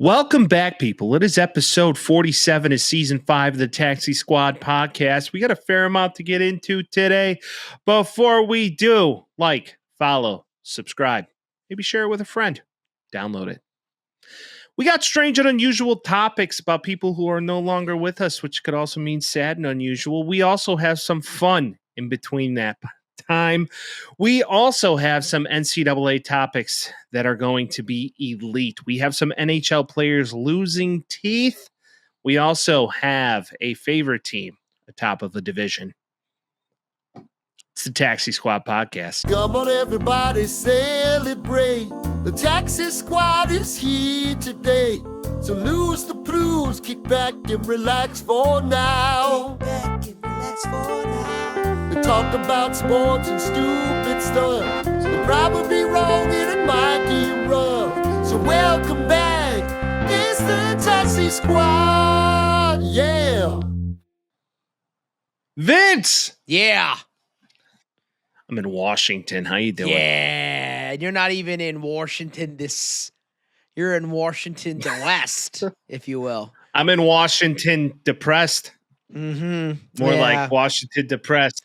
Welcome back, people. It is episode 47 of season 5 of the Taxi Squad podcast. We got a fair amount to get into today. Before we do, like, follow, subscribe, maybe share it with a friend, download it. We got strange and unusual topics about people who are no longer with us, which could also mean sad and unusual. We also have some fun in between that time. We also have some NCAA topics that are going to be elite. We have some NHL players losing teeth. We also have a favorite team atop of the division. It's the Taxi Squad podcast. Come on, everybody, celebrate. The Taxi Squad is here today. So lose the blues, kick back and relax for now. Kick back and relax for now. We talk about sports and stupid stuff. We're probably wrong and it might get rough. So welcome back. It's the Taxi Squad. Yeah. Vince! Yeah. I'm in Washington. How you doing? Yeah. You're not even in Washington you're in Washington the West, if you will. I'm in Washington depressed. Mm-hmm. More like Washington depressed.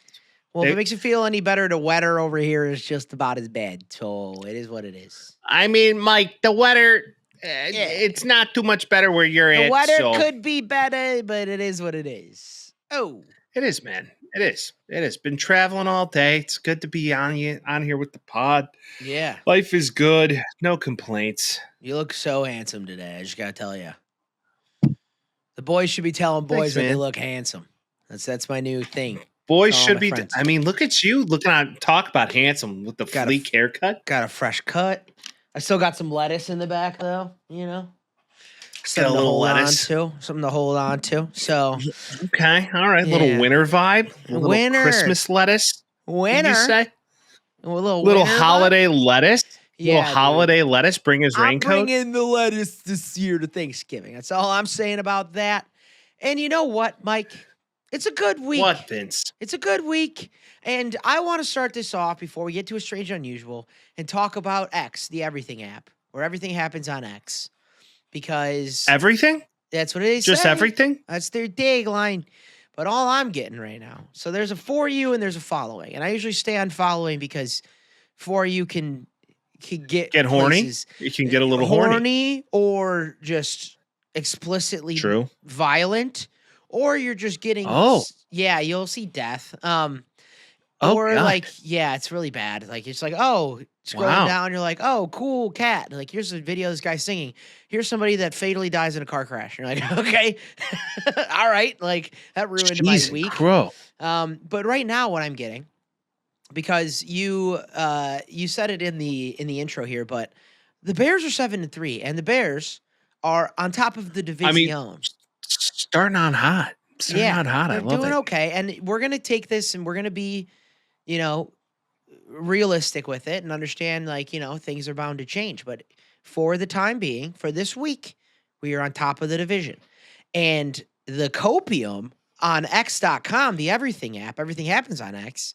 Well, if it makes you feel any better, the weather over here is just about as bad. So it is what it is. I mean, Mike, the weather, it's not too much better where you're at. The weather could be better, but it is what it is. Oh. It is, man. It is. It has been traveling all day. It's good to be on here with the pod. Yeah. Life is good. No complaints. You look so handsome today. I just got to tell you. The boys should be telling boys that they look handsome. That's my new thing. Boys should be. I mean, look at you looking on. Talk about handsome with the fleek haircut. Got a fresh cut. I still got some lettuce in the back, though. You know, got a little lettuce. Something to hold on to. So, okay, all right, little winter vibe, little Christmas lettuce. Winter, did you say? A little holiday lettuce. Yeah, little holiday lettuce. Bring his raincoat. I'm bringing the lettuce this year to Thanksgiving. That's all I'm saying about that. And you know what, Mike? It's a good week. What, Vince? It's a good week. And I want to start this off before we get to a strange unusual and talk about X, the everything app, where everything happens on X. Because everything? That's what it is. Just everything? That's their tagline. But all I'm getting right now. So there's a for you and there's a following. And I usually stay on following because for you can get horny. Places. You can get a little horny or just explicitly violent. Or you're just getting you'll see death. Or like, it's really bad. Like it's like, scrolling down, you're like, oh, cool cat. Like here's a video of this guy singing. Here's somebody that fatally dies in a car crash. You're like, okay, all right. Like that ruined my week. But right now, what I'm getting, because you said it in the intro here, but the Bears are 7-3, and the Bears are on top of the division. I mean, starting on hot. I love it. They're doing okay, and we're gonna take this and we're gonna be, realistic with it and understand, things are bound to change. But for the time being, for this week, we are on top of the division. And the copium on X.com, the everything app, everything happens on X,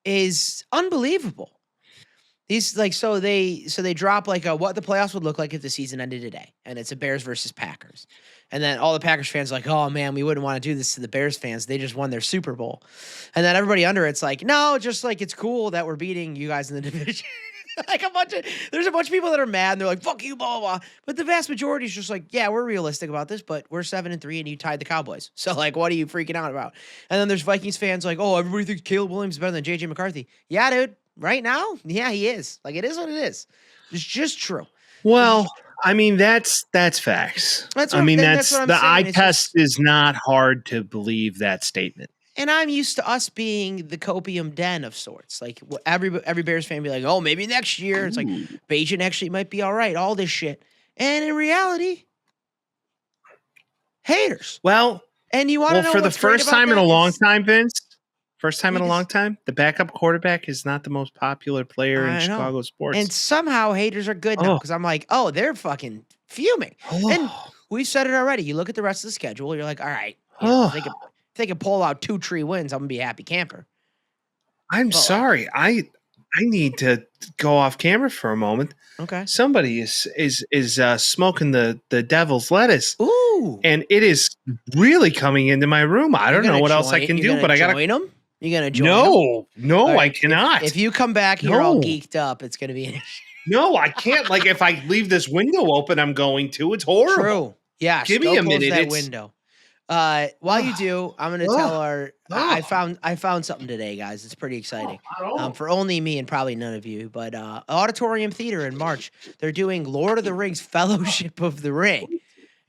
is unbelievable. These so they drop what the playoffs would look like if the season ended today, and it's a Bears versus Packers, and then all the Packers fans are like, oh man, we wouldn't want to do this to the Bears fans. They just won their Super Bowl, and then everybody under it's like, no, just it's cool that we're beating you guys in the division. There's a bunch of people that are mad and they're like, fuck you, blah, blah, blah. But the vast majority is just like, yeah, we're realistic about this, but we're 7-3 and you tied the Cowboys. So what are you freaking out about? And then there's Vikings fans like, oh, everybody thinks Caleb Williams is better than JJ McCarthy. Yeah, dude. Right now? Yeah, he is. It is what it is. It's just true. Well, I mean, that's facts. That's the eye test is not hard to believe that statement. And I'm used to us being the copium den of sorts. Every Bears fan be like, oh, maybe next year. It's like, Bajan actually might be all right, all this shit. And in reality, haters. Well, and you want to know for the first time in a long time, Vince, the backup quarterback is not the most popular player in Chicago sports. And somehow haters are good now because I'm like, oh, they're fucking fuming. And we've said it already. You look at the rest of the schedule, you're like, all right, if they can pull out 2 tree wins, I'm going to be a happy camper. I'm sorry. I I need to go off camera for a moment. Okay. Somebody is smoking the devil's lettuce, Ooh. and it is really coming into my room. I don't know what else I can do, but I gotta join them. You gonna join them? No, All I right, cannot. If you come back here all No. geeked up, it's gonna be an issue. No, I can't. Like if I leave this window open, I'm going to. It's horrible. True. Yes. Give me go a close minute. that It's window. While you do, I'm gonna tell our. I found something today, guys. It's pretty exciting. For only me and probably none of you, but Auditorium Theater in March, they're doing Lord of the Rings Fellowship of the Ring,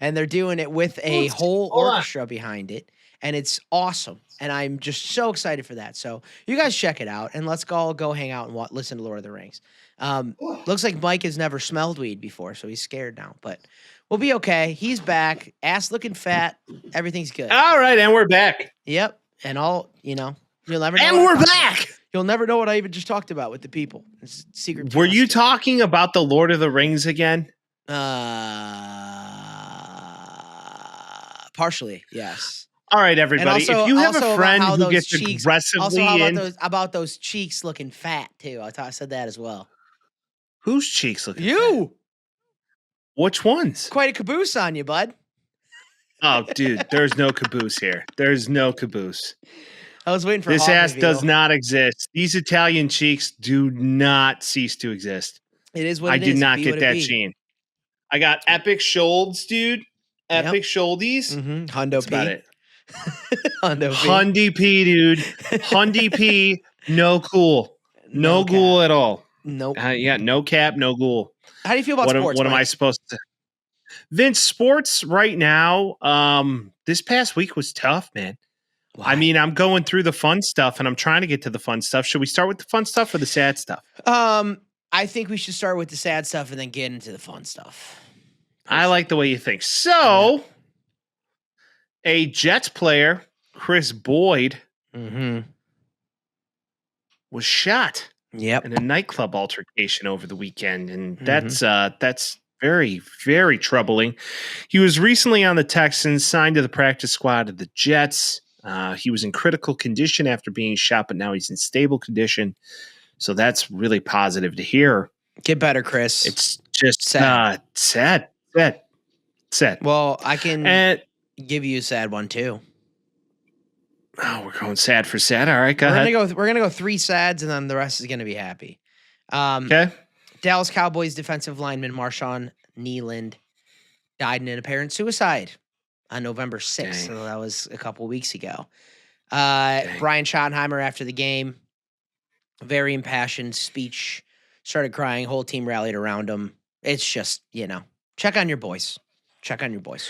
and they're doing it with a whole orchestra behind it, and it's awesome. And I'm just so excited for that. So you guys check it out, and let's all go hang out and listen to Lord of the Rings. Looks like Mike has never smelled weed before, so he's scared now, but we'll be okay. He's back, ass looking fat. Everything's good. All right, and we're back. Yep. And you'll never know. And we're back. You'll never know what I even just talked about with the people. It's secret. Were you talking about the Lord of the Rings again? Partially, yes. All right, everybody. Also, if you have also a friend about how who those gets cheeks, aggressively also how in, about those cheeks looking fat too. I said that as well. whose cheeks looking? You. Fat? Which ones? Quite a caboose on you, bud. Oh, dude, there's no caboose here. There's no caboose. I was waiting for this ass reveal. does not exist. These Italian cheeks do not cease to exist. It is what I it did is. not get that sheen. I got epic shoulds, dude. Epic shouldies. Mm-hmm. Hundo That's P. about it. Hundo P. Hundy P, dude. Hundy P. No cool. No ghoul at all. Nope. Yeah, no cap, no ghoul. How do you feel about sports? What am I supposed to? Vince, sports right now. This past week was tough, man. Why? I mean, I'm going through the fun stuff, and I'm trying to get to the fun stuff. Should we start with the fun stuff or the sad stuff? I think we should start with the sad stuff and then get into the fun stuff. I like the way you think. So, a Jets player, Chris Boyd, was shot. Yep. In a nightclub altercation over the weekend, and that's very, very troubling. He was recently on the Texans, signed to the practice squad of the Jets. He was in critical condition after being shot, but now he's in stable condition. So that's really positive to hear. Get better, Chris. It's just sad. Well, I can give you a sad one too. Oh, we're going sad for sad. All right, go ahead. We're gonna go 3 sads, and then the rest is gonna be happy. Okay. Dallas Cowboys defensive lineman Marshawn Nealand died in an apparent suicide on November 6th. So that was a couple weeks ago. Brian Schottenheimer after the game, very impassioned speech, started crying. Whole team rallied around him. It's just, check on your boys. Check on your boys.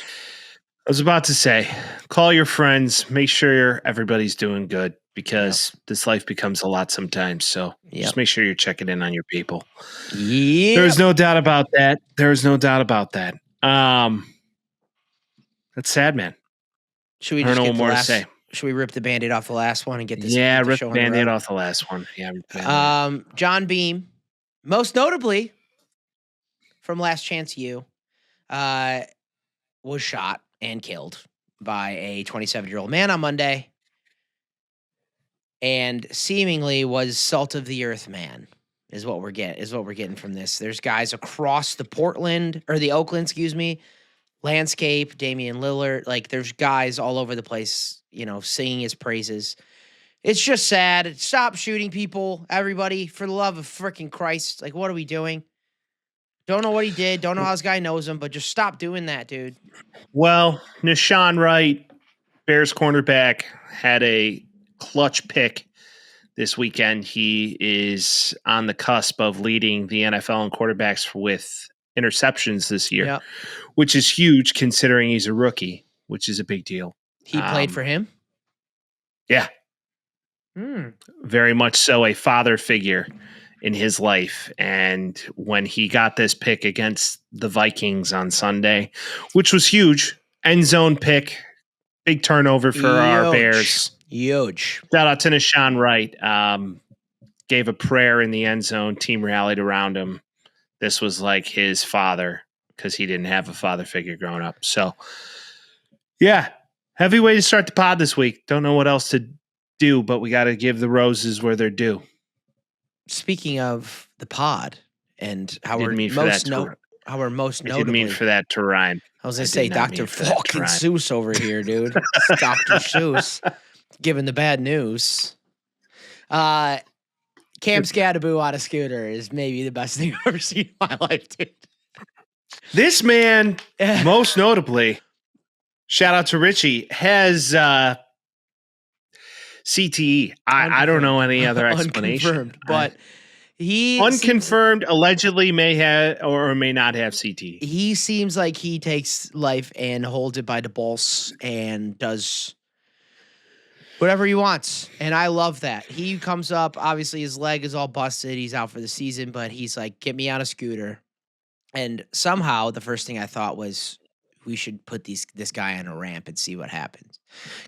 I was about to say, call your friends, make sure everybody's doing good, because this life becomes a lot sometimes. So just make sure you're checking in on your people. Yeah. There's no doubt about that. That's sad, man. Should we I don't know what more to say. Should we rip the Band-Aid off the last one and get this? Yeah, rip the Band-Aid off the last one. Yeah. John Beam, most notably from Last Chance U, was shot and killed by a 27-year-old man on Monday, and seemingly was salt of the earth man is what we're getting from this. There's guys across the Oakland, landscape, Damian Lillard, like there's guys all over the place, singing his praises. It's just sad. Stop shooting people, everybody, for the love of freaking Christ. Like, what are we doing? Don't know what he did. Don't know how this guy knows him, but just stop doing that, dude. Well, Nashawn Wright, Bears cornerback, had a clutch pick this weekend. He is on the cusp of leading the NFL in quarterbacks with interceptions this year, which is huge considering he's a rookie, which is a big deal. He played for him? Yeah. Very much so, a father figure in his life. And when he got this pick against the Vikings on Sunday, which was huge, end zone pick, big turnover for our Bears. Huge. Shout out to Nashawn Wright. Gave a prayer in the end zone. Team rallied around him. This was like his father, because he didn't have a father figure growing up. So, yeah, heavy way to start the pod this week. Don't know what else to do, but we got to give the roses where they're due. speaking of the pod and how we're Didn't mean for that how we're most I didn't mean notably. for that to rhyme. I was gonna I say did not Dr. mean for that to fucking rhyme. Seuss over here, dude. It's Dr. Seuss giving the bad news. Cam Scattaboo on a scooter is maybe the best thing I've ever seen in my life, dude. This man, most notably, shout out to Richie, has CTE. I don't know any other explanation. Unconfirmed, but unconfirmed, allegedly may have or may not have CTE. He seems like he takes life and holds it by the balls and does whatever he wants. And I love that. He comes up, obviously his leg is all busted. He's out for the season, but he's like, get me on a scooter. And somehow the first thing I thought was we should put this guy on a ramp and see what happens.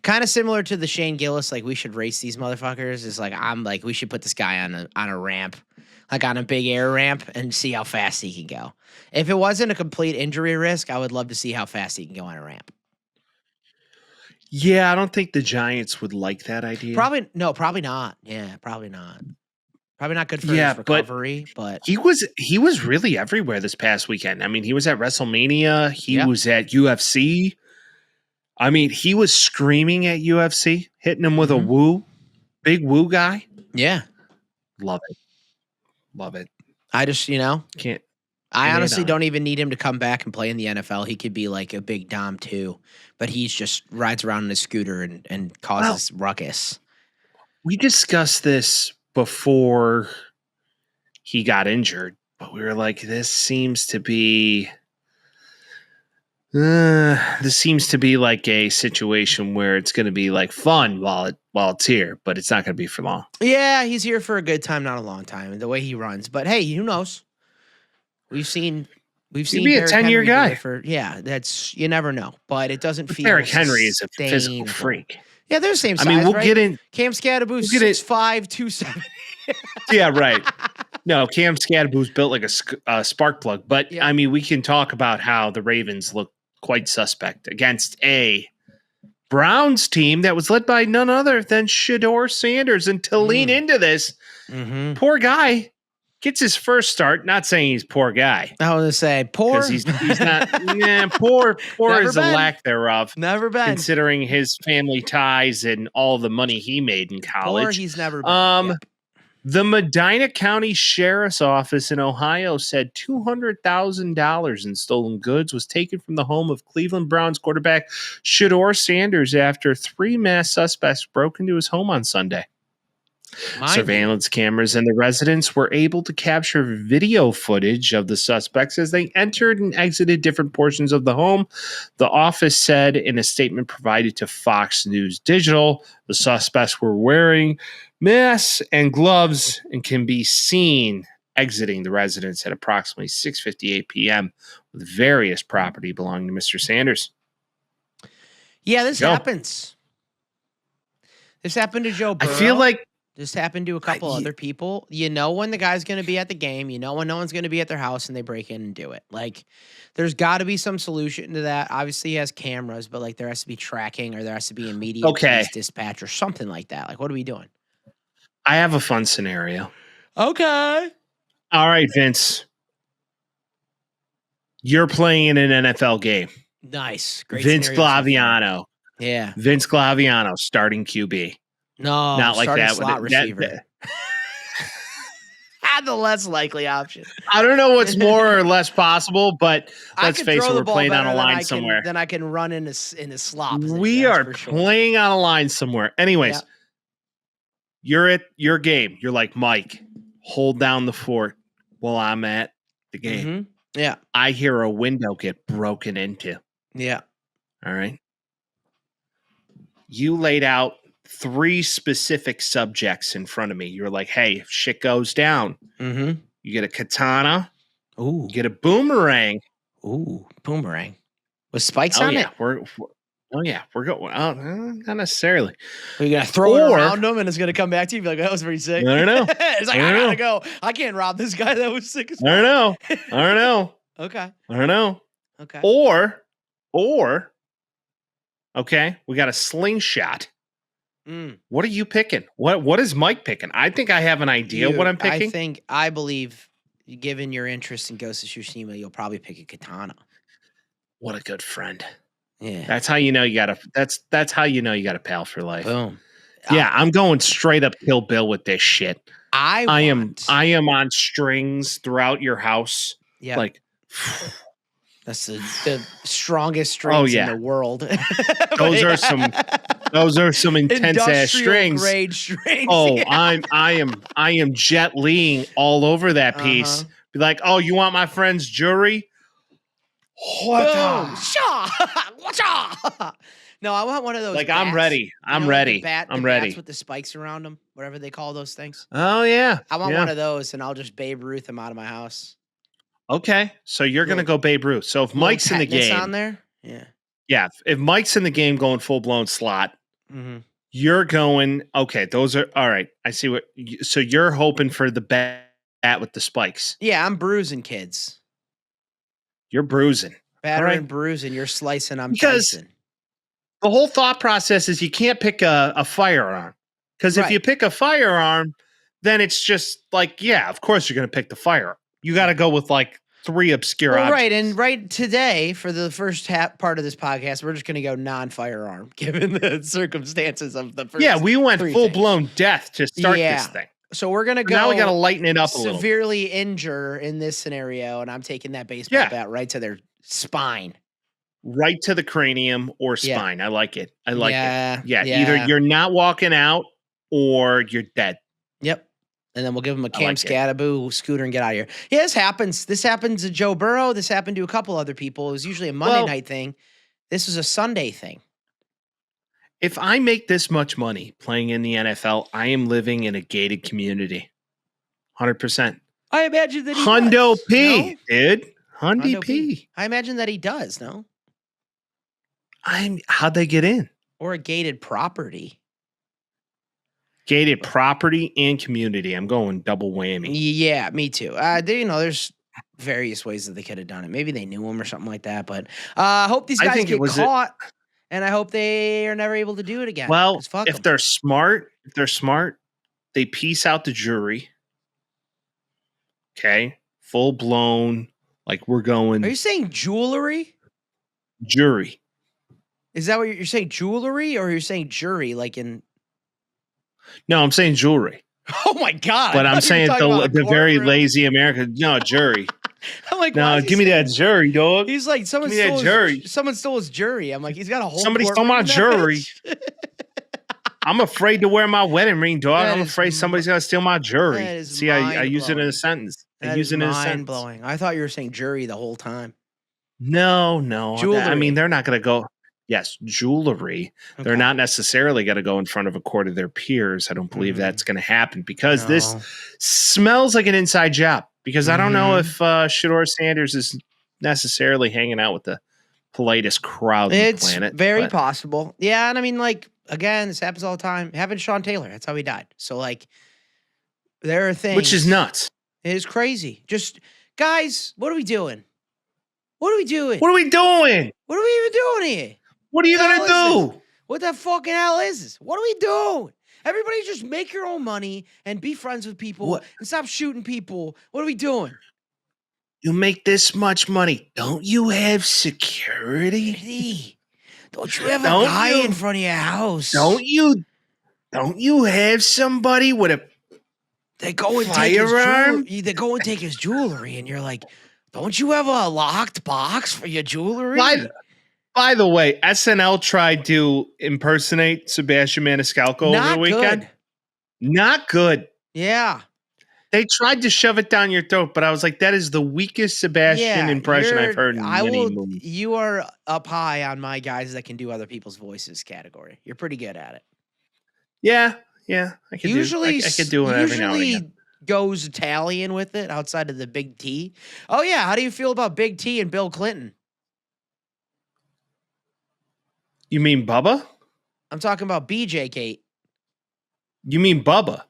Kind of similar to the Shane Gillis, like we should race these motherfuckers. Is like I'm like we should put this guy on a ramp, like on a big air ramp, and see how fast he can go. If it wasn't a complete injury risk, I would love to see how fast he can go on a ramp. Yeah, I don't think the Giants would like that idea. Probably not. Yeah, probably not. Probably not good for his recovery, but he was really everywhere this past weekend. I mean, he was at WrestleMania. He was at UFC. I mean, he was screaming at UFC, hitting him with a woo, big woo guy. Yeah, love it, love it. I just can't. I honestly don't even need him to come back and play in the NFL. He could be like a big Dom too, but he's just rides around in a scooter and causes ruckus. We discussed this before he got injured, but we were like, this seems to be like a situation where it's going to be like fun while it's here, but it's not going to be for long. Yeah, he's here for a good time, not a long time, and the way he runs. But hey, who knows? We've seen be a 10-year guy. That's you never know, but it doesn't feel. Derrick Henry is a physical freak. Yeah, they're the same size. I mean, we'll get in. Cam Scattaboo's 6'5", 270. Yeah, right. No, Cam Scattaboo's built like a spark plug. But, I mean, we can talk about how the Ravens look quite suspect against a Browns team that was led by none other than Shadeur Sanders. And to lean into this, poor guy gets his first start. Not saying he's poor guy. I was going to say poor. Because he's not. Yeah, poor is a lack thereof. Never been. Considering his family ties and all the money he made in college. Poor he's never been. The Medina County Sheriff's Office in Ohio said $200,000 in stolen goods was taken from the home of Cleveland Browns quarterback Shadeur Sanders after 3 masked suspects broke into his home on Sunday. Surveillance cameras in the residence were able to capture video footage of the suspects as they entered and exited different portions of the home. The office said in a statement provided to Fox News Digital, the suspects were wearing masks and gloves and can be seen exiting the residence at approximately 6:58 p.m. with various property belonging to Mr. Sanders. Yeah, this happens. This happened to Joe Burrow. I feel like this happened to a couple other people. You know when the guy's going to be at the game. You know when no one's going to be at their house and they break in and do it. Like, there's got to be some solution to that. Obviously, he has cameras, but, like, there has to be tracking or there has to be immediate police dispatch or something like that. Like, what are we doing? I have a fun scenario. Okay. All right, Vince. You're playing in an NFL game. Nice. Great Vince Glaviano. Yeah. Vince Glaviano starting QB. No, not like that. Slot receiver. The less likely option. I don't know what's more or less possible, but let's face it, we're playing on a line somewhere. Then I can run in a slot position. We are playing on a line somewhere. Anyways, you're at your game. You're like, Mike, hold down the fort while I'm at the game. Mm-hmm. Yeah. I hear a window get broken into. Yeah. All right. You laid out 3 specific subjects in front of me. You're like, hey, if shit goes down, you get a katana. Ooh. You get a boomerang. Ooh, boomerang. With spikes on it? We're going. Not necessarily. Are you going to throw it around him and it's going to come back to you? Be like, that was pretty sick. I don't know. It's like, I got to go. I can't rob this guy. That was sick as fuck. I don't know. Okay. I don't know. Okay. Or, okay, we got a slingshot. What are you picking? What is Mike picking? I think I have an idea what I'm picking. I believe, given your interest in Ghost of Tsushima, you'll probably pick a katana. What a good friend. Yeah. That's how you know you got that's how you know you got a pal for life. Boom. Yeah, I'm going straight up Kill Bill with this shit. I am on strings throughout your house. Yeah. Like that's the strongest strings in the world. Those are some intense ass strings. Grade strings. Oh, yeah. I am Jet Li-ing all over that piece. Be like, oh, you want my friend's jewelry? Boom. No, I want one of those. Like bats. I'm ready. I'm ready. I'm ready. Bats with the spikes around them, whatever they call those things. Oh yeah. I want one of those, and I'll just Babe Ruth them out of my house. Okay, so you're gonna go Babe Ruth. So if Mike's in the game, on there, yeah. If Mike's in the game, going full blown slot, you're going. Okay, those are all right. I see what. So you're hoping for the bat with the spikes. Yeah, I'm bruising kids. You're bruising. Battering, bruising. You're slicing. I'm because dicing. The whole thought process is you can't pick a firearm because if you pick a firearm, then it's just like, yeah, of course you're going to pick the firearm. You got to go with like 3 obscure objects. Right, and right today for the first part of this podcast, we're just going to go non-firearm given the circumstances of the first. Yeah, we went full blown death to start this thing. So we're gonna go. Now we got to lighten it up a little. Severely injure in this scenario, and I'm taking that baseball bat right to their spine. Right to the cranium or spine. I like it. I like it. Yeah. Yeah. Either you're not walking out or you're dead. Yep. And then we'll give him a Cam Scataboo scooter and get out of here. Yeah, this happens. This happens to Joe Burrow. This happened to a couple other people. It was usually a Monday night thing. This is a Sunday thing. If I make this much money playing in the NFL, I am living in a gated community. 100%. I imagine that he Hundo does. P, No? dude. Hundo P. I imagine that he does, no? How'd they get in? Or a gated property. Gated property and community. I'm going double whammy. Yeah, me too. There's various ways that they could have done it. Maybe they knew him or something like that. But I hope these guys get caught, and I hope they are never able to do it again. Well, if they're smart, they piece out the jury. Okay, full blown. Like we're going. Are you saying jewelry? Jury. Is that what you're saying? Jewelry, or you're saying jury? Like in? No, I'm saying jewelry. Oh my god! But I'm saying the very lazy American. No, jury. I'm like, no, give me that jury, dog. He's like, someone stole his jury. I'm like, he's got a whole. Somebody stole my jury. I'm afraid to wear my wedding ring, dog. I'm afraid somebody's gonna steal my jury. See, I use it in a sentence. I use it in a sentence. Mind blowing. I thought you were saying jury the whole time. No. Jewelry. I mean, they're not gonna go. Yes, jewelry. Okay. They're not necessarily going to go in front of a court of their peers. I don't believe that's going to happen because this smells like an inside job. Because I don't know if Shadeur Sanders is necessarily hanging out with the politest crowd on the planet. It's very possible. Yeah, and I mean, like, again, this happens all the time. It happened to Sean Taylor. That's how he died. So, like, there are things. Which is nuts. It is crazy. Just, guys, what are we doing? What are we doing? What are we doing? What are we even doing here? What are you going to do? What the fucking hell is this? What are we doing? Everybody just make your own money and be friends with people and stop shooting people. What are we doing? You make this much money. Don't you have security? Don't you have a guy in front of your house? Don't you have somebody with a firearm? They go and take his jewelry, and you're like, don't you have a locked box for your jewelry? By the way, SNL tried to impersonate Sebastian Maniscalco over the weekend. Not good. Yeah. They tried to shove it down your throat, but I was like, that is the weakest Sebastian impression I've heard in many movies. You are up high on my guys that can do other people's voices category. You're pretty good at it. Yeah. I could do it every now and again. Goes Italian with it outside of the Big T. Oh, yeah. How do you feel about Big T and Bill Clinton? You mean Bubba? I'm talking about BJ, Kate. You mean Bubba?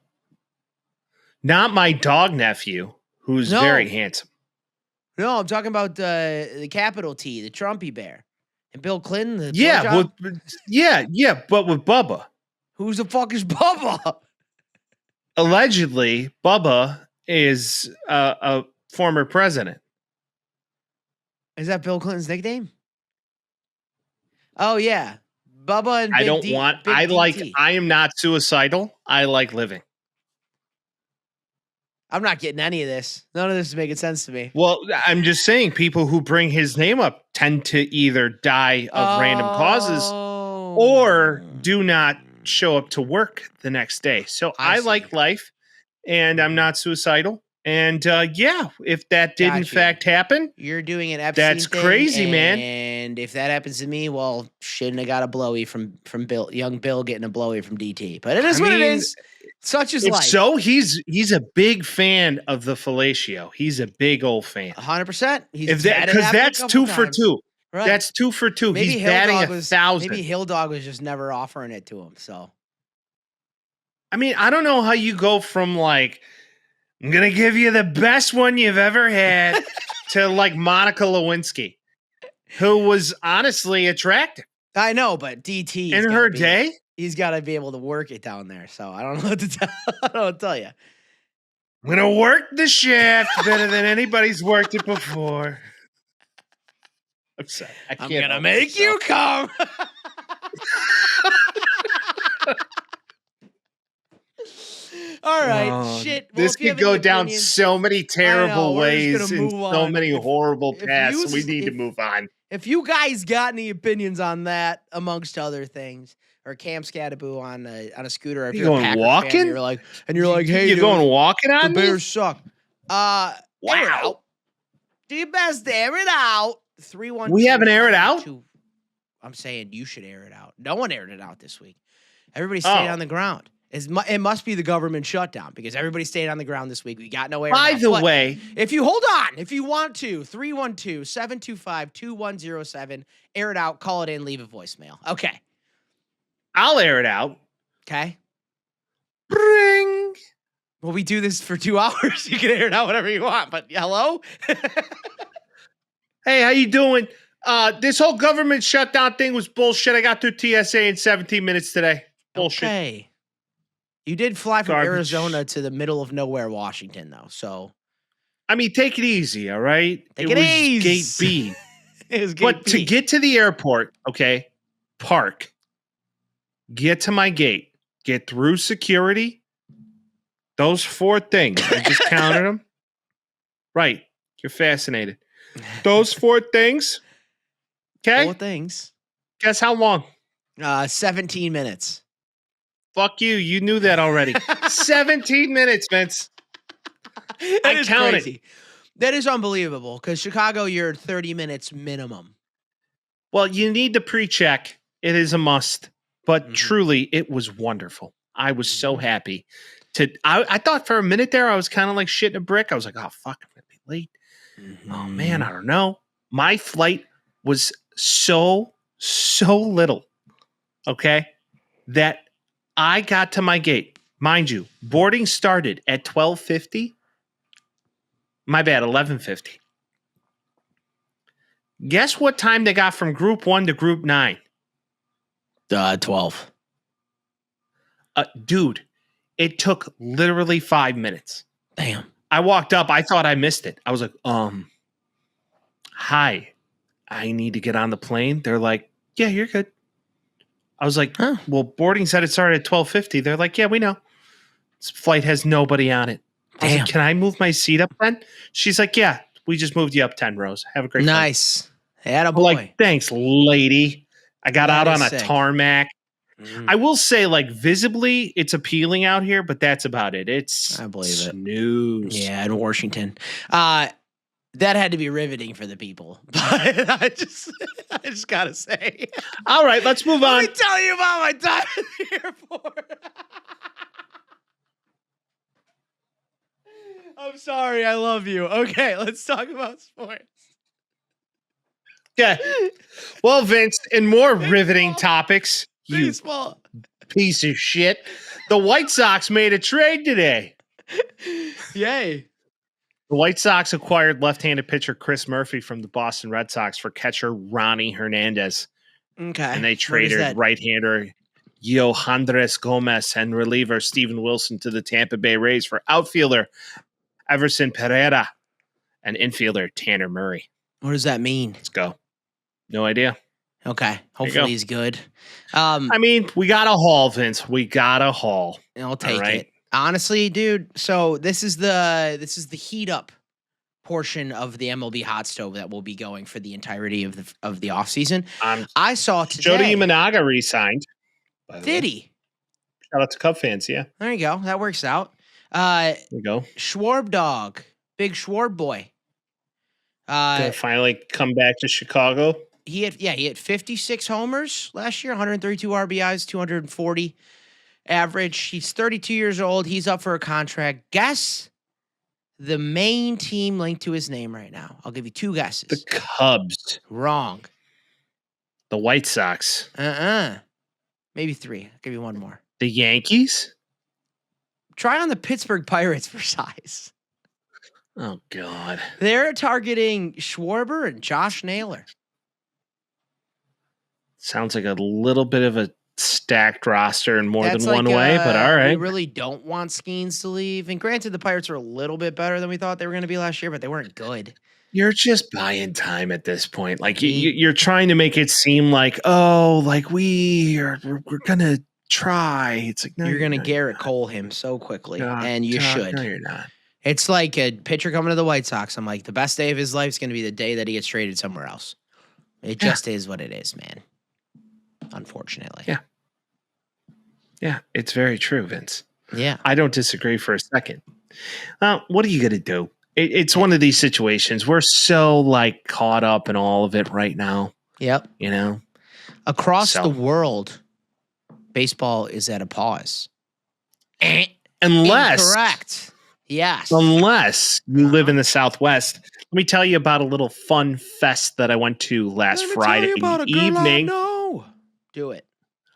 Not my dog nephew, who's very handsome. No, I'm talking about the capital T, the Trumpy bear. And Bill Clinton, but with Bubba. Who's the fuck is Bubba? Allegedly, Bubba is a former president. Is that Bill Clinton's nickname? Oh yeah, Bubba and Big D. I am not suicidal. I like living. I'm not getting any of this. None of this is making sense to me. Well, I'm just saying people who bring his name up tend to either die of random causes or do not show up to work the next day. So I like life and I'm not suicidal. And if that did in fact happen, you're doing an Epstein that's crazy, man. And if that happens to me, well, shouldn't have got a blowy from Bill, young Bill getting a blowy from DT. But it is what it is. Such is life. So he's a big fan of the fellatio. He's a big old fan. 100%. Because that's 2 for 2. Right. That's 2 for 2. Maybe he's batting 1,000. Maybe Hill Dog was just never offering it to him. So, I mean, I don't know how you go from like, I'm gonna give you the best one you've ever had to like Monica Lewinsky, who was honestly attractive. I know, but DT in her day. He's got to be able to work it down there. So I don't know what to tell. I don't know what to tell you. I'm gonna work the shaft better than anybody's worked it before. I'm sorry. I'm gonna make you come. All right, shit. Well, this could go down so many terrible ways and so many horrible paths. We need to move on. If you guys got any opinions on that, amongst other things, or Cam Scattaboo on a scooter, if you're going walking, fan, you're like, hey, you're going walking on the Bears suck. Wow. Air it out. Do your best to air it out. 3-1. We haven't aired it out. I'm saying you should air it out. No one aired it out this week. Everybody stayed on the ground. It must be the government shutdown because everybody stayed on the ground this week. We got no air. By the way, if you hold on, if you want to, 312-725-2107, air it out, call it in, leave a voicemail. Okay. I'll air it out. Okay. Bring. Well, we do this for 2 hours. You can air it out whatever you want, but hello? Hey, how you doing? This whole government shutdown thing was bullshit. I got through TSA in 17 minutes today. Bullshit. Okay. You did fly from Arizona to the middle of nowhere, Washington, though. So, I mean, take it easy, all right? Take it easy. Gate B. It was gate B. To get to the airport, okay, park, get to my gate, get through security. Those 4 things. I just counted them. Right. You're fascinated. Those 4 things. Okay. 4 things. Guess how long? 17 minutes. Fuck you. You knew that already. 17 minutes, Vince. I counted. Crazy. That is unbelievable because Chicago, you're 30 minutes minimum. Well, you need the pre-check. It is a must. But truly, it was wonderful. I was so happy. I thought for a minute there, I was kind of like shitting a brick. I was like, oh, fuck, I'm going to be late. Oh, man, I don't know. My flight was so little, okay, that I got to my gate. Mind you, boarding started at 12:50. My bad, 11:50. Guess what time they got from Group 1 to Group 9? 12. Dude, it took literally 5 minutes. Damn. I walked up. I thought I missed it. I was like, hi, I need to get on the plane. They're like, yeah, you're good. I was like, well, boarding said it started at 12:50. They're like, yeah, we know. This flight has nobody on it. I was like, can I move my seat up then? She's like, yeah, we just moved you up 10 rows. Have a great nice. Flight. Attaboy. Like, thanks, lady. I got out on a tarmac. I will say, like, visibly, it's appealing out here, but that's about it. I believe snooze. It. Yeah, in Washington. That had to be riveting for the people. But I just gotta say. All right, let's move on. Let me tell you about my time at the airport. I'm sorry, I love you. Okay, let's talk about sports. Okay. Well, Vince, in more riveting topics, baseball. You piece of shit. The White Sox made a trade today. Yay. The White Sox acquired left-handed pitcher Chris Murphy from the Boston Red Sox for catcher Ronnie Hernandez. Okay. And they traded right-hander Yohandres Gomez and reliever Steven Wilson to the Tampa Bay Rays for outfielder Everson Pereira and infielder Tanner Murray. What does that mean? Let's go. No idea. Okay. Hopefully he's good. I mean, we got a haul, Vince. We got a haul. I'll take it. Honestly, dude. So this is the heat up portion of the MLB hot stove that will be going for the entirety of the offseason. I saw today. Jody Imanaga re-signed. Did he? Shout out to Cub fans, yeah. There you go. That works out. There you go. Schwarb dog. Big Schwarb boy. Gonna finally come back to Chicago. He had 56 homers last year, 132 RBIs, 240 average. He's 32 years old. He's up for a contract. Guess the main team linked to his name right now. I'll give you two guesses. The Cubs. Wrong. The White Sox. Maybe three. I'll give you one more. The Yankees? Try on the Pittsburgh Pirates for size. Oh, God. They're targeting Schwarber and Josh Naylor. Sounds like a little bit of a stacked roster in more than one way, but all right. We really don't want Skeens to leave. And granted, the Pirates are a little bit better than we thought they were going to be last year, but they weren't good. You're just buying time at this point. Like you're trying to make it seem like, oh, like we're gonna try. It's like, no, you're gonna Garrett Cole him so quickly, and you should. No, you're not. It's like a pitcher coming to the White Sox. I'm like, the best day of his life is going to be the day that he gets traded somewhere else. It just is what it is, man. Unfortunately. Yeah, it's very true, Vince. Yeah. I don't disagree for a second. What are you going to do? It's one of these situations. We're so like caught up in all of it right now. Yep. You know? Across the world, baseball is at a pause. Unless. Incorrect. Yes. Unless you live in the Southwest. Let me tell you about a little fun fest that I went to last Friday evening. No. Do it.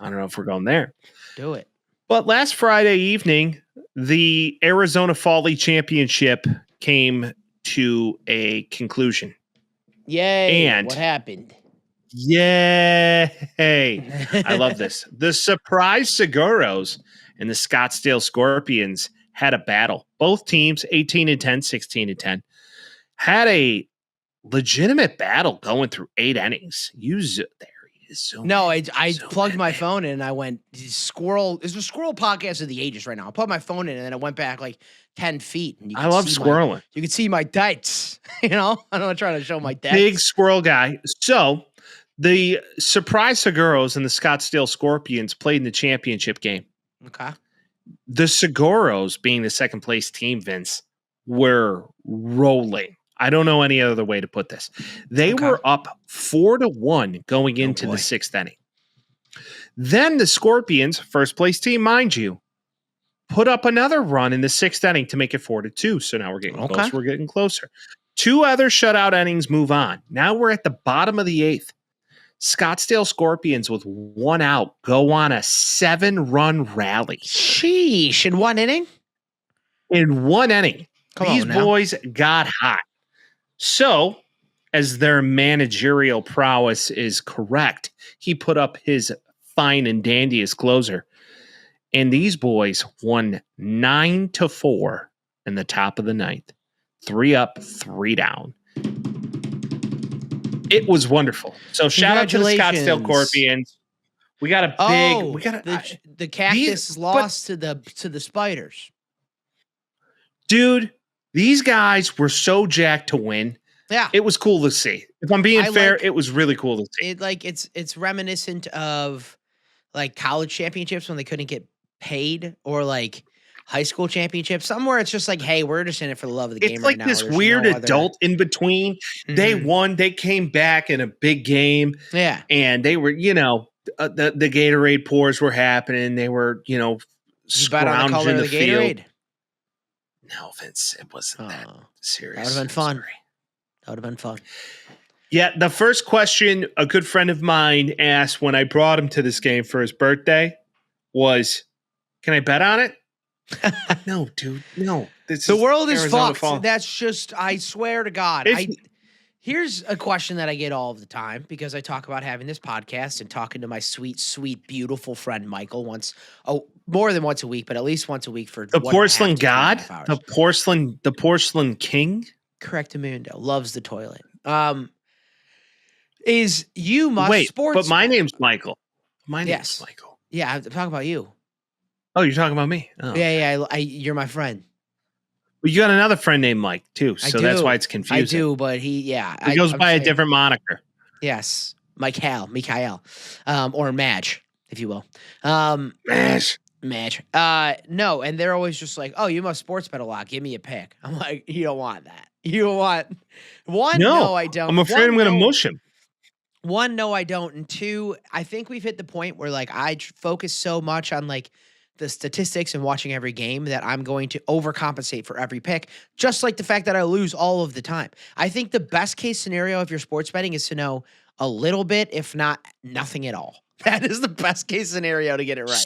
I don't know if we're going there. Do it. But last Friday evening, the Arizona Fall League Championship came to a conclusion. Yay. And what happened? Yay. I love this. The Surprise Seguros and the Scottsdale Scorpions had a battle. Both teams, 18-10, 16-10, had a legitimate battle going through 8 innings. I plugged my phone in and I went, squirrel. It's a squirrel podcast of the ages right now. I plugged my phone in and then I went back like 10 feet. And I love squirreling. You can see my dates. You know, I'm not trying to show my dates. Big squirrel guy. So the Surprise Seguros and the Scottsdale Scorpions played in the championship game. Okay. The Seguros, being the second place team, Vince, were rolling. I don't know any other way to put this. They were up 4-1 going into the 6th inning. Then the Scorpions, first place team, mind you, put up another run in the 6th inning to make it 4-2. So now we're getting closer. We're getting closer. 2 other shutout innings move on. Now we're at the bottom of the 8th. Scottsdale Scorpions with 1 out go on a 7-run rally. Sheesh. In 1 inning? In 1 inning. These boys got hot. So, as their managerial prowess is correct, he put up his fine and dandy as closer. And these boys won 9-4 in the top of the 9th. 3 up, 3 down. It was wonderful. So shout out to the Scottsdale Scorpions. We got a big. The Cactus lost to the Spiders. Dude, these guys were so jacked to win. Yeah, it was cool to see. If I'm being fair, it was really cool to see. It's reminiscent of like college championships when they couldn't get paid, or like high school championships, somewhere it's just like, hey, we're just in it for the love of the game right now. It's like this weird adult in between. Mm-hmm. They won. They came back in a big game. Yeah. And they were, the Gatorade pours were happening. They were, scrounging in the field. Gatorade? No, Vince, it wasn't that serious. That would have been fun. That would have been fun. Yeah, the first question a good friend of mine asked when I brought him to this game for his birthday was, can I bet on it? No, dude, no. The world is fucked. That's just, I swear to God. Here's a question that I get all of the time because I talk about having this podcast and talking to my sweet, sweet, beautiful friend Michael more than once a week, but at least once a week for The 1.5 porcelain to 2.5 god, hours. the porcelain king. Correctamundo loves the toilet. Is you must Wait, sports? but my bet. name's Michael. My Yes. name's Michael. Yeah, I'm talking about you. Oh, you're talking about me? Oh. Yeah. You're my friend. Well, you got another friend named Mike too, so that's why it's confusing. I do, but he goes by a different moniker. Yes, Mikhail, or Madge, if you will. Madge. No, and they're always just like, "Oh, you must sports bet a lot. Give me a pick." I'm like, "You don't want that. You don't want one. No, I don't. I'm afraid I'm going to mush him. One, no, I don't. And two, I think we've hit the point where like I focus so much on like the statistics and watching every game that I'm going to overcompensate for every pick, just like the fact that I lose all of the time. I think the best case scenario if you're sports betting is to know a little bit, if not nothing at all. That is the best case scenario to get it right.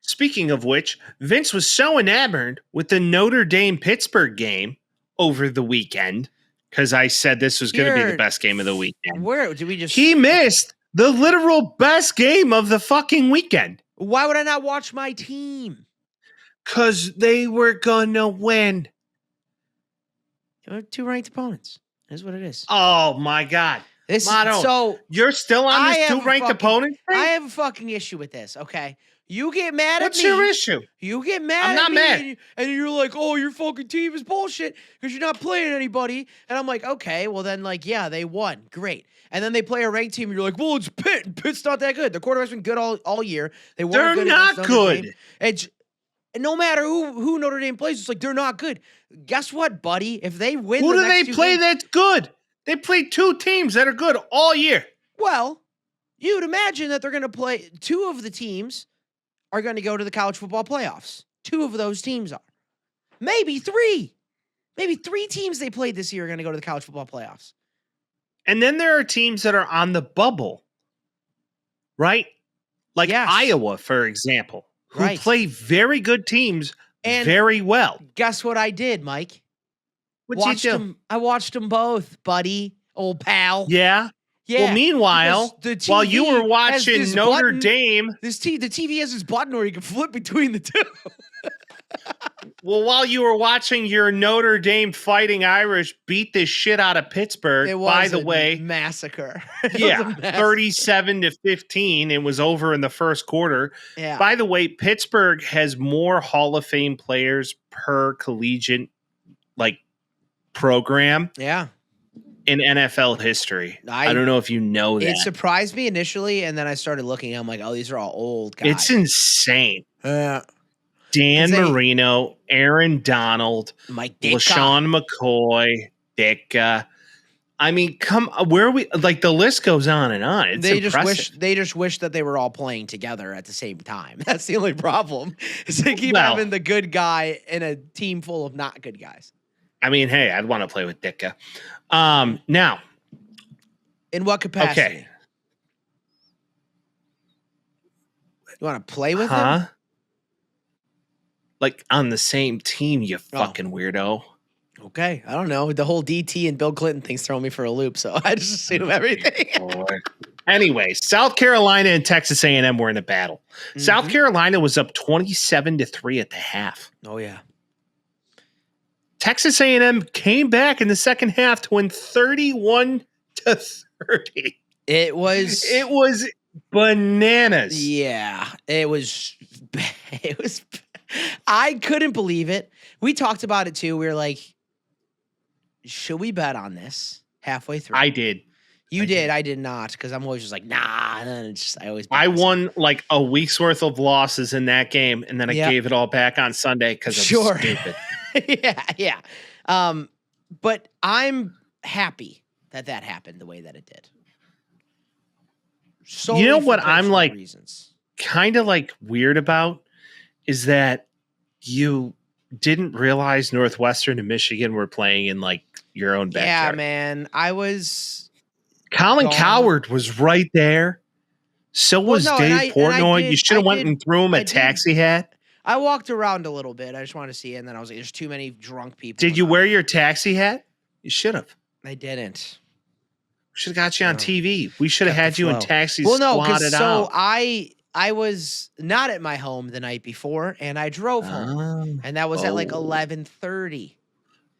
Speaking of which, Vince was so enamored with the Notre Dame Pittsburgh game over the weekend because I said this was going to be the best game of the weekend. Where did we just? He missed the literal best game of the fucking weekend. Why would I not watch my team? Because they were gonna win. Two ranked opponents. That's what it is. Oh my god. So you're still on this two ranked opponent thing? I have a fucking issue with this. Okay. You get mad at me. What's your issue? You get mad at me. I'm not mad. And you're like, oh, your fucking team is bullshit because you're not playing anybody. And I'm like, okay, well then, like, yeah, they won. Great. And then they play a ranked team, and you're like, well, it's Pitt. And Pitt's not that good. The quarterback's been good all year. They're not good. And no matter who Notre Dame plays, it's like they're not good. Guess what, buddy? If they win, who do they play that's good? They played two teams that are good all year. Well, you'd imagine that they're going to play two of the teams are going to go to the college football playoffs. Two of those teams are. Maybe three. Maybe three teams they played this year are going to go to the college football playoffs. And then there are teams that are on the bubble, right? Like Iowa, for example, who play very good teams and very well. Guess what I did, Mike? What'd you do? I watched them both, buddy, old pal. Yeah? Yeah. Well, meanwhile, while you were watching Notre Dame, the TV has this button where you can flip between the two. Well, while you were watching your Notre Dame Fighting Irish beat the shit out of Pittsburgh, it was by the way, massacre. 37-15. It was over in the first quarter. Yeah. By the way, Pittsburgh has more Hall of Fame players per collegiate program. Yeah. In NFL history. I don't know if you know that. It surprised me initially, and then I started looking. I'm like, oh, these are all old guys. It's insane. Dan Marino, Aaron Donald, Mike Ditka, LaShawn McCoy, Ditka. I mean, where are we? Like, the list goes on and on. It's impressive. They just wish that they were all playing together at the same time. That's the only problem. Is they keep having the good guy in a team full of not good guys. I mean, hey, I'd want to play with Ditka. Now, in what capacity? Okay. You want to play with him? Like on the same team, you fucking weirdo. Okay, I don't know. The whole DT and Bill Clinton thing's throwing me for a loop, so I just assume everything. Anyway, South Carolina and Texas A&M were in a battle. Mm-hmm. South Carolina was up 27-3 at the half. Oh yeah. Texas A&M came back in the second half to win 31-30. It was bananas. Yeah, it was. I couldn't believe it. We talked about it too. We were like, should we bet on this halfway through? I did. You did. I did not, because I'm always just like, nah. And then I won like a week's worth of losses in that game, and then I gave it all back on Sunday because I'm stupid. Yeah. But I'm happy that happened the way that it did. So you know what I'm like kind of like weird about is that you didn't realize Northwestern and Michigan were playing in like your own backyard. Yeah, man. Colin Coward was right there. So was Dave Portnoy. You should have went and threw him a taxi hat. I walked around a little bit. I just wanted to see it, and then I was like, there's too many drunk people. Did you wear your taxi hat? You should have. I didn't. Should have got you on No. TV. We should have Kept had the you in flow. Taxi Well, no, squatted because out. I was not at my home the night before, and I drove home, and that was at like 11:30.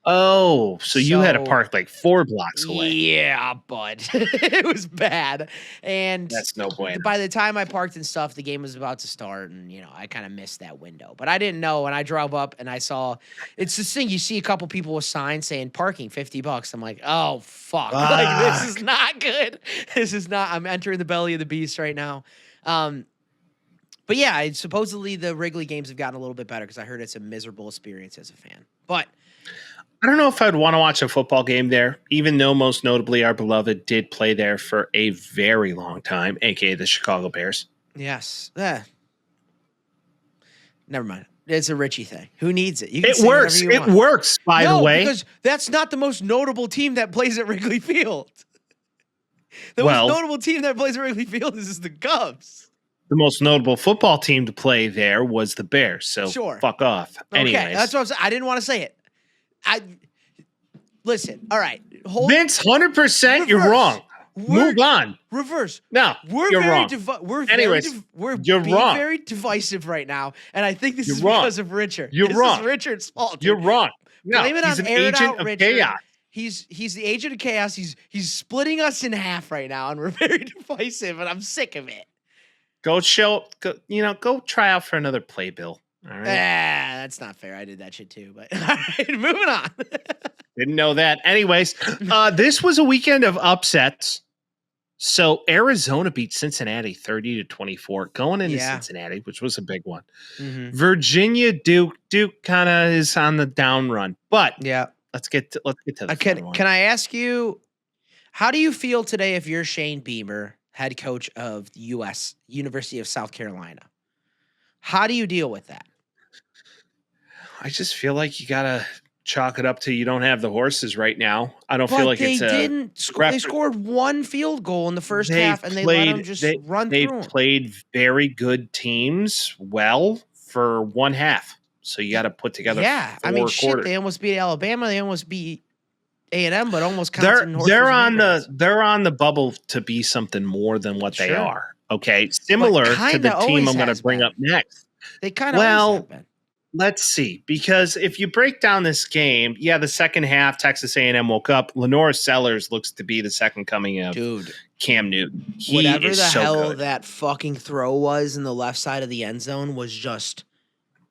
Oh, so you had to So- park like 4 blocks away. Yeah, bud. It was bad. And That's no bueno. by the time I parked and stuff, the game was about to start, and I kind of missed that window. But I didn't know when I drove up and I saw it's this thing. You see a couple people with signs saying parking $50. I'm like, oh fuck. Like this is not good. This is not. I'm entering the belly of the beast right now. But yeah, supposedly the Wrigley games have gotten a little bit better because I heard it's a miserable experience as a fan. But I don't know if I'd want to watch a football game there, even though most notably our beloved did play there for a very long time, aka the Chicago Bears. yes. Never mind. It's a Richie thing. Who needs it? You can It say works. whatever you It want. works, by the way. Because that's not the most notable team that plays at Wrigley Field. The Well- most notable team that plays at Wrigley Field is the Cubs. The most notable football team to play there was the Bears. So Sure. fuck off. Anyways. Okay, that's what I'm saying. I didn't want to say it. Listen. All right, hold Vince, 100% you're Reverse. wrong. We're- Move on. reverse. No, We're you're very wrong. we're Anyways, we're you're being wrong. very divisive right now, and I think this You're is wrong. because of Richard. You're this wrong. is Richard's fault. Dude. You're wrong. No, Blame it he's on an aired agent out of Richard. chaos. He's the agent of chaos. He's splitting us in half right now, and we're very divisive, and I'm sick of it. Go try out for another playbill. All right. That's not fair. I did that shit too. But all right, moving on. Didn't know that. Anyways, this was a weekend of upsets. So Arizona beat Cincinnati 30-24 going into Yeah. Cincinnati, which was a big one. Mhm. Virginia Duke kind of is on the down run, but Yeah. let's get to the fun Can one. Can I ask you, how do you feel today if you're Shane Beamer, head coach of the University of South Carolina? How do you deal with that? I just feel like you gotta chalk it up to you don't have the horses right now. I don't But feel like they it's a didn't. They scored one field goal in the first half, and they let them just run They've through 'em. played very good teams well for one half. So you got to put together. Yeah, I mean, four shit. quarters. They almost beat Alabama. They almost beat A&M, but almost counts in They're on the bubble to be something more than what they Sure. are. Okay, similar to kinda the team always I'm going to has bring been. up next. They kind of Well, always have been. Let's see, because if you break down this game, the second half, Texas A&M woke up. Lenore Sellers looks to be the second coming of Dude, Cam Newton. He whatever is the so hell good. that fucking throw was in the left side of the end zone was just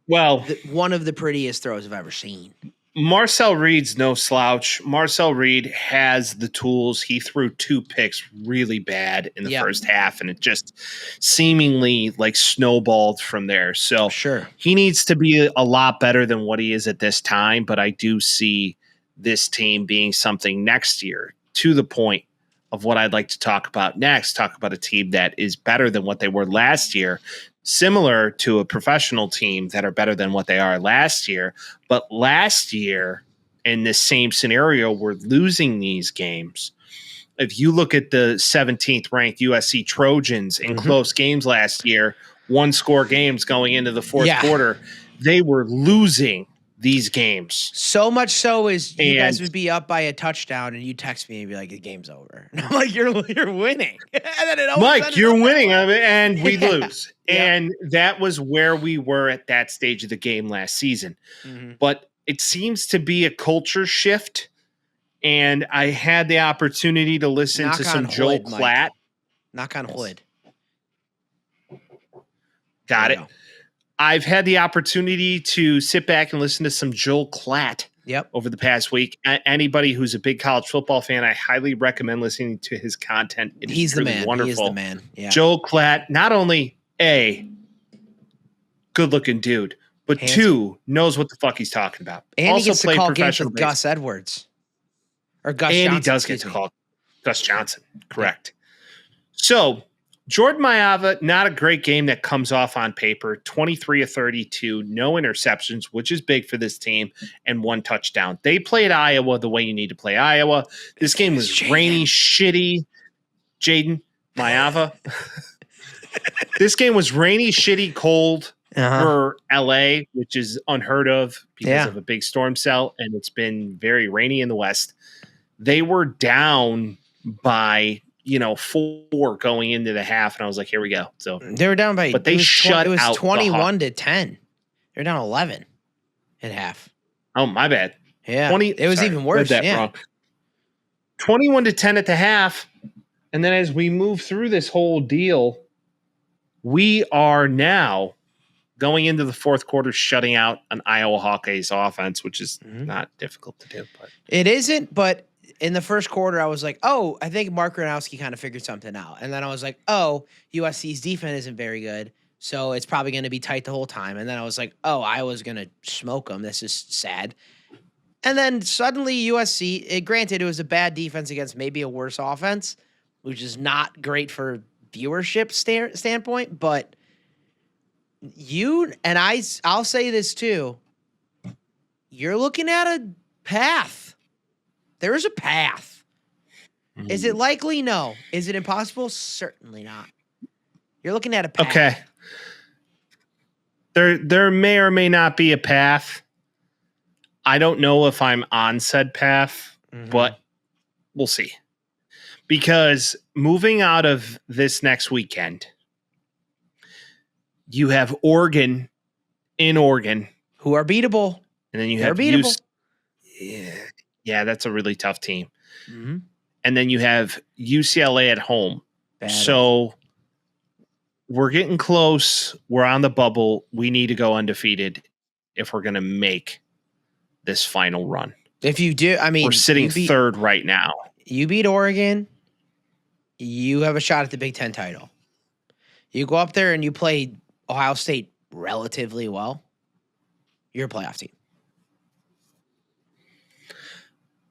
Well, one of the prettiest throws I've ever seen. Marcel Reed's no slouch. Marcel Reed has the tools. He threw 2 picks really bad in the Yep. first half, and it just seemingly like snowballed from there. So Sure. he needs to be a lot better than what he is at this time, but I do see this team being something next year, to the point of what I'd like to talk about next. Talk about a team that is better than what they were last year, similar to a professional team that are better than what they are last year. But last year, in this same scenario, we're losing these games. If you look at the 17th ranked USC Trojans in close games last year, 1-score games going into the fourth quarter, they were losing these games. So much so is you guys And- would be up by a touchdown and you text me and be like, the game's over. And I'm like, you're winning. And then it always Mike, ended you're up that winning, way. and we Yeah. lose. Yeah. And that was where we were at that stage of the game last season. Mhm. But it seems to be a culture shift. And I had the opportunity to listen Knock to some on Joel wood, Mike. Klatt. Knock on wood. Got There it. you go. I've had the opportunity to sit back and listen to some Joel Klatt Yep. over the past week. Anybody who's a big college football fan, I highly recommend listening to his content. It is He's the really man. wonderful. He is the man. Yeah. Joel Klatt, not only a good-looking dude, but Handsome. 2 knows what the fuck he's talking about. And also he gets to played call games professional with baseball. Gus Edwards. Or Gus And Johnson. he does get excuse to me. call Gus Johnson. Correct. So Jordan Mailata, not a great game that comes off on paper. 23 of 32, no interceptions, which is big for this team, and 1 touchdown. They played Iowa the way you need to play Iowa. This game was rainy, shitty. Jaden Mailata. This game was rainy, shitty, cold for LA, which is unheard of because Yeah. of a big storm cell, and it's been very rainy in the West. they were down by 4 going into the half, and I was like, here we go. So they were down by, but they shut it was out 21-10. They're down 11 at half. Oh, my bad. Yeah, it was even worse. Read that wrong. 21-10 at the half, and then as we move through this whole deal, we are now going into the fourth quarter shutting out an Iowa Hawkeyes offense, which is not difficult to do. But it isn't, but in the first quarter, I was like, oh, I think Mark Gronowski kind of figured something out. And then I was like, oh, USC's defense isn't very good, so it's probably going to be tight the whole time. And then I was like, oh, Iowa's going to smoke them. This is sad. And then suddenly USC, granted, it was a bad defense against maybe a worse offense, which is not great for viewership standpoint, but I'll say this too. You're looking at a path. There's a path. Is it likely? No. Is it impossible? Certainly not. You're looking at a path. Okay. There may or may not be a path. I don't know if I'm on said path, but we'll see. Because moving out of this next weekend, you have Oregon in Oregon, who are beatable, and then you They're have beatable. Yeah, that's a really tough team. Mm-hmm. And then you have UCLA at home. So we're getting close. We're on the bubble. We need to go undefeated if we're going to make this final run. If you do, I mean, we're sitting third right now. You beat Oregon, you have a shot at the Big Ten title. You go up there and you play Ohio State relatively well, you're a playoff team.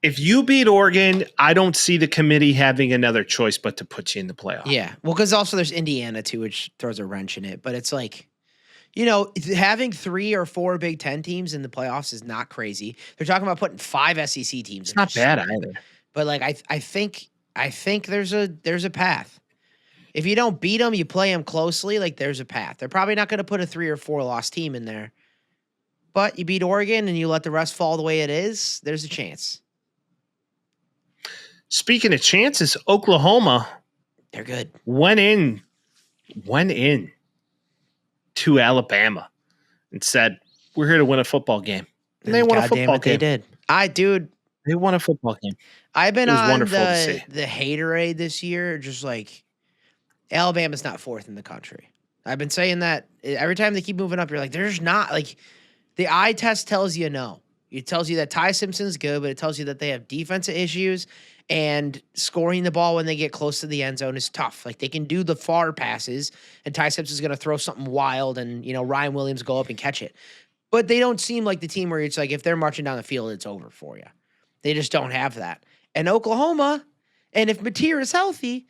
If you beat Oregon, I don't see the committee having another choice but to put you in the playoff. Yeah. Well, because also there's Indiana too, which throws a wrench in it. But it's like, having 3 or 4 Big Ten teams in the playoffs is not crazy. They're talking about putting 5 SEC teams. It's not bad either. But like, I think there's a path. If you don't beat them, you play them closely. Like, there's a path. They're probably not going to put a 3 or 4 loss team in there. But you beat Oregon and you let the rest fall the way it is, there's a chance. Speaking of chances, Oklahoma, they're good. Went in to Alabama and said, "We're here to win a football game." And they won a football game. They did. They won a football game. I've been on the haterade this year, just like Alabama's not 4th in the country. I've been saying that every time they keep moving up, you're like, there's not, like, the eye test tells you no. It tells you that Ty Simpson's good, but it tells you that they have defensive issues. And scoring the ball when they get close to the end zone is tough. Like, they can do the far passes, and Ty Simpson's going to throw something wild, and, Ryan Williams go up and catch it. But they don't seem like the team where it's like, if they're marching down the field, it's over for you. They just don't have that. And Oklahoma, and if Mateer is healthy,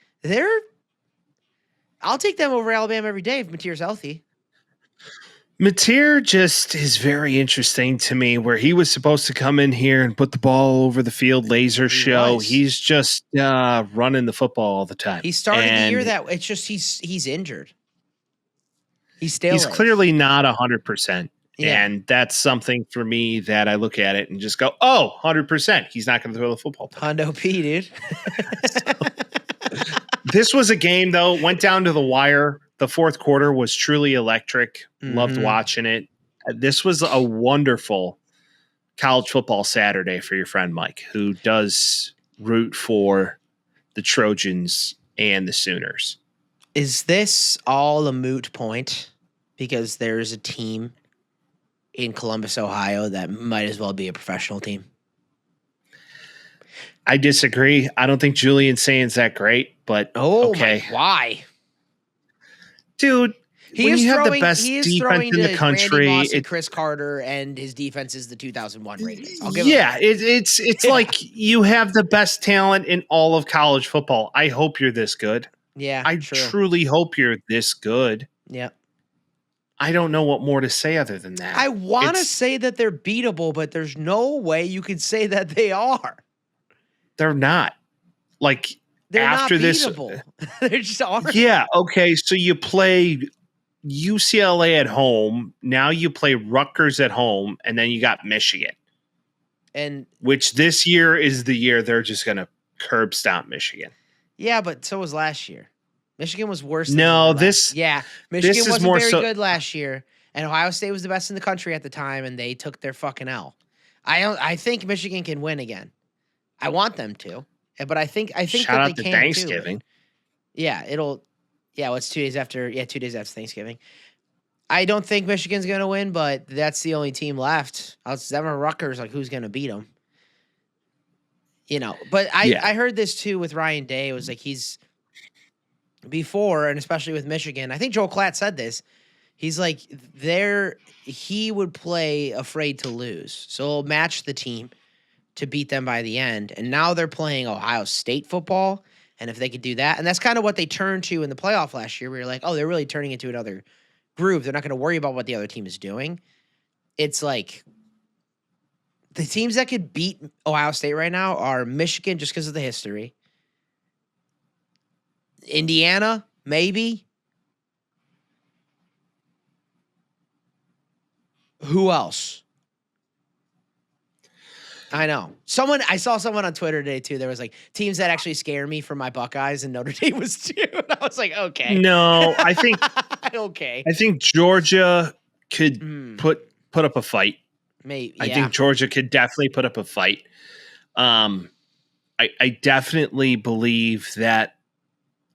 I'll take them over Alabama every day if Mateer's healthy. Mateer just is very interesting to me, where he was supposed to come in here and put the ball over the field, laser show. He's just running the football all the time. He started the year that it's just he's injured. He's clearly not 100%. Yeah. And that's something for me that I look at it and just go, 100%. He's not going to throw the football. Hondo P, dude. This was a game, though, went down to the wire. The fourth quarter was truly electric. Loved watching it. This was a wonderful college football Saturday for your friend Mike, who does root for the Trojans and the Sooners. Is this all a moot point? Because there's a team in Columbus, Ohio that might as well be a professional team. I disagree. I don't think Julian Saint's that great, but okay. Why? Dude, when you have the best defense in the country, Randy Moss and Chris Carter, and his defense is the 2001 Raiders. It's like you have the best talent in all of college football. I hope you're this good. Yeah, I truly hope you're this good. Yeah. I don't know what more to say other than that. I want to say that they're beatable, but there's no way you can say that they are. They're not. Like, they're after not beatable. They just aren't. Yeah, okay, so you play UCLA at home, now you play Rutgers at home, and then you got Michigan. And which this year is the year they're just going to curb stomp Michigan. yeah, but so was last year. Michigan was worse than No, they were last. Yeah, Michigan is wasn't more very so- good last year, and Ohio State was the best in the country at the time, and they took their fucking L. I think Michigan can win again. I want them to, but I think Shout that out they to can Thanksgiving. too. Yeah, it'll. Yeah, well, it's 2 days after. Yeah, 2 days after Thanksgiving. I don't think Michigan's gonna win, but that's the only team left. Them or Rutgers, like who's gonna beat them? You know, but I heard this too with Ryan Day. It was like he's before, and especially with Michigan. I think Joel Klatt said this. He's like he would play afraid to lose, so he'll match the team to beat them by the end. And now they're playing Ohio State football, and if they could do that, and that's kind of what they turned to in the playoff last year. We were like, oh, they're really turning into another group. They're not going to worry about what the other team is doing. It's like the teams that could beat Ohio State right now are Michigan, just because of the history. Indiana, maybe. Who else? I know. I saw someone on Twitter today too. There was like teams that actually scare me for my Buckeyes, and Notre Dame was too. And I was like, okay. No, I think okay. I think Georgia could put up a fight. Maybe. I think Georgia could definitely put up a fight. I definitely believe that,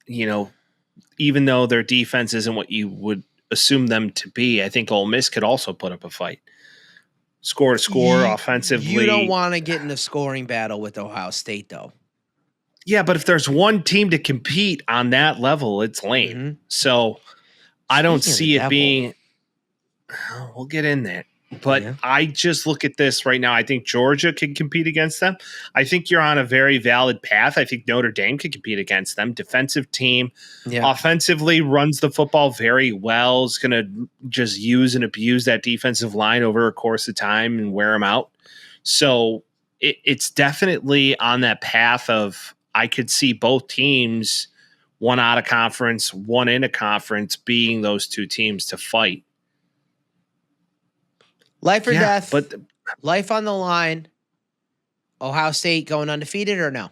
you know, even though their defense isn't what you would assume them to be, I think Ole Miss could also put up a fight. Score to score offensively. You don't want to get in a scoring battle with Ohio State, though. Yeah, but if there's one team to compete on that level, it's Lane. Mm-hmm. So I don't see it devil. being. We'll get in there. But Yeah. I just look at this right now. I think Georgia can compete against them. I think you're on a very valid path. I think Notre Dame could compete against them. Defensive team. Yeah. Offensively runs the football very well. Is going to just use and abuse that defensive line over a course of time and wear them out. So it's definitely on that path of I could see both teams, one out of conference, one in a conference, being those two teams to fight. Life or death, but life on the line. Ohio State going undefeated or no?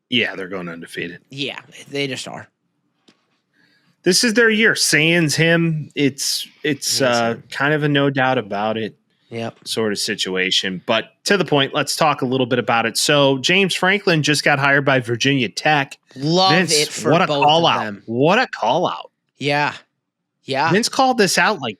Yeah, they're going undefeated. Yeah, they just are. This is their year. Sans him, it's kind of a no doubt about it sort of situation. But to the point, let's talk a little bit about it. So James Franklin just got hired by Virginia Tech. Love Vince, it for what a both call of out. them. What a call out. Yeah. Vince called this out like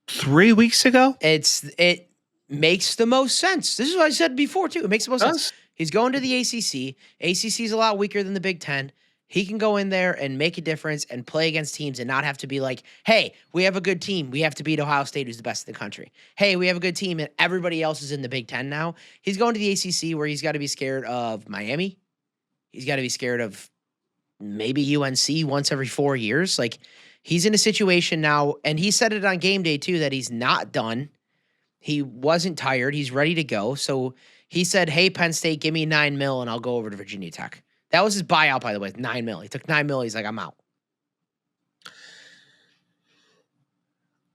3 weeks ago. It makes the most sense. This is what I said before too. It makes the most sense. He's going to the ACC. ACC is a lot weaker than the Big Ten. He can go in there and make a difference and play against teams and not have to be like, hey, we have a good team. We have to beat Ohio State, who's the best in the country. Hey, we have a good team and everybody else is in the Big Ten now. He's going to the ACC where he's got to be scared of Miami. He's got to be scared of maybe UNC once every 4 years. Like, he's in a situation now, and he said it on game day too, that he's not done. He wasn't tired. He's ready to go. So he said, hey, Penn State, give me $9 million and I'll go over to Virginia Tech. That was his buyout, by the way, $9 million. He took $9 million. He's like, I'm out.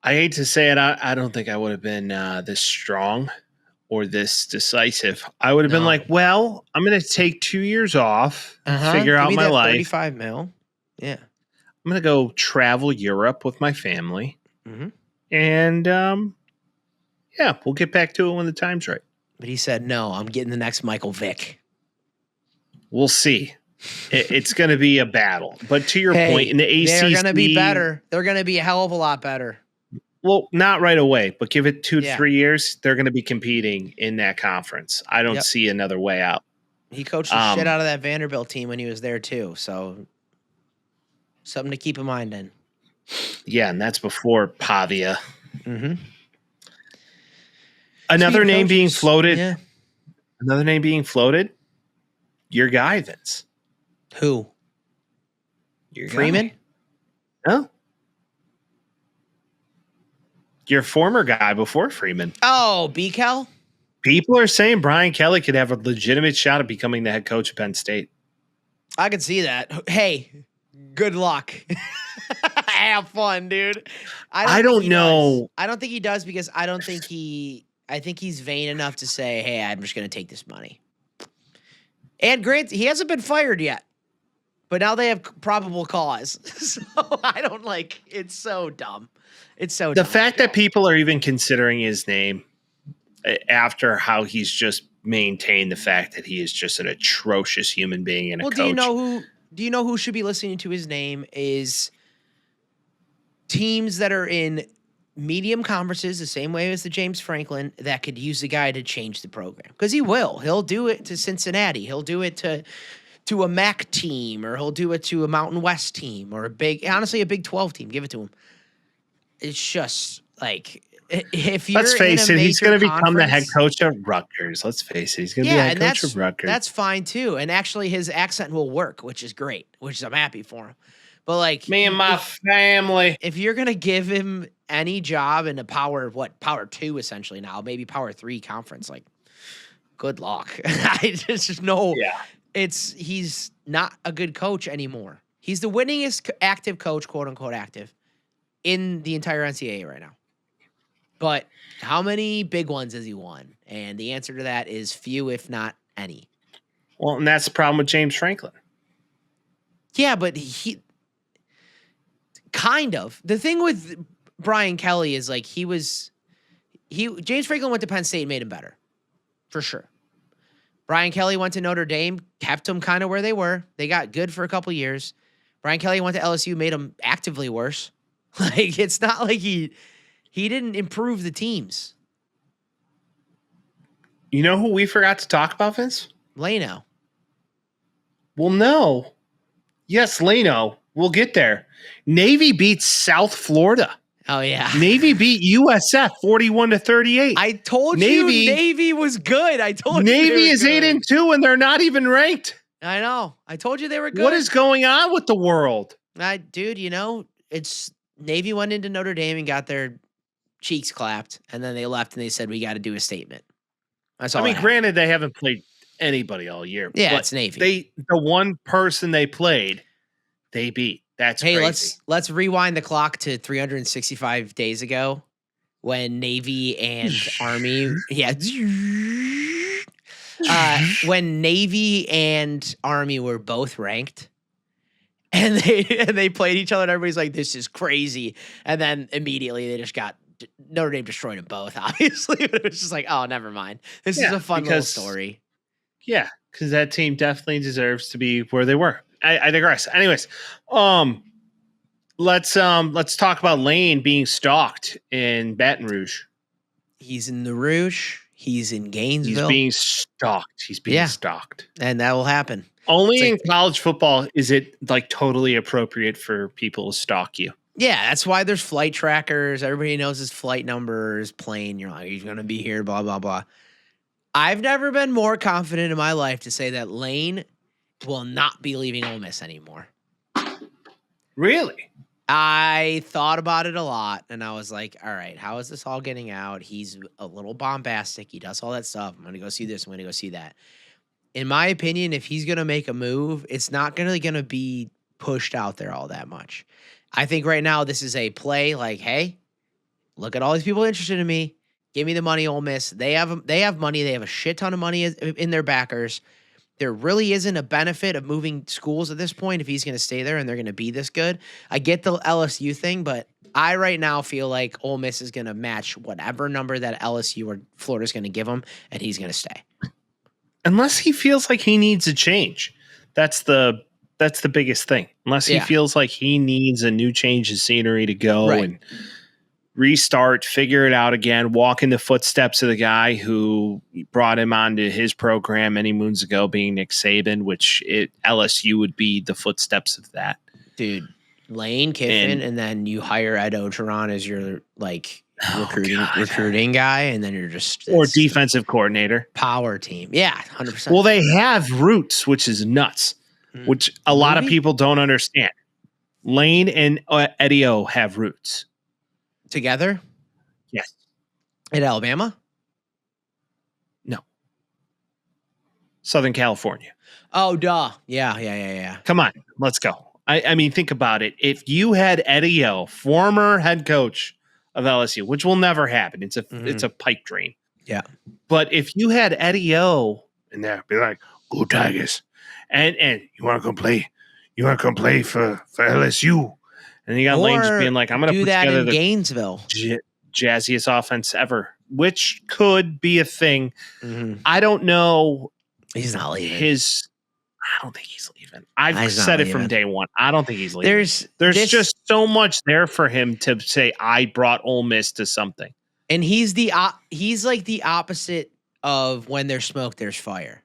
I hate to say it. I don't think I would have been this strong or this decisive. I would have been like, well, I'm going to take 2 years off, figure out my life. $35 million. Yeah. I'm going to go travel Europe with my family. Mm-hmm. And, yeah, we'll get back to it when the time's right. But he said, no, I'm getting the next Michael Vick. We'll see. It's going to be a battle. But to your point, in the ACC... They're going to be better. They're going to be a hell of a lot better. Well, not right away, but give it 2 to 3 years, they're going to be competing in that conference. I don't see another way out. He coached the shit out of that Vanderbilt team when he was there, too. So, something to keep in mind then. Yeah, and that's before Pavia. Mm-hmm. Another name being floated. Yeah. Another name being floated. Your guy, Vince. Who? Your Freeman? Guy. No. Your former guy before Freeman. Oh, BCal? People are saying Brian Kelly could have a legitimate shot at becoming the head coach of Penn State. I could see that. Hey, good luck. Have fun, dude. I don't know. I don't think he does because I I think he's vain enough to say, hey, I'm just going to take this money. And Grant, he hasn't been fired yet. But now they have probable cause. So I don't it's so dumb. It's so dumb. The fact that people are even considering his name after how he's just maintained the fact that he is just an atrocious human being and a coach. Do you know who should be listening to his name is teams that are in medium conferences, the same way as the James Franklin, that could use the guy to change the program. Because he will. He'll do it to Cincinnati. He'll do it to a MAC team, or he'll do it to a Mountain West team, or a Big 12 team. Give it to him. It's just if you're let's face it, he's going to become the head coach of Rutgers. Let's face it, he's going to be the head coach of Rutgers. That's fine too. And actually, his accent will work, which is great. I'm happy for him. But me and my family, if you're going to give him any job in a power 2 essentially now, maybe power 3 conference, good luck. It's just no. Yeah. He's not a good coach anymore. He's the winningest active coach, quote unquote active, in the entire NCAA right now. But how many big ones has he won? And the answer to that is few, if not any. Well, and that's the problem with James Franklin. Yeah, but he kind of. The thing with Brian Kelly is James Franklin went to Penn State and made him better. For sure. Brian Kelly went to Notre Dame, kept them kind of where they were. They got good for a couple years. Brian Kelly went to LSU, made them actively worse. It's not like he didn't improve the teams. You know who we forgot to talk about, Vince? Leno. Well, no. Yes, Leno. We'll get there. Navy beats South Florida. Oh, yeah. Navy beat USF 41-38. I told you Navy was good. I told you Navy is 8-2, and they're not even ranked. I know. I told you they were good. What is going on with the world? Dude, it's Navy went into Notre Dame and got their cheeks clapped, and then they left and they said, we got to do a statement. That's all. Granted, they haven't played anybody all year. Yeah, it's Navy. The one person they played, they beat. That's crazy. Let's rewind the clock to 365 days ago when Navy and Army, when Navy and Army were both ranked, and they played each other, and everybody's like, "This is crazy," and then immediately they just got Notre Dame destroyed them both. Obviously, but it was just like, oh, never mind. This is a fun little story. Yeah, because that team definitely deserves to be where they were. I digress. Anyways, let's talk about Lane being stalked in Baton Rouge. He's in the Rouge. He's in Gainesville. He's being stalked. Stalked, and that will happen. Only in college football is it totally appropriate for people to stalk you. Yeah, that's why there's flight trackers. Everybody knows his flight number, his plane. You're like, he's gonna be here. Blah blah blah. I've never been more confident in my life to say that Lane will not be leaving Ole Miss anymore. Really? I thought about it a lot, and I was like, all right, how is this all getting out? He's a little bombastic. He does all that stuff. I'm going to go see this. I'm going to go see that. In my opinion, if he's going to make a move, it's not going to be pushed out there all that much. I think right now this is a play hey, look at all these people interested in me. Give me the money, Ole Miss. They have money. They have a shit ton of money in their backers. There really isn't a benefit of moving schools at this point if he's going to stay there and they're going to be this good. I get the LSU thing, but I right now feel like Ole Miss is going to match whatever number that LSU or Florida's going to give him, and he's going to stay. Unless he feels like he needs a change. That's the biggest thing. Unless he feels like he needs a new change of scenery to go and restart, figure it out again, walk in the footsteps of the guy who brought him onto his program many moons ago, being Nick Saban, which LSU would be the footsteps of that. Dude, Lane Kiffin, and then you hire Ed Ogeron as your recruiting guy, and then you're just or defensive coordinator. Power team. Yeah, 100%. Well, they have roots, which is nuts, which a lot of people don't understand. Lane and Eddie O have roots. Together? Yes. In Alabama? No. Southern California. Oh, duh. Yeah. Come on, let's go. I mean, think about it. If you had Eddie O, former head coach of LSU, which will never happen, it's a pipe dream. Yeah. But if you had Eddie O in there, be like, "Go Tigers," and you want to come play, for LSU, and you got Lane just being like, "I'm going to do put that together in the Gainesville. jazziest offense ever," which could be a thing. Mm-hmm. I don't know. He's not leaving. I don't think he's leaving. I've He's not said it leaving. from day one. I don't think he's leaving. There's just so much there for him to say, "I brought Ole Miss to something." And he's like the opposite of when there's smoke, there's fire.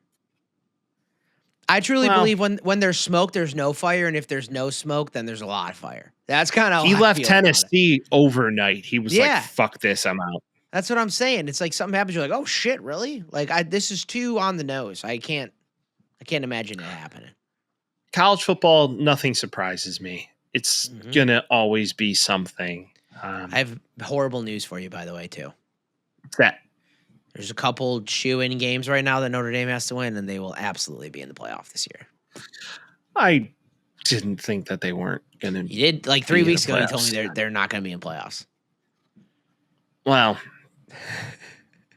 I truly believe when there's smoke, there's no fire, and if there's no smoke, then there's a lot of fire. That's kind of he left Tennessee overnight. He was like, "Fuck this, I'm out." That's what I'm saying. It's like something happens, you're like, "Oh shit, really?" Like this is too on the nose. I can't imagine it happening. College football, nothing surprises me. It's gonna always be something. I have horrible news for you, by the way, too. What's that? There's a couple shoe-in games right now that Notre Dame has to win, and they will absolutely be in the playoff this year. I didn't think that they weren't going to. You did like 3 weeks ago. You told me they're not going to be in playoffs. Well,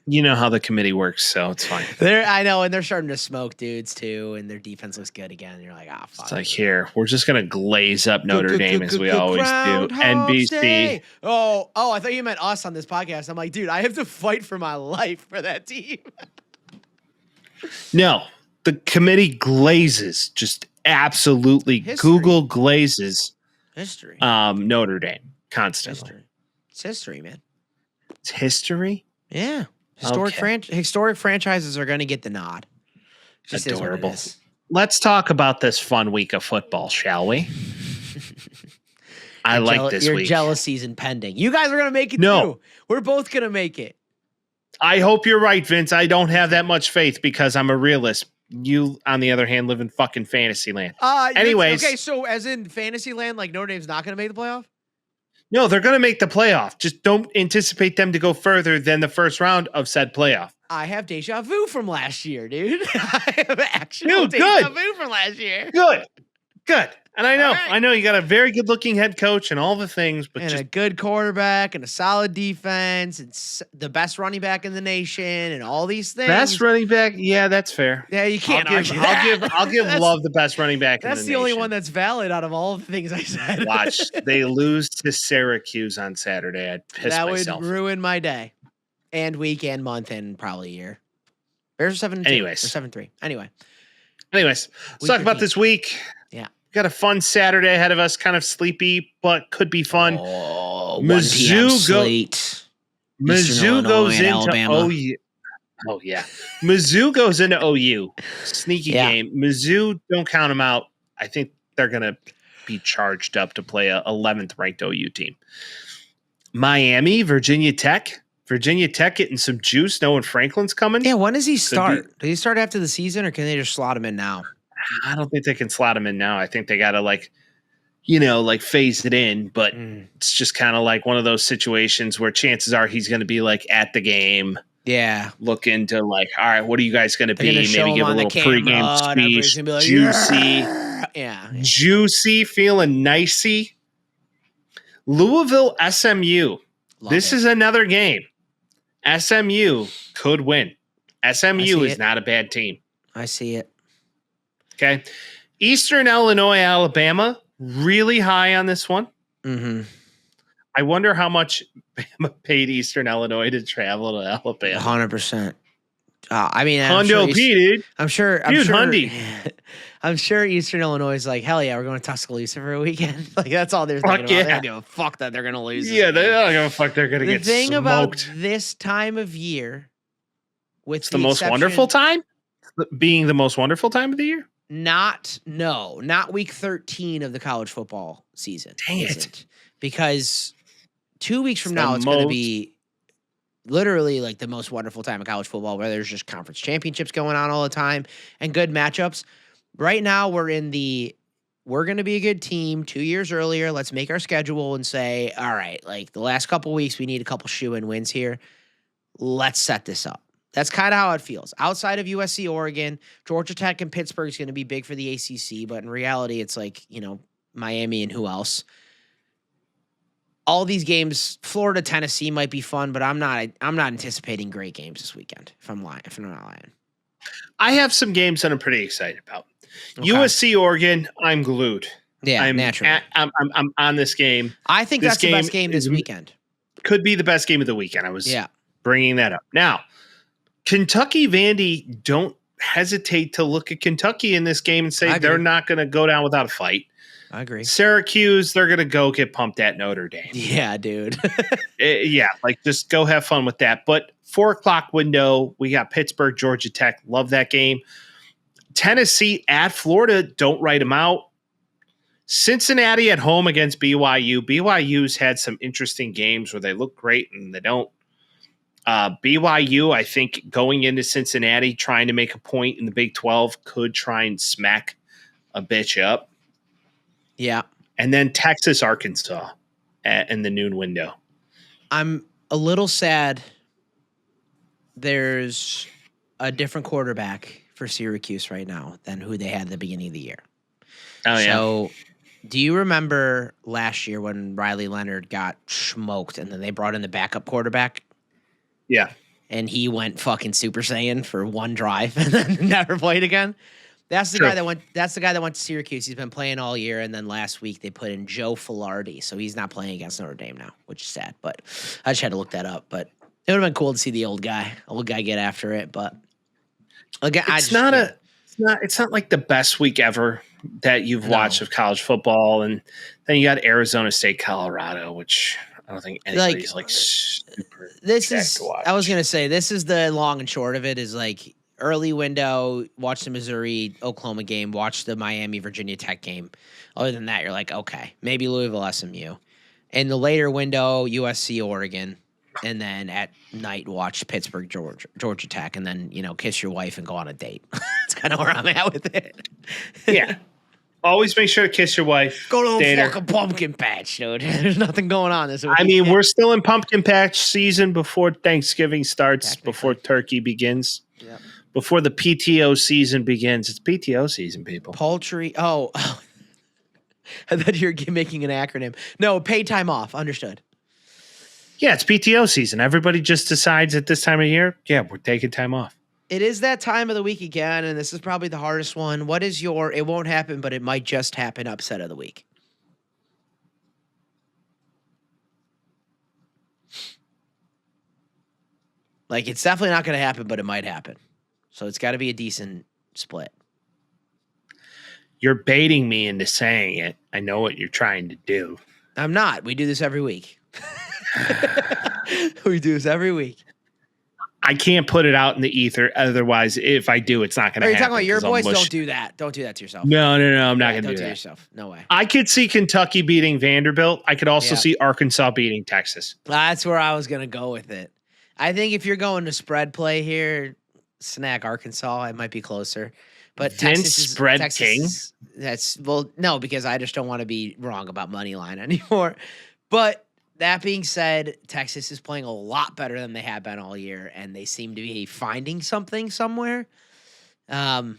you know how the committee works, so it's fine. I know, and they're starting to smoke dudes too, and their defense looks good again. And you're like, fuck. It's like, here, we're just gonna glaze up Notre Dame as we always do. NBC. Oh, I thought you meant us on this podcast. I'm like, dude, I have to fight for my life for that team. No, the committee glazes, just absolutely Google glazes history. Notre Dame constantly. It's history, man. It's history. Yeah. Historic franchises are going to get the nod. Just adorable. Let's talk about this fun week of football, shall we? I like this week. Your jealousy's impending. You guys are going to make it too. We're both going to make it. I hope you're right, Vince. I don't have that much faith because I'm a realist. You, on the other hand, live in fucking fantasy land. Anyways. Okay, so as in fantasy land, like Notre Dame's not going to make the playoff? No, they're going to make the playoff. Just don't anticipate them to go further than the first round of said playoff. I have deja vu from last year, dude. I have actual deja vu from last year. Good. And I know you got a very good looking head coach and all the things, but just a good quarterback and a solid defense and the best running back in the nation and all these things. Best running back, yeah, that's fair. Yeah, you can't argue that. I'll give Love the best running back. That's the only one that's valid out of all the things I said. Watch, they lose to Syracuse on Saturday. I'd piss myself. That would ruin my day, and week, and month, and probably year. Bears 7-2. Anyways, or 7-3. Anyways, let's talk about this week. Yeah. Got a fun Saturday ahead of us, kind of sleepy, but could be fun. Oh, Mizzou goes into Alabama. Oh yeah. Mizzou goes into OU. Sneaky game. Mizzou, don't count them out. I think they're going to be charged up to play a 11th ranked OU team. Miami, Virginia Tech. Virginia Tech getting some juice knowing Franklin's coming. Yeah, when does he start? Does he start after the season, or can they just slot him in now? I don't think they can slot him in now. I think they got to phase it in, but it's just kind of like one of those situations where chances are he's going to be like at the game. Yeah. Look into like, all right, what are you guys going to be? Maybe give a little pregame speech. Like, juicy. Yeah. Juicy, feeling nicey. Louisville, SMU. This is another game. SMU could win. SMU is not a bad team. I see it. Okay. Eastern Illinois, Alabama, really high on this one. Mm-hmm. I wonder how much Bama paid Eastern Illinois to travel to Alabama. 100%. I mean, I'm sure Eastern Illinois is like, hell yeah, we're going to Tuscaloosa for a weekend. Like, that's all they're thinking about. They don't give a fuck that they're going to lose. Yeah, they don't give a fuck they're going to get smoked. The thing about this time of year, it's the most wonderful time? Being the most wonderful time of the year? Not week 13 of the college football season. Dang it. Because 2 weeks from now, it's going to be literally like the most wonderful time of college football, where there's just conference championships going on all the time and good matchups. Right now, we're going to be a good team 2 years earlier. Let's make our schedule and say, all right, like the last couple weeks, we need a couple shoe-in wins here. Let's set this up. That's kind of how it feels. Outside of USC, Oregon, Georgia Tech and Pittsburgh is going to be big for the ACC, but in reality, it's like, Miami and who else. all these games, Florida, Tennessee might be fun, but I'm not anticipating great games this weekend. If I'm not lying. I have some games that I'm pretty excited about. Okay. USC, Oregon, I'm glued. Yeah, naturally. I'm on this game. I think that's the best game this weekend. Could be the best game of the weekend. I was bringing that up. Now, Kentucky, Vandy, don't hesitate to look at Kentucky in this game and say they're not going to go down without a fight. I agree. Syracuse, they're going to go get pumped at Notre Dame. Yeah, dude. Just go have fun with that. But 4:00 window, we got Pittsburgh, Georgia Tech. Love that game. Tennessee at Florida, don't write them out. Cincinnati at home against BYU. BYU's had some interesting games where they look great and they don't. BYU, I think, going into Cincinnati, trying to make a point in the Big 12, could try and smack a bitch up. Yeah. And then Texas, Arkansas in the noon window. I'm a little sad there's a different quarterback for Syracuse right now than who they had at the beginning of the year. Oh, yeah. So, do you remember last year when Riley Leonard got smoked and then they brought in the backup quarterback? Yeah. And he went fucking Super Saiyan for one drive and then never played again. That's the guy that went. That's the guy that went to Syracuse. He's been playing all year, and then last week they put in Joe Filardi, so he's not playing against Notre Dame now, which is sad. But I just had to look that up. But it would have been cool to see the old guy get after it. But again, it's not like the best week ever that you've watched of college football, and then you got Arizona State, Colorado, which I don't think anybody's super. This is. To watch. I was gonna say this is the long and short of it. Is like. Early window, watch the Missouri-Oklahoma game, watch the Miami-Virginia Tech game. Other than that, you're like, okay, maybe Louisville-SMU. In the later window, USC-Oregon. And then at night, watch Pittsburgh-Georgia Tech. And then, kiss your wife and go on a date. That's kind of where I'm at with it. Yeah. Always make sure to kiss your wife. Go to a fucking pumpkin patch, dude. There's nothing going on this week. I mean, we're still in pumpkin patch season before Thanksgiving starts, before turkey begins. Yeah. Before the PTO season begins. It's PTO season, people. Poultry. Oh. I thought you were making an acronym. No, paid time off. Understood. Yeah, it's PTO season. Everybody just decides at this time of year, we're taking time off. It is that time of the week again, and this is probably the hardest one. What is your it won't happen, but it might just happen upset of the week? Like, it's definitely not going to happen, but it might happen. So it's got to be a decent split. You're baiting me into saying it. I know what you're trying to do. I'm not. We do this every week. We do this every week. I can't put it out in the ether. Otherwise, if I do, it's not going to happen. Are you talking about your boys? Don't do that. Don't do that to yourself. No. I'm not going to do that. Don't do yourself. No way. I could see Kentucky beating Vanderbilt. I could also see Arkansas beating Texas. That's where I was going to go with it. I think if you're going to spread play here, snag Arkansas. It might be closer. But Texas is spread king. No, because I just don't want to be wrong about money line anymore. But that being said, Texas is playing a lot better than they have been all year, and they seem to be finding something somewhere. But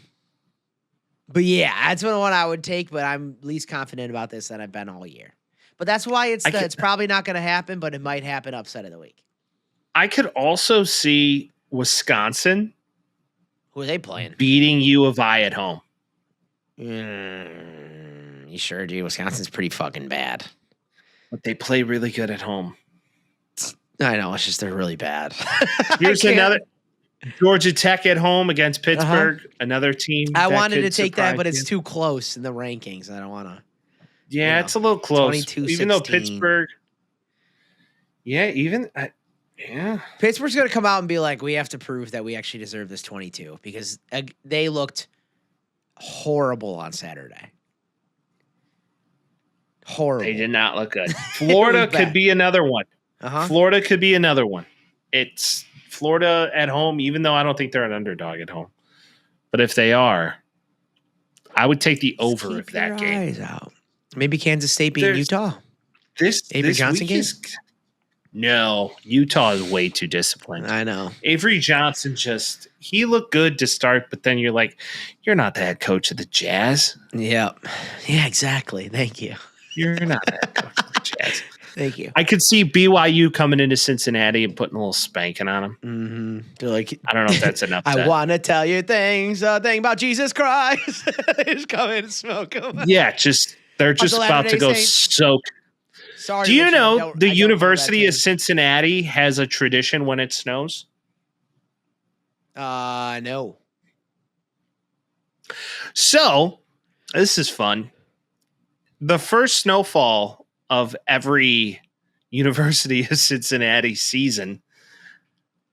yeah, that's the one I would take. But I'm least confident about this than I've been all year. But that's why it's probably not going to happen, but it might happen upset of the week. I could also see Wisconsin. Who are they playing? Beating U of I at home. You sure do. Wisconsin's pretty fucking bad. But they play really good at home. I know. It's just they're really bad. Here's another. Georgia Tech at home against Pittsburgh. Another team. I wanted to take that, but it's too close in the rankings. I don't want to. Yeah, it's a little close. Even though Pittsburgh. Yeah, Pittsburgh's going to come out and be like, we have to prove that we actually deserve this 22 because they looked horrible on Saturday. Horrible. They did not look good. Florida could be another one. Florida could be another one. It's Florida at home, even though I don't think they're an underdog at home. But if they are, I would take the over of that game. Eyes out. Maybe Kansas State beat Utah. Avery Johnson game? No, Utah is way too disciplined. I know. Avery Johnson he looked good to start, but then you're like, you're not the head coach of the Jazz. Yep. Yeah, exactly. Thank you. You're not the head coach of the Jazz. Thank you. I could see BYU coming into Cincinnati and putting a little spanking on them. Mm-hmm. They're like, I don't know if that's enough. I want to tell you things, a thing about Jesus Christ. They just come in and smoke them. Yeah, they're just about to go soak. Sorry. Do you Richard, know the I don't University know of Cincinnati has a tradition when it snows? No. So, this is fun. The first snowfall of every University of Cincinnati season,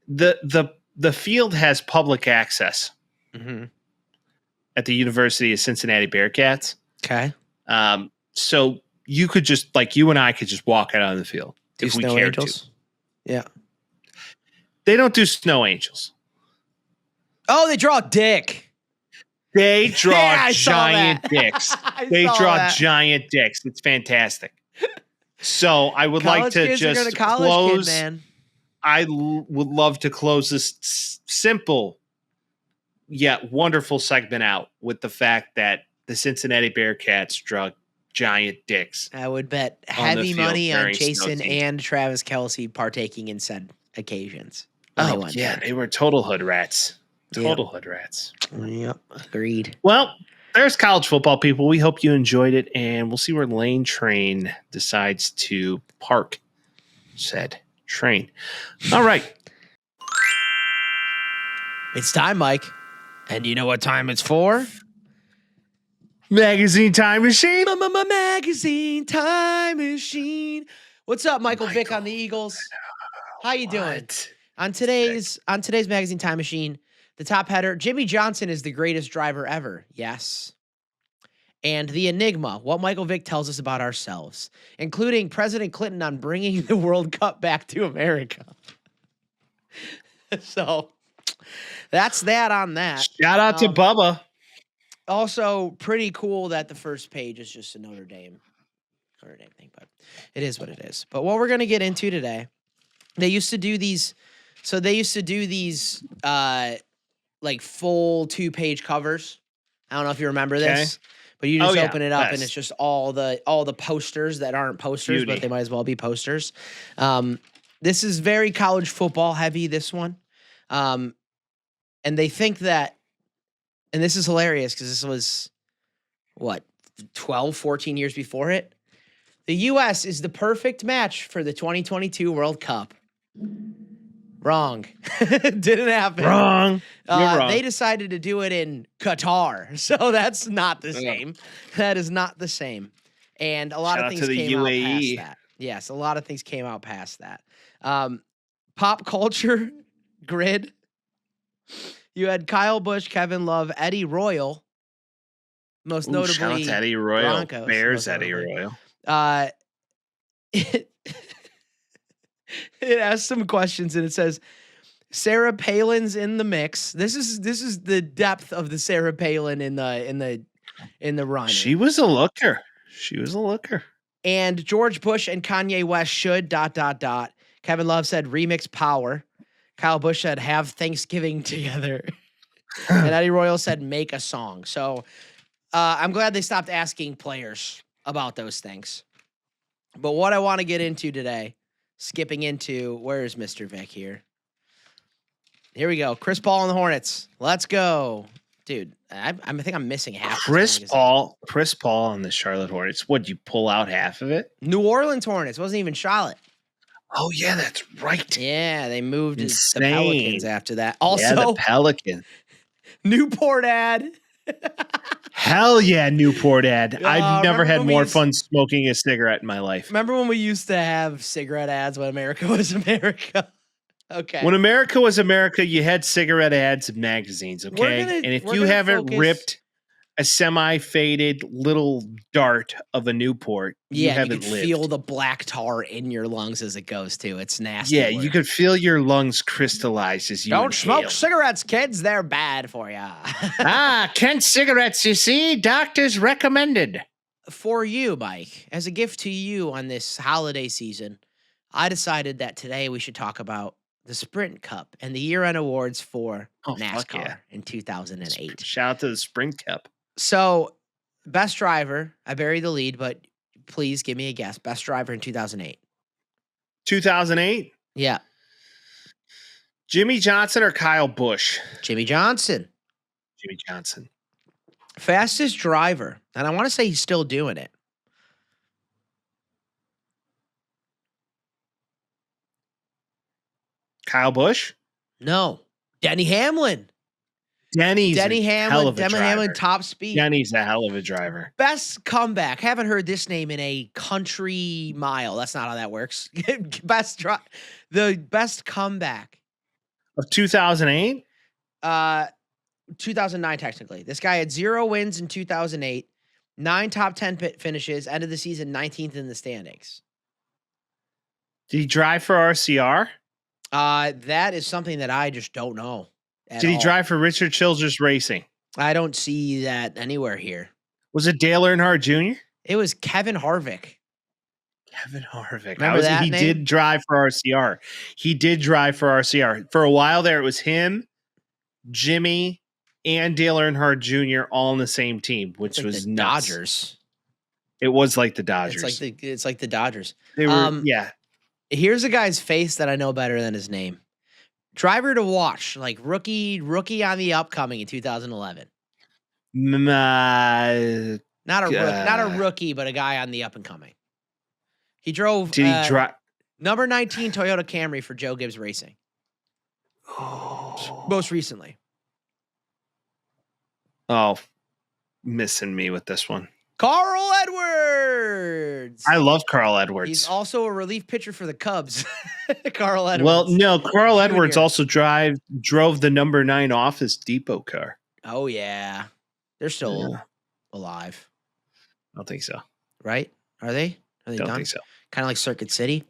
the field has public access at the University of Cincinnati Bearcats. Okay. So you could just, like, you and I could just walk out on the field if we cared to. Yeah. They don't do snow angels. Oh, they draw a dick. They draw Yeah, giant dicks. They draw giant dicks. It's fantastic. So I would like to just close. Man. I would love to close this simple yet wonderful segment out with the fact that the Cincinnati Bearcats draw giant dicks. I would bet heavy money on Jason snow and Travis Kelce partaking in said occasions. Oh, yeah. They were total hood rats. Hood rats. Yep. Agreed. Well, there's college football, people. We hope you enjoyed it, and we'll see where Lane Train decides to park said train. All right. It's time, Mike. And you know what time it's for? Magazine Time Machine. Magazine Time Machine. What's up, Michael Vick on the Eagles? How you doing? On today's Magazine Time Machine, the top header, Jimmy Johnson is the greatest driver ever. Yes. And the enigma, what Michael Vick tells us about ourselves, including President Clinton on bringing the World Cup back to America. So that's that on that. Shout out to Bubba. Also, pretty cool that the first page is just a Notre Dame thing, but it is what it is. But what we're going to get into today, they used to do these like full 2-page covers. I don't know if you remember this, but you just open it up and it's just all the posters that aren't posters, but they might as well be posters. This is very college football heavy, this one. And they think that, and this is hilarious because this was, 12, 14 years before it? The U.S. is the perfect match for the 2022 World Cup. Wrong. Didn't happen. Wrong. You're wrong. They decided to do it in Qatar, so that's not the same. That is not the same. And a lot of things came out past that. Yes, a lot of things came out past that. Pop culture grid. You had Kyle Busch, Kevin Love, Eddie Royal. Most notably, shout out to Eddie Royal. Broncos, Bears Eddie Royal. It asks some questions and it says Sarah Palin's in the mix. This is the depth of the Sarah Palin in the run. She was a looker. And George Bush and Kanye West should ... Kevin Love said remix power. Kyle Busch said have Thanksgiving together. And Eddie Royal said make a song. So I'm glad they stopped asking players about those things. But what I want to get into today, skipping into, where's Mr. Vick here? Here we go. Chris Paul and the Hornets. Let's go. Dude, I think I'm missing half. Chris Paul on the Charlotte Hornets. What'd you pull out half of it? New Orleans Hornets. Wasn't even Charlotte. Oh, yeah, that's right. Yeah, they moved to the Pelicans after that. Also, the Pelicans. Newport ad. Hell yeah, Newport ad. I've never had more fun smoking a cigarette in my life. Remember when we used to have cigarette ads when America was America? Okay. When America was America, you had cigarette ads and magazines, okay? And if you haven't ripped a semi-faded little dart of a Newport, you haven't lived. Feel the black tar in your lungs as it goes too. It's nasty. Yeah, you could feel your lungs crystallize as you Don't inhale. smoke cigarettes, kids. They're bad for you. Kent cigarettes, you see? Doctors recommended. For you, Mike, as a gift to you on this holiday season, I decided that today we should talk about the Sprint Cup and the year-end awards for NASCAR in 2008. Shout out to the Sprint Cup. So, best driver, I buried the lead, but please give me a guess. Best driver in 2008. 2008. Yeah. Jimmy Johnson or Kyle Busch? Jimmy Johnson. Jimmy Johnson. Fastest driver. And I want to say he's still doing it. Kyle Busch? No. Denny Hamlin. Denny Hamlin, top speed. Denny's a hell of a driver. Best comeback. Haven't heard this name in a country mile. That's not how that works. The best comeback Of 2008? 2009 technically. This guy had 0 wins in 2008, 9 top 10 finishes, end of the season 19th in the standings. Did he drive for RCR? That is something that I just don't know. Did he drive for Richard Childress Racing? I don't see that anywhere here. Was it Dale Earnhardt Jr.? It was Kevin Harvick. Kevin Harvick. Remember that he name? did drive for RCR. He did drive for RCR. For a while there, it was him, Jimmy, and Dale Earnhardt Jr. all on the same team, which It's like was the nuts. Dodgers. It was like the Dodgers. It's like the Dodgers. They were, yeah. Here's a guy's face that I know better than his name. Driver to watch, like rookie on the upcoming in 2011. Not a rookie, but a guy on the up and coming. He drove. Did he drive? Number 19 Toyota Camry for Joe Gibbs Racing. Most recently. Oh, missing me with this one. Carl Edwards. I love Carl Edwards. He's also a relief pitcher for the Cubs. Carl Edwards. Well, no, Carl Junior. Edwards also drove the number 9 Office Depot car. Oh, yeah. They're still alive. I don't think so. Right? Are they? Are they Don't done? think so. Kind of like Circuit City.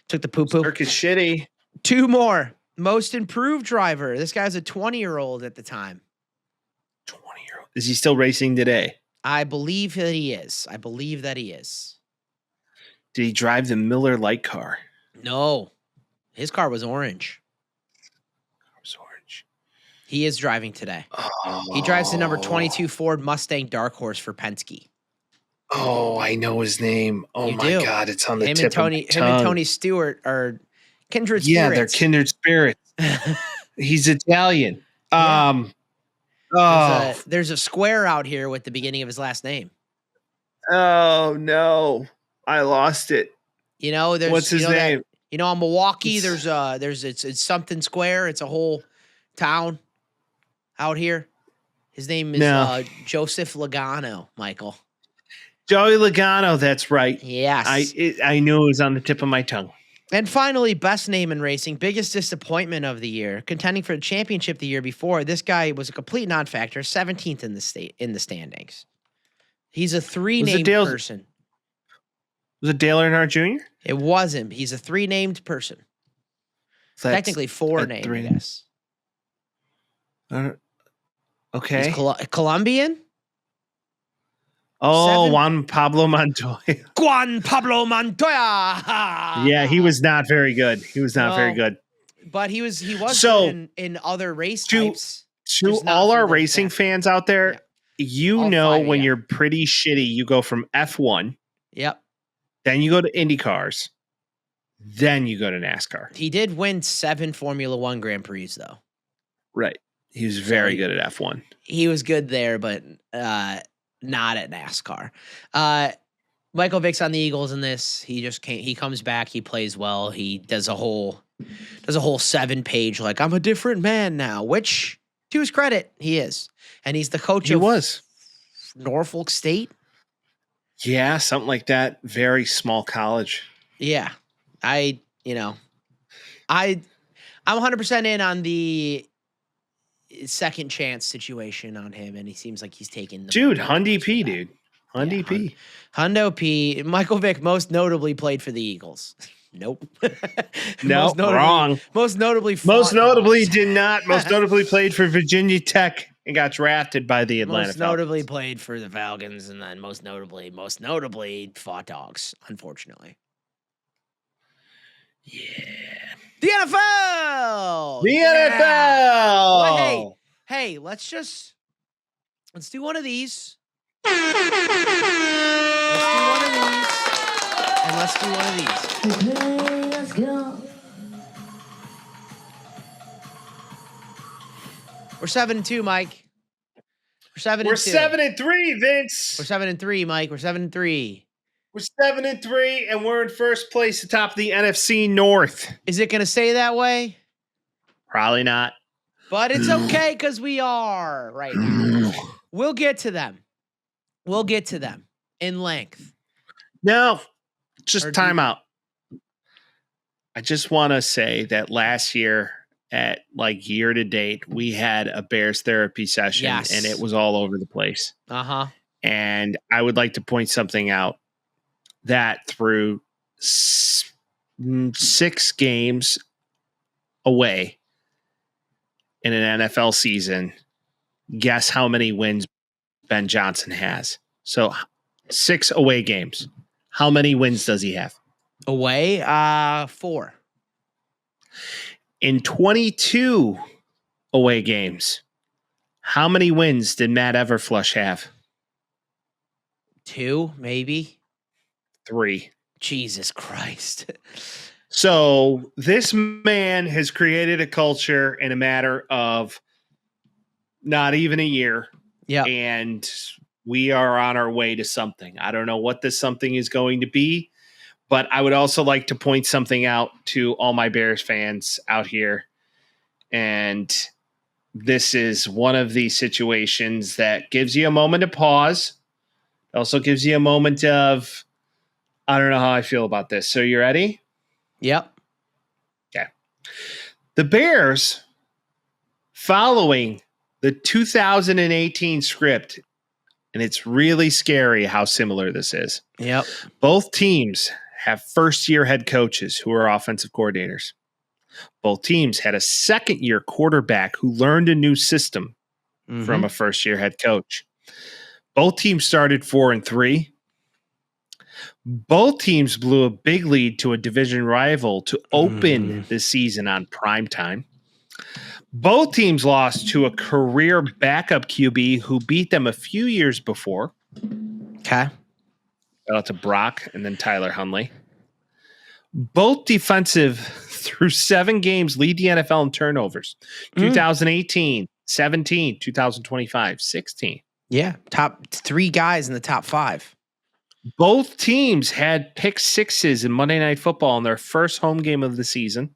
Took the poo-poo. Circuit shitty. 2 more. Most improved driver. This guy's a 20-year-old at the time. 20-year-old. Is he still racing today? I believe that he is. Did he drive the Miller Lite car? No. His car was orange. It was orange. He is driving today. Oh. He drives the number 22 Ford Mustang Dark Horse for Penske. Oh, I know his name. Oh, You my do. God. It's on the Him tip and Tony, of my tongue. Him and Tony Stewart are kindred Yeah, spirits. they're kindred spirits. He's Italian. Yeah. Oh, There's a square out here with the beginning of his last name. oh no. I lost it. You know, there's What's his name? On Milwaukee, it's something square. It's a whole town out here. His name is Joseph Logano, Michael. Joey Logano, that's right. Yes. I knew it was on the tip of my tongue. And finally, best name in racing, biggest disappointment of the year, contending for the championship the year before. This guy was a complete non-factor, 17th in the standings. He's a 3-named person. Was it Dale Earnhardt Jr.? It wasn't. He's a 3-named person. Technically 4-named, I guess. Okay. He's Colombian? Oh, Juan Pablo Montoya. Juan Pablo Montoya. Yeah, he was not very good. He was not very good. But he was So, in other race types. To all our racing fans out there, you know when you're pretty shitty, you go from F1. Yep. Then you go to Indy cars. Then you go to NASCAR. He did win 7 Formula 1 Grand Prix, though. Right. He was very good at F1. He was good there, but not at NASCAR. Michael Vick's on the Eagles in this. He just can't. He comes back. He plays well. He does a whole 7-page like I'm a different man now, which to his credit he is, and he's the coach. He was Norfolk State. Yeah, something like that. Very small college. Yeah, I'm 100% in on the second chance situation on him, and he seems like he's taking the Hyundai P, dude. Hyundai P. Hundo P. Michael Vick most notably played for the Eagles. Nope. No, wrong. Most notably did not. Most notably played for Virginia Tech and got drafted by the Atlanta Most notably played for the Falcons, and then most notably fought dogs, unfortunately. Yeah. The NFL. The NFL. Well, hey, let's do one of these. and let's do one of these. Okay, let's go. We're 7-2, Mike. We're 7-2. We're 7-3, Vince. We're 7-3, Mike. We're 7-3. We're 7-3, and we're in first place atop the NFC North. Is it going to stay that way? Probably not. But it's okay because we are right now. We'll get to them. We'll get to them in length. No, just time out. I just want to say that last year, at like year to date, we had a Bears therapy session, and it was all over the place. Uh-huh. And I would like to point something out that through 6 games away in an NFL season, guess how many wins Ben Johnson has? So 6 away games. How many wins does he have? Away? 4. In 22 away games, how many wins did Matt Everflush have? 2, maybe. 3. Jesus Christ. So this man has created a culture in a matter of not even a year. Yeah. And we are on our way to something. I don't know what this something is going to be, but I would also like to point something out to all my Bears fans out here. And this is one of these situations that gives you a moment to pause. It also gives you a moment of, I don't know how I feel about this. So you ready? Yep. Okay. The Bears, following the 2018 script, and it's really scary how similar this is. Yep. Both teams have first-year head coaches who are offensive coordinators. Both teams had a second-year quarterback who learned a new system from a first-year head coach. Both teams started 4-3. Both teams blew a big lead to a division rival to open the season on prime time. Both teams lost to a career backup QB who beat them a few years before. Okay. Shout out to Brock and then Tyler Huntley. Both defensive through 7 games lead the NFL in turnovers. 2018, 17, 2025, 16. Yeah. Top 3 guys in the top 5. Both teams had pick sixes in Monday Night Football in their first home game of the season.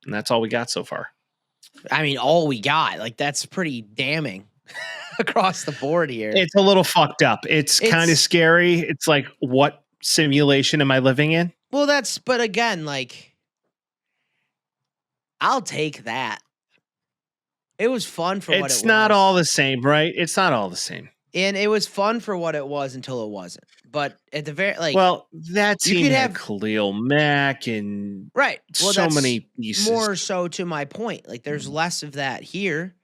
And that's all we got so far. I mean, all we got. Like, that's pretty damning across the board here. It's a little fucked up. It's kind of scary. It's like, what simulation am I living in? Well, but again, like, I'll take that. It was fun for what it was. It's not all the same, right? It's not all the same. And it was fun for what it was until it wasn't. But at the very, like, well, that team could had have Khalil Mack and right. Well, so that's many pieces. More so to my point. Like, there's less of that here,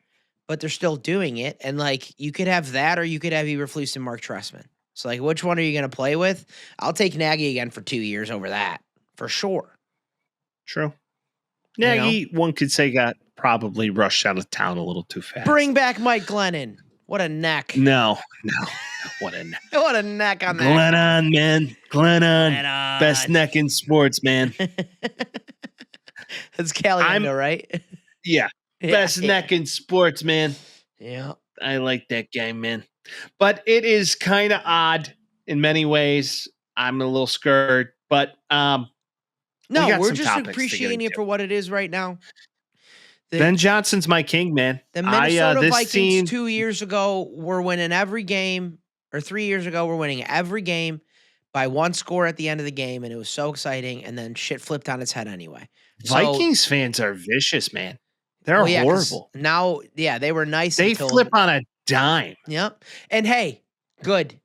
but they're still doing it. And, like, you could have that or you could have Eberflus and Mark Trestman. So, like, which one are you going to play with? I'll take Nagy again for 2 years over that, for sure. True. Nagy, one could say, got probably rushed out of town a little too fast. Bring back Mike Glennon. What a neck. No. What a neck. What a neck on that. Glennon, man. Glennon. Best neck in sports, man. That's Caliendo, right? Yeah. Best neck in sports, man. Yeah. I like that guy, man. But it is kind of odd in many ways. I'm a little scared, but no, we're just appreciating it for what it is right now. Ben Johnson's my king, man. The Minnesota Vikings 2 years ago were winning every game, or 3 years ago were winning every game by 1 score at the end of the game, and it was so exciting, and then shit flipped on its head anyway. Vikings fans are vicious, man. They're horrible. Now, they were nice. They flip on a dime. Yep. And hey, good.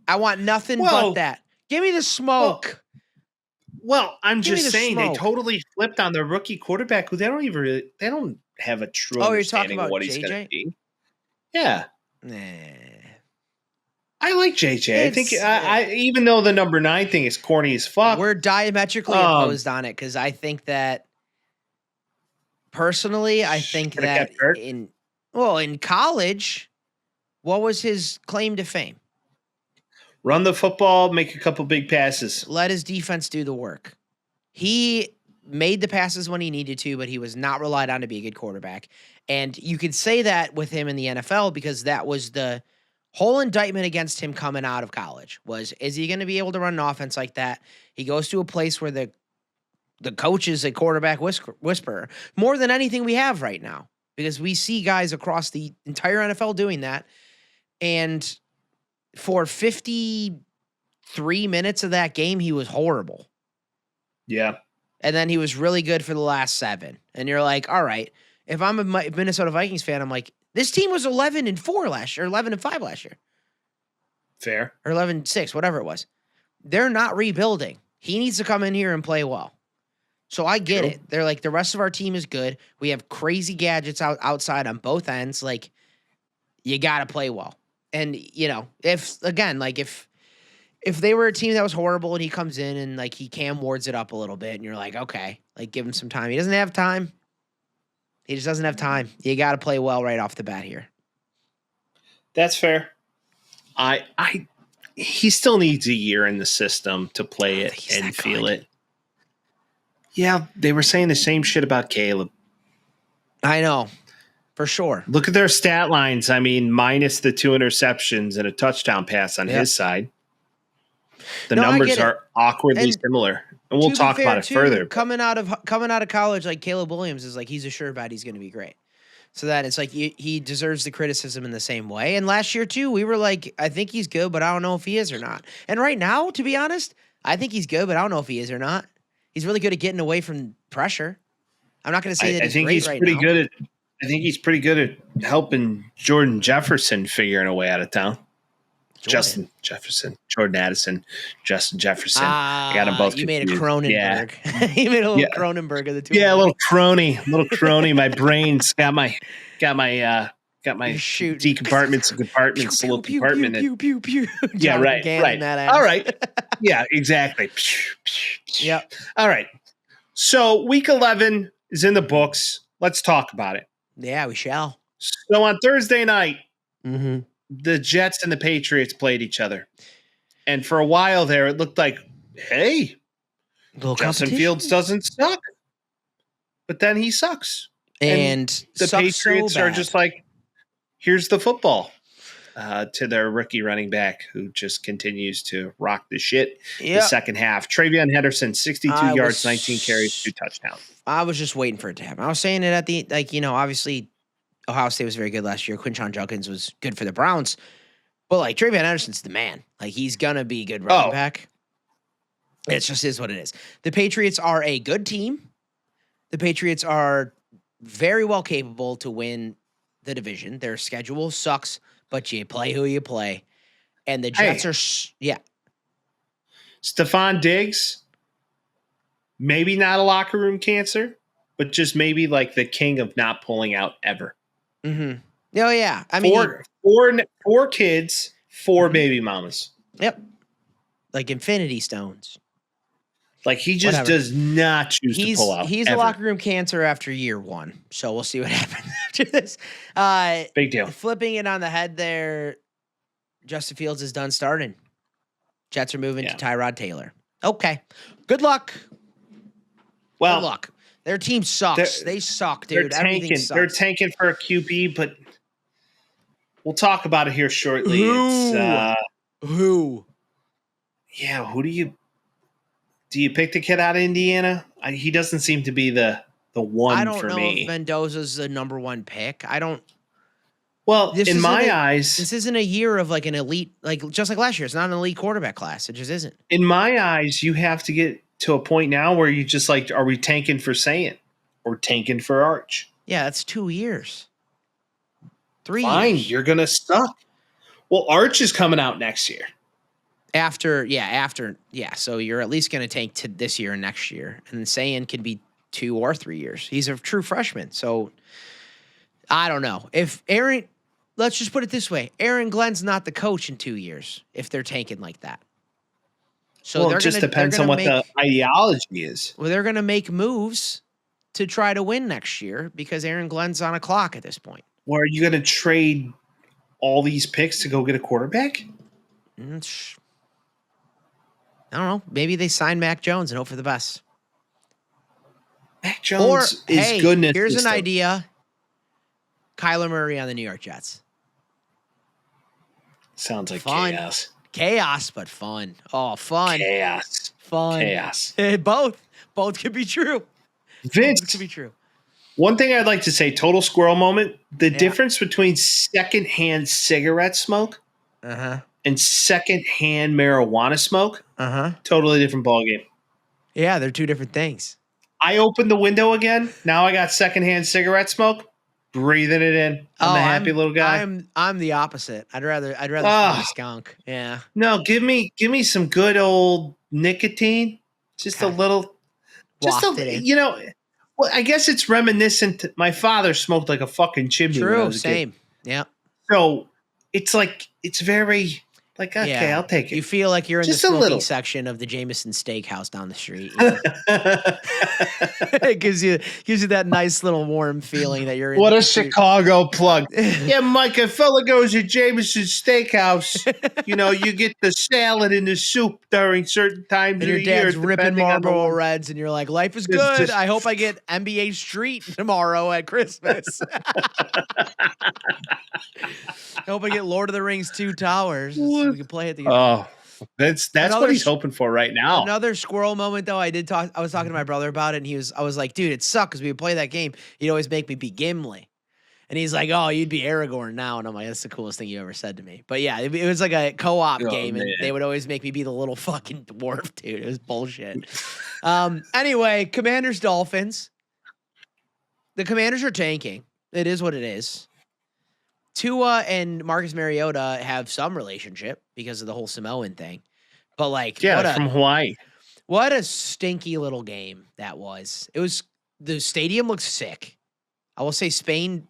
I want nothing but that. Give me the smoke. Well, I'm just saying they totally flipped on their rookie quarterback who they don't have a true understanding of what he's going to be. Yeah. Nah. I like JJ. I think even though the number 9 thing is corny as fuck. We're diametrically opposed on it because I think that personally, in college, what was his claim to fame? Run the football, make a couple big passes. Let his defense do the work. He made the passes when he needed to, but he was not relied on to be a good quarterback. And you could say that with him in the NFL because that was the whole indictment against him coming out of college was, is he going to be able to run an offense like that? He goes to a place where the coach is a quarterback whisperer more than anything we have right now because we see guys across the entire NFL doing that. And for 53 minutes of that game, he was horrible. Yeah. And then he was really good for the last 7. And you're like, all right, if I'm a Minnesota Vikings fan, I'm like, this team was 11-4 last year, or 11-5 last year. Fair. Or 11-6, whatever it was. They're not rebuilding. He needs to come in here and play well. So I get it. They're like, the rest of our team is good. We have crazy gadgets outside on both ends. Like, you got to play well. And, if they were a team that was horrible and he comes in and, like, he Cam Wards it up a little bit and you're like, okay, like, give him some time. He doesn't have time. He just doesn't have time. You got to play well right off the bat here. That's fair. He still needs a year in the system to play it and feel it. Yeah, they were saying the same shit about Caleb. I know, for sure. Look at their stat lines. I mean, minus the 2 interceptions and a touchdown pass on his side. The numbers are awkwardly similar. And we'll talk about it further. Coming out of college, like Caleb Williams is like, he's a sure bet he's going to be great. So that it's like he deserves the criticism in the same way. And last year too, we were like, I think he's good, but I don't know if he is or not. And right now, to be honest, I think he's good, but I don't know if he is or not. He's really good at getting away from pressure. I'm not going to say that he's great right now. I think he's pretty good at helping Jordan Jefferson figuring a way out of town. Justin Jefferson, Jordan Addison, Justin Jefferson. I got them both. You made a Cronenberg. Yeah. You made a little Cronenberg of the two. Yeah, a little crony. My brain's got my D compartments and compartments, little compartment. Pew. Yeah, right. All right. Yeah, exactly. Yep. All right. So week 11 is in the books. Let's talk about it. Yeah, we shall. So on Thursday night, the Jets and the Patriots played each other. And for a while there, it looked like, hey, Justin Fields doesn't suck. But then he sucks. And the Patriots are just like, here's the football to their rookie running back who just continues to rock the shit the second half. Travion Henderson, 62 yards, 19 carries, 2 touchdowns. I was just waiting for it to happen. I was saying it at the, obviously Ohio State was very good last year. Quinshon Judkins was good for the Browns. But, like, Travion Henderson's the man. Like, he's going to be a good running back. It just is what it is. The Patriots are a good team. The Patriots are very well capable to win the division. Their schedule sucks, but you play who you play. And the Jets are, Stephon Diggs, maybe not a locker room cancer, but just maybe like the king of not pulling out ever. Mm-hmm. Oh, yeah. I mean, four kids, 4 baby mamas. Yep. Like Infinity Stones. Like he just does not choose to pull out. He's a locker room cancer after year 1. So we'll see what happens after this. Big deal. Flipping it on the head there, Justin Fields is done starting. Jets are moving to Tyrod Taylor. Okay. Good luck. Well, good luck. Their team sucks. They suck, dude. Everything sucks. They're tanking for a QB, but we'll talk about it here shortly. Who? Yeah, who do you pick the kid out of Indiana? He doesn't seem to be the one for me. I don't know if Mendoza's the number 1 pick. I don't. Well, in my eyes, this isn't a year of like an elite, like just like last year. It's not an elite quarterback class. It just isn't. In my eyes, you have to get to a point now where you just like, are we tanking for Sayant or tanking for Arch? Yeah, that's 2 years. 3 Fine, years. You're gonna suck. Well, Arch is coming out next year. After. So you're at least going to tank to this year and next year. And then Sayant can be 2 or 3 years. He's a true freshman. So I don't know. If let's just put it this way. Aaron Glenn's not the coach in 2 years if they're tanking like that. So it just depends on what the ideology is. Well, they're going to make moves to try to win next year because Aaron Glenn's on a clock at this point. Well, are you going to trade all these picks to go get a quarterback? I don't know. Maybe they sign Mac Jones and hope for the best. Mac Jones is hey, goodness. Here's an idea. Kyler Murray on the New York Jets. Sounds like fun. chaos. Chaos, but fun. Oh, fun. Chaos. Fun. Chaos. Both could be true. Vince, Both could be true. One thing I'd like to say, total squirrel moment, the difference between secondhand cigarette smoke and secondhand marijuana smoke, totally different ballgame. Yeah, they're two different things. I opened the window again. Now I got secondhand cigarette smoke. Breathing it in. I'm a happy little guy. I'm the opposite. I'd rather smoke a skunk. Yeah. No, give me some good old nicotine. Just a little. Just well, I guess it's reminiscent. My father smoked like a fucking chimney. True. Same. Yeah. So it's like it's very. Like, okay, I'll take it. You feel like you're in just the smoking section of the Jameson Steakhouse down the street. You know? It gives you that nice little warm feeling that you're in. What a Chicago plug. Yeah, Mike, I felt like I was at Jameson Steakhouse. You get the salad and the soup during certain times of the year. And your dad's ripping Marlboro Reds, and you're like, life is good. I hope I get NBA Street tomorrow at Christmas. I hope I get Lord of the Rings 2 Towers. So we can play it together. Oh, that's what he's hoping for right now. Another squirrel moment, though. I was talking to my brother about it, and I was like, dude, it sucked because we would play that game. He'd always make me be Gimli. And he's like, oh, you'd be Aragorn now. And I'm like, that's the coolest thing you ever said to me. But yeah, it was like a co-op game, and they would always make me be the little fucking dwarf, dude. It was bullshit. Anyway, Commanders Dolphins. The Commanders are tanking. It is what it is. Tua and Marcus Mariota have some relationship because of the whole Samoan thing. But from Hawaii. What a stinky little game that was. The stadium looks sick. I will say Spain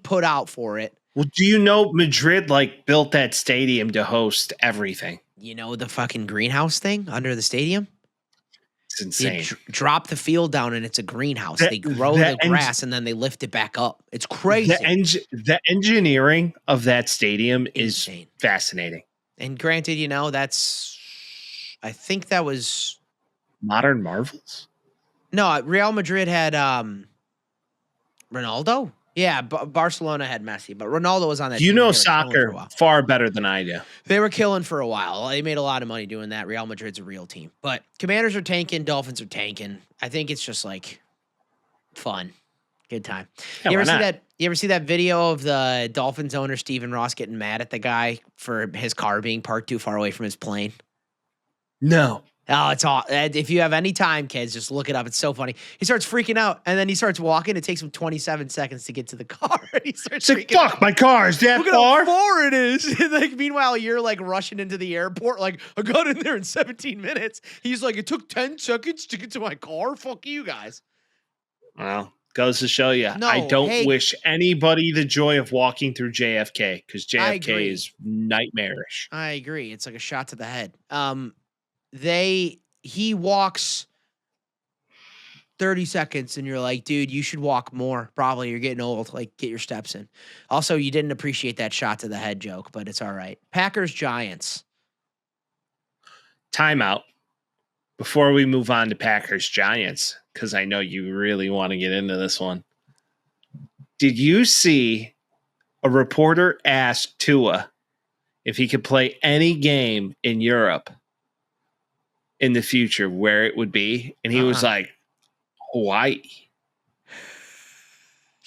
put out for it. Well, do you know Madrid built that stadium to host everything? You know the fucking greenhouse thing under the stadium? It's insane. They drop the field down and it's a greenhouse. They grow the grass and then they lift it back up. It's crazy. The engineering of that stadium is fascinating. And granted, I think that was Modern Marvels. No, Real Madrid had Ronaldo. Yeah, Barcelona had Messi, but Ronaldo was on that team. Soccer far better than I do. They were killing for a while. They made a lot of money doing that. Real Madrid's a real team. But Commanders are tanking. Dolphins are tanking. I think it's just fun. Good time. Yeah, you ever see that video of the Dolphins owner, Stephen Ross, getting mad at the guy for his car being parked too far away from his plane? No. Oh, it's all. If you have any time, kids, just look it up. It's so funny. He starts freaking out, and then he starts walking. It takes him 27 seconds to get to the car. He starts freaking out. Fuck, my car is that Look far? at how far it is. And meanwhile, you're rushing into the airport. I got in there in 17 minutes. He's like, it took 10 seconds to get to my car. Fuck you guys. Well, goes to show you. No, I don't wish anybody the joy of walking through JFK because JFK is nightmarish. I agree. It's like a shot to the head. He walks 30 seconds and you're like, dude, you should walk more. Probably you're getting old. Get your steps in. Also, you didn't appreciate that shot to the head joke, but it's all right. Packers, Giants. Timeout. Before we move on to Packers, Giants, because I know you really want to get into this one. Did you see a reporter ask Tua if he could play any game in Europe in the future, where it would be? And he was like, Hawaii.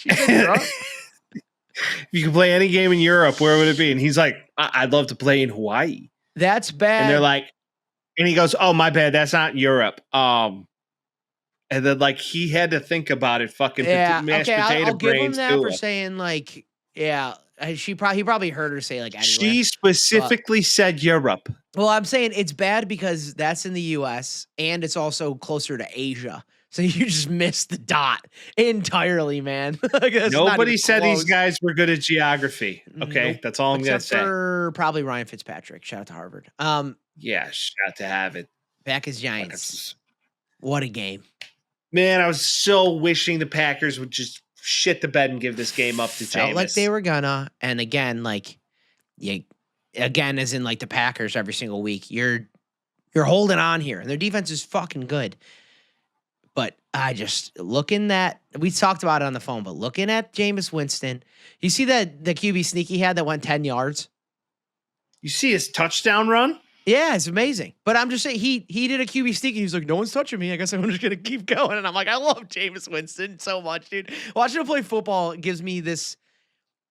If you could play any game in Europe, where would it be? And he's like, I'd love to play in Hawaii. That's bad. And they're like, and he goes, oh, my bad, that's not Europe. And then he had to think about it. Fucking mashed potato I'll give him brains. that for saying he probably heard her say anywhere. She specifically said Europe. Well, I'm saying it's bad because that's in the U.S. and it's also closer to Asia. So you just missed the dot entirely, man. Nobody said these guys were good at geography. Okay, nope. That's all I'm going to say. Except for probably Ryan Fitzpatrick. Shout out to Harvard. Yeah, shout out to have it. Packers Giants. What a game. Man, I was so wishing the Packers would just shit the bed and give this game up to Jameis. Felt like they were gonna, and again, as in the Packers every single week, you're You're holding on here. And their defense is fucking good. But I just looking at, we talked about it on the phone, but looking at Jameis Winston, you see that the QB sneak he had that went 10 yards? You see his touchdown run? Yeah, it's amazing. But I'm just saying, he did a QB sneak, and he was like, no one's touching me. I guess I'm just going to keep going. And I'm like, I love Jameis Winston so much, dude. Watching him play football gives me this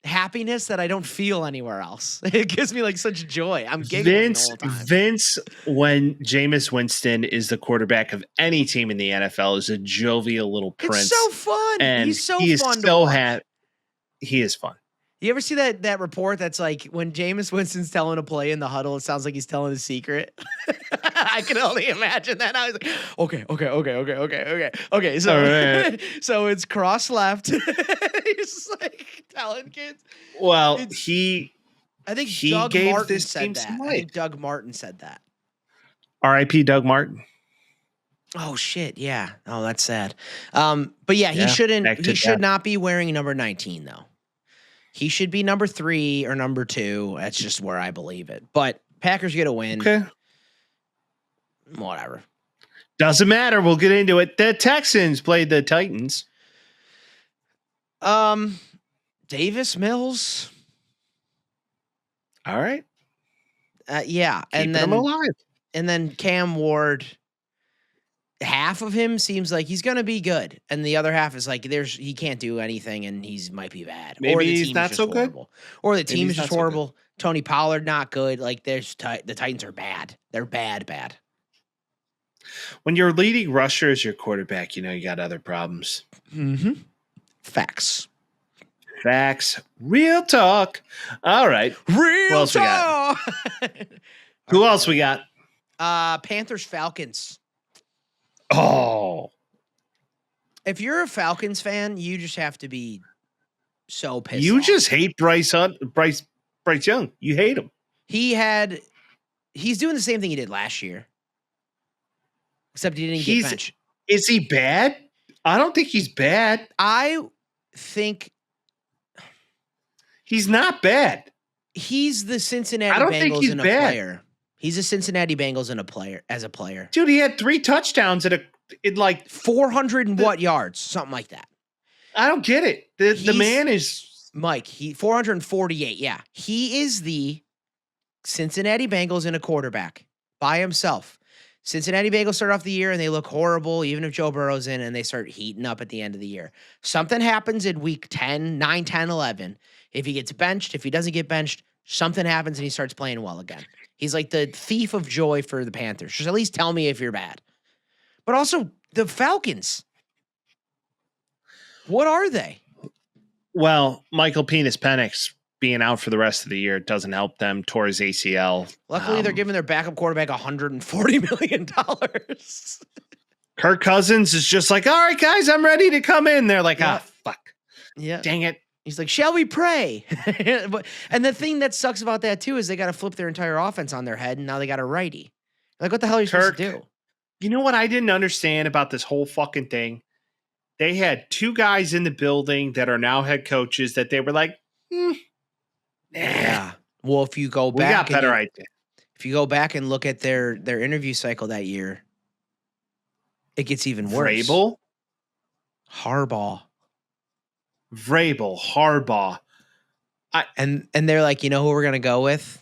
happiness that I don't feel anywhere else. It gives me like such joy. I'm giggling the whole time. Vince, when Jameis Winston is the quarterback of any team in the NFL, is a jovial little prince. It's so fun. And He's so he is fun to so watch. He is fun. You ever see that report that's like when Jameis Winston's telling a play in the huddle, it sounds like he's telling a secret? I can only imagine that. I was like, okay. So, right. So it's cross left. He's just like telling kids. Well, I think Doug gave Martin this said team that. some I life. think Doug Martin said that. R.I.P. Doug Martin. Oh shit, yeah. Oh, that's sad. But yeah, he back should to not be wearing number 19 though. He should be number 3 or number 2. That's just where I believe it. But Packers get a win. Okay. Whatever. Doesn't matter. We'll get into it. The Texans played the Titans. Davis Mills. All right. Yeah. Keeping him alive. And then Cam Ward. Half of him seems like he's gonna be good, and the other half is like he can't do anything, and might be bad. Maybe or the he's team not is so just good. horrible. Or the team Maybe is he's just not so horrible. Tony Pollard not good. Like the Titans are bad. They're bad. When your leading rusher is your quarterback, you got other problems. Mm-hmm. Facts. Real talk. All right. Real else we talk. Who else we got? Panthers Falcons. Oh. If you're a Falcons fan, you just have to be so pissed You off. just hate Bryce Young. You hate him. He's doing the same thing he did last year. Except he didn't get benched. Is he bad? I don't think he's bad. I think he's not bad. He's the Cincinnati I don't think Bengals he's and a bad. player. He's a Cincinnati Bengals and as a player. Dude, he had 3 touchdowns in like 400 and what yards? Something like that. I don't get it. The man is Mike, 448. Yeah. He is the Cincinnati Bengals and a quarterback by himself. Cincinnati Bengals start off the year and they look horrible, even if Joe Burrow's in, and they start heating up at the end of the year. Something happens in week 10, 9, 10, 11. If he gets benched, if he doesn't get benched, something happens and he starts playing well again. He's like the thief of joy for the Panthers. Just at least tell me if you're bad. But also, the Falcons. What are they? Well, Michael Penix being out for the rest of the year doesn't help them. Tore his ACL. Luckily, they're giving their backup quarterback $140 million. Kirk Cousins is just like, all right, guys, I'm ready to come in. They're like, fuck. Yeah. Dang it. He's like, shall we pray? And the thing that sucks about that, too, is they got to flip their entire offense on their head, and now they got a righty. Like, what the hell are you supposed to do? You know what I didn't understand about this whole fucking thing? They had 2 guys in the building that are now head coaches that they were like, Yeah. Well, if you go we back, got better ideas. If you go back and look at their interview cycle that year, it gets even worse. Vrabel, Harbaugh. And they're like, you know who we're gonna go with?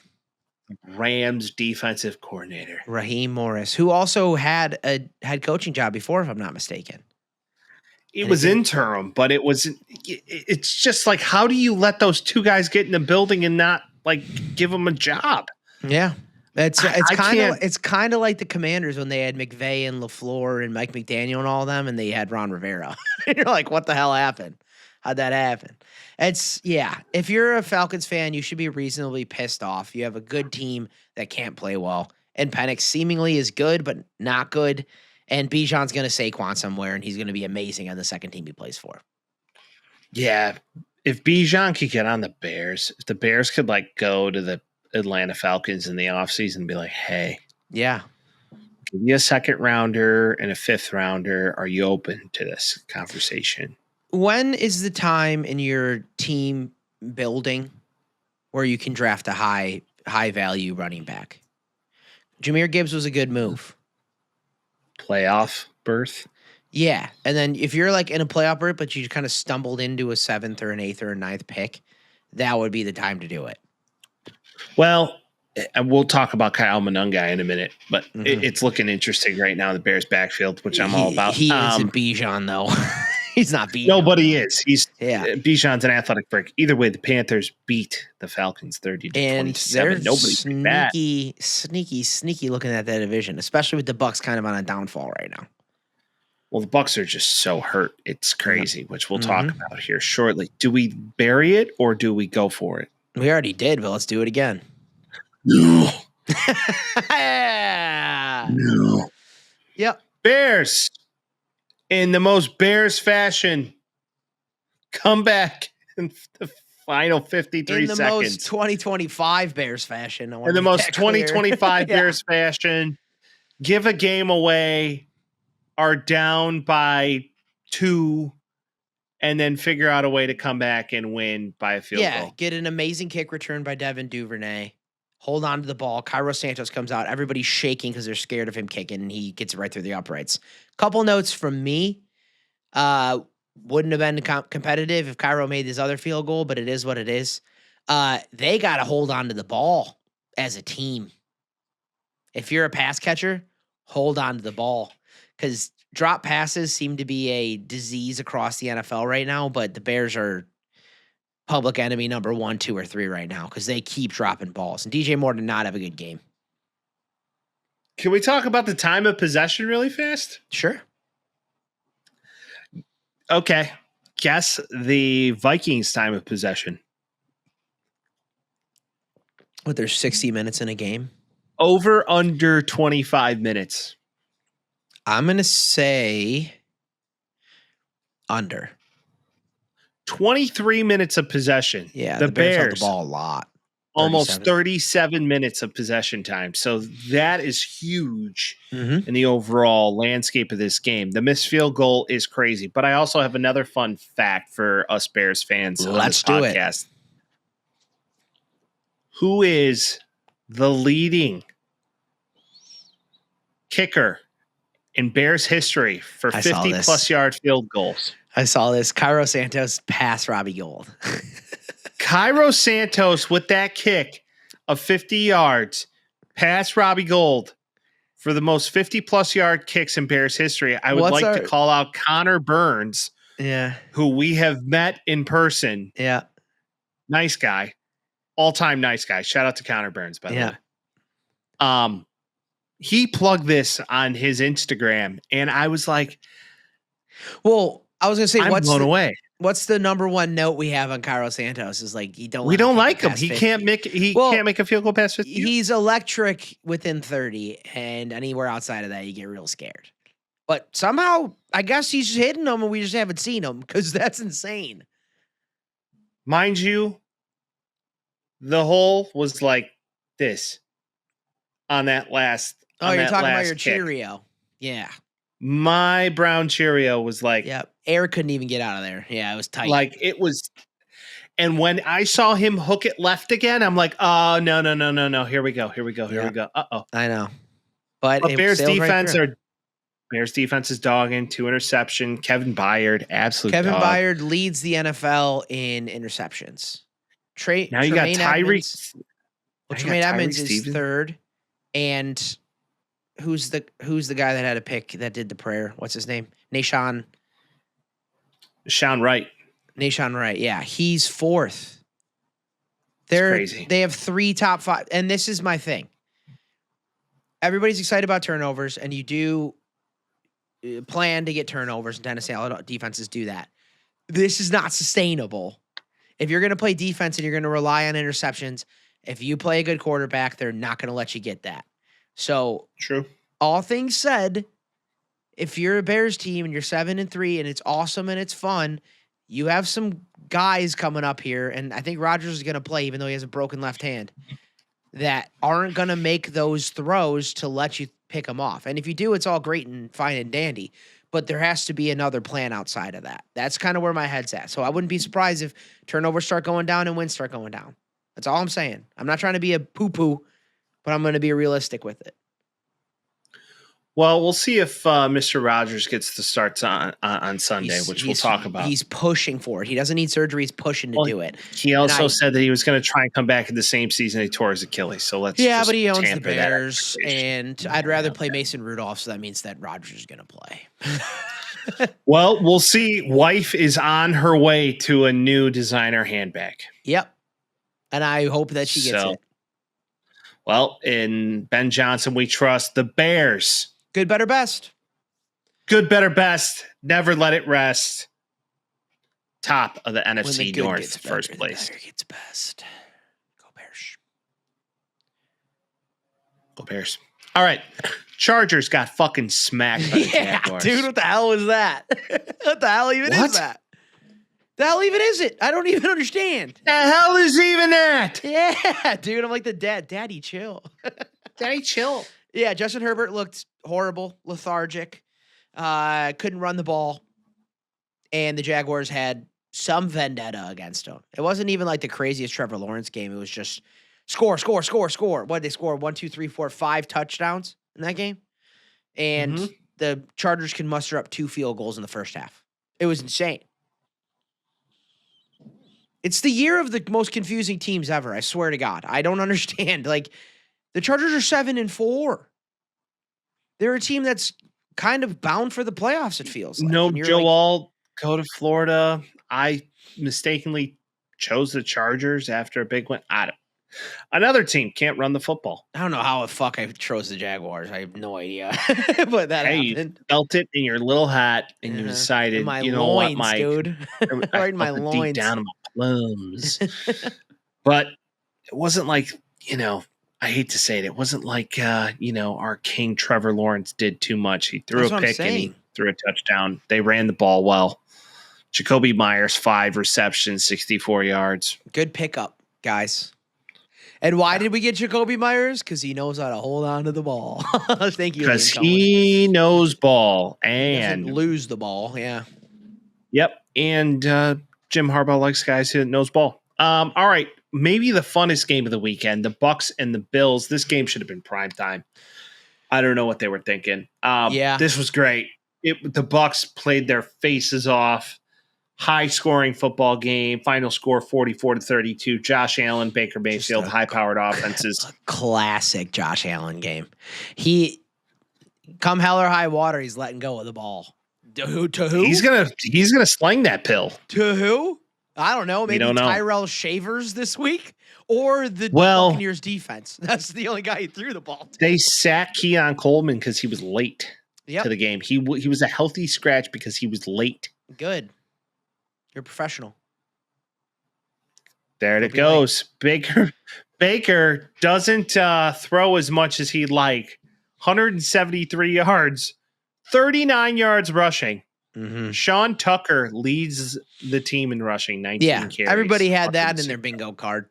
Rams defensive coordinator Raheem Morris, who also had a head coaching job before, if I'm not mistaken. It was interim, but it's just like, how do you let those 2 guys get in the building and not like give them a job? Yeah. It's kind of like the Commanders when they had McVay and LaFleur and Mike McDaniel and all of them, and they had Ron Rivera. You're like, what the hell happened? How'd that happen? If you're a Falcons fan, you should be reasonably pissed off. You have a good team that can't play well, and Penix seemingly is good, but not good. And Bijan's going to Saquon somewhere, and he's going to be amazing on the second team he plays for. Yeah. If Bijan could get on the Bears, if the Bears could like go to the Atlanta Falcons in the offseason and be like, hey, yeah, give me a 2nd rounder and a 5th rounder. Are you open to this conversation? When is the time in your team building where you can draft a high value running back? Jahmyr Gibbs was a good move. Playoff berth. Yeah. And then if you're like in a playoff berth, but you kind of stumbled into a 7th or an 8th or a 9th pick, that would be the time to do it. Well, and we'll talk about Kyle Monungai in a minute, but it's looking interesting right now in the Bears backfield, which I'm all about. He isn't Bijan, though. He's not Bijan. No, but he is. Bijan's an athletic freak. Either way, the Panthers beat the Falcons 30-27. Nobody sneaky looking at that division, especially with the Bucs kind of on a downfall right now. Well, the Bucs are just so hurt. It's crazy, which we'll talk about here shortly. Do we bury it or do we go for it? We already did, but let's do it again. No. No. Yep. Bears, in the most Bears fashion, come back in the final 53 seconds. In the most 2025 Bears fashion. In the most 2025 Bears fashion, give a game away, are down by 2, and then figure out a way to come back and win by a field goal. Yeah, get an amazing kick return by Devin Duvernay. Hold on to the ball. Cairo Santos comes out. Everybody's shaking because they're scared of him kicking, and he gets it right through the uprights. Couple notes from me. Wouldn't have been competitive if Cairo made this other field goal, but it is what it is. They got to hold on to the ball as a team. If you're a pass catcher, hold on to the ball because drop passes seem to be a disease across the NFL right now, but the Bears are public enemy number 1, 2, or 3 right now because they keep dropping balls. And DJ Moore did not have a good game. Can we talk about the time of possession really fast? Sure. Okay. Guess the Vikings' time of possession. What, there's 60 minutes in a game? Over under 25 minutes. I'm going to say under. 23 minutes of possession. Yeah, the Bears held the ball a lot. Almost 37 minutes of possession time. So that is huge in the overall landscape of this game. The missed field goal is crazy. But I also have another fun fact for us Bears fans on this podcast. Who is the leading kicker in Bears history for 50-plus yard field goals? I saw this. Cairo Santos pass Robbie Gould. Cairo Santos with that kick of 50 yards past Robbie Gould for the most 50-plus yard kicks in Bears history. I would to call out Connor Burns, who we have met in person. Yeah. Nice guy. All-time nice guy. Shout out to Connor Burns, by the way. He plugged this on his Instagram, and I was like, well, I was going to say, I'm blown away. What's the number one note we have on Cairo Santos is like, we don't like him. He can't make a field goal past 50. He's electric within 30, and anywhere outside of that, you get real scared. But somehow, I guess he's hitting them, and we just haven't seen him because that's insane. Mind you, the hole was like this on that last. Oh, you're talking about your Cheerio. Yeah. My brown Cheerio was like, air couldn't even get out of there. Yeah, it was tight. Like it was. And when I saw him hook it left again, I'm like, oh, no. Here we go. Uh-oh. I know. But Bears defense is dogging, 2 interception. Kevin Byard, absolute Kevin dog. Byard leads the NFL in interceptions. Now you got Tyreek. Tremaine Edmonds is 3rd. And who's the guy that had a pick that did the prayer? What's his name? Nashawn Wright. Nashawn Wright. Yeah, he's 4th. They're crazy. They have 3 top 5, and this is my thing. Everybody's excited about turnovers, and you do plan to get turnovers. And Tennessee, all defenses do that. This is not sustainable. If you're going to play defense and you're going to rely on interceptions, if you play a good quarterback, they're not going to let you get that. So, true. All things said, if you're a Bears team and you're 7-3 and it's awesome and it's fun, you have some guys coming up here, and I think Rodgers is going to play even though he has a broken left hand, that aren't going to make those throws to let you pick them off. And if you do, it's all great and fine and dandy, but there has to be another plan outside of that. That's kind of where my head's at. So I wouldn't be surprised if turnovers start going down and wins start going down. That's all I'm saying. I'm not trying to be a poo-poo, but I'm going to be realistic with it. Well, we'll see if Mr. Rogers gets the starts on Sunday, which we'll talk about. He's pushing for it. He doesn't need surgery. He's pushing to do it. He also said that he was going to try and come back in the same season he tore his Achilles. So let's but he owns the Bears, and I'd rather play Mason Rudolph, so that means that Rogers is going to play. Well, we'll see. Wife is on her way to a new designer handbag. Yep. And I hope that she gets it. Well, in Ben Johnson, we trust the Bears. Good, better, best. Good, better, best. Never let it rest. Top of the NFC North, first place. Better gets best. Go Bears. Go Bears. All right. Chargers got fucking smacked by the Jaguars. Dude, what the hell is that? What the hell even is that? The hell even is it? I don't even understand. The hell is even that? Yeah, dude. I'm like the daddy chill. Daddy chill. Yeah, Justin Herbert looked horrible, lethargic, couldn't run the ball, and the Jaguars had some vendetta against him. It wasn't even like the craziest Trevor Lawrence game. It was just score. What did they score? 1, 2, 3, 4, 5 touchdowns in that game? And the Chargers can muster up 2 field goals in the first half. It was insane. It's the year of the most confusing teams ever. I swear to God. I don't understand. Like, the Chargers are 7-4. They're a team that's kind of bound for the playoffs, it feels like. No, Joel, go to Florida. I mistakenly chose the Chargers after a big win. Another team can't run the football. I don't know how the fuck I chose the Jaguars. I have no idea. But that happened. You felt it in your little hat and you decided, in my you know loins, what, Mike? Dude. Right in my loins. Deep down in my plums. But it wasn't like, I hate to say it. It wasn't like, our king Trevor Lawrence did too much. He threw a pick and he threw a touchdown. They ran the ball well. Jacoby Myers, 5 receptions, 64 yards. Good pickup, guys. And why did we get Jacoby Myers? Because he knows how to hold on to the ball. Thank you. Because he knows ball and lose the ball. Yeah. Yep. And Jim Harbaugh likes guys who knows ball. All right. Maybe the funnest game of the weekend, the Bucs and the Bills. This game should have been prime time. I don't know what they were thinking. This was great. The Bucs played their faces off. High-scoring football game. Final score 44-32. Josh Allen, Baker Mayfield, high-powered offenses. Classic Josh Allen game. He, come hell or high water, he's letting go of the ball. To who? He's gonna sling that pill. To who? I don't know. Maybe Tyrell Shavers this week or the Buccaneers defense. That's the only guy he threw the ball to. They sat Keon Coleman because he was late to the game. He was a healthy scratch because he was late. Good. You're professional. There it goes. Baker doesn't throw as much as he'd like. 173 yards, 39 yards rushing. Mm-hmm. Sean Tucker leads the team in rushing, 19 carries. Everybody had that in their bingo card.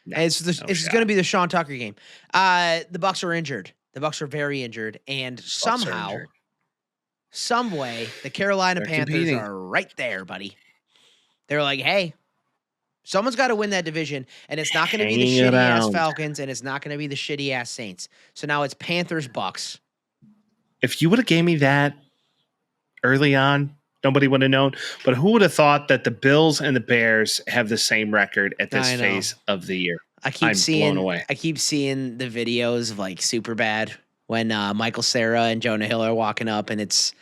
It's going to be the Sean Tucker game. The Bucs are injured. The Bucs are very injured. And somehow, some way, the Carolina Panthers are right there, buddy. They're like, hey, someone's got to win that division, and it's not going to be the shitty-ass Falcons, and it's not going to be the shitty-ass Saints. So now it's Panthers-Bucs. If you would have gave me that early on, nobody would have known. But who would have thought that the Bills and the Bears have the same record at this phase of the year? I'm blown away. I keep seeing the videos of like Superbad when Michael Cera and Jonah Hill are walking up, and it's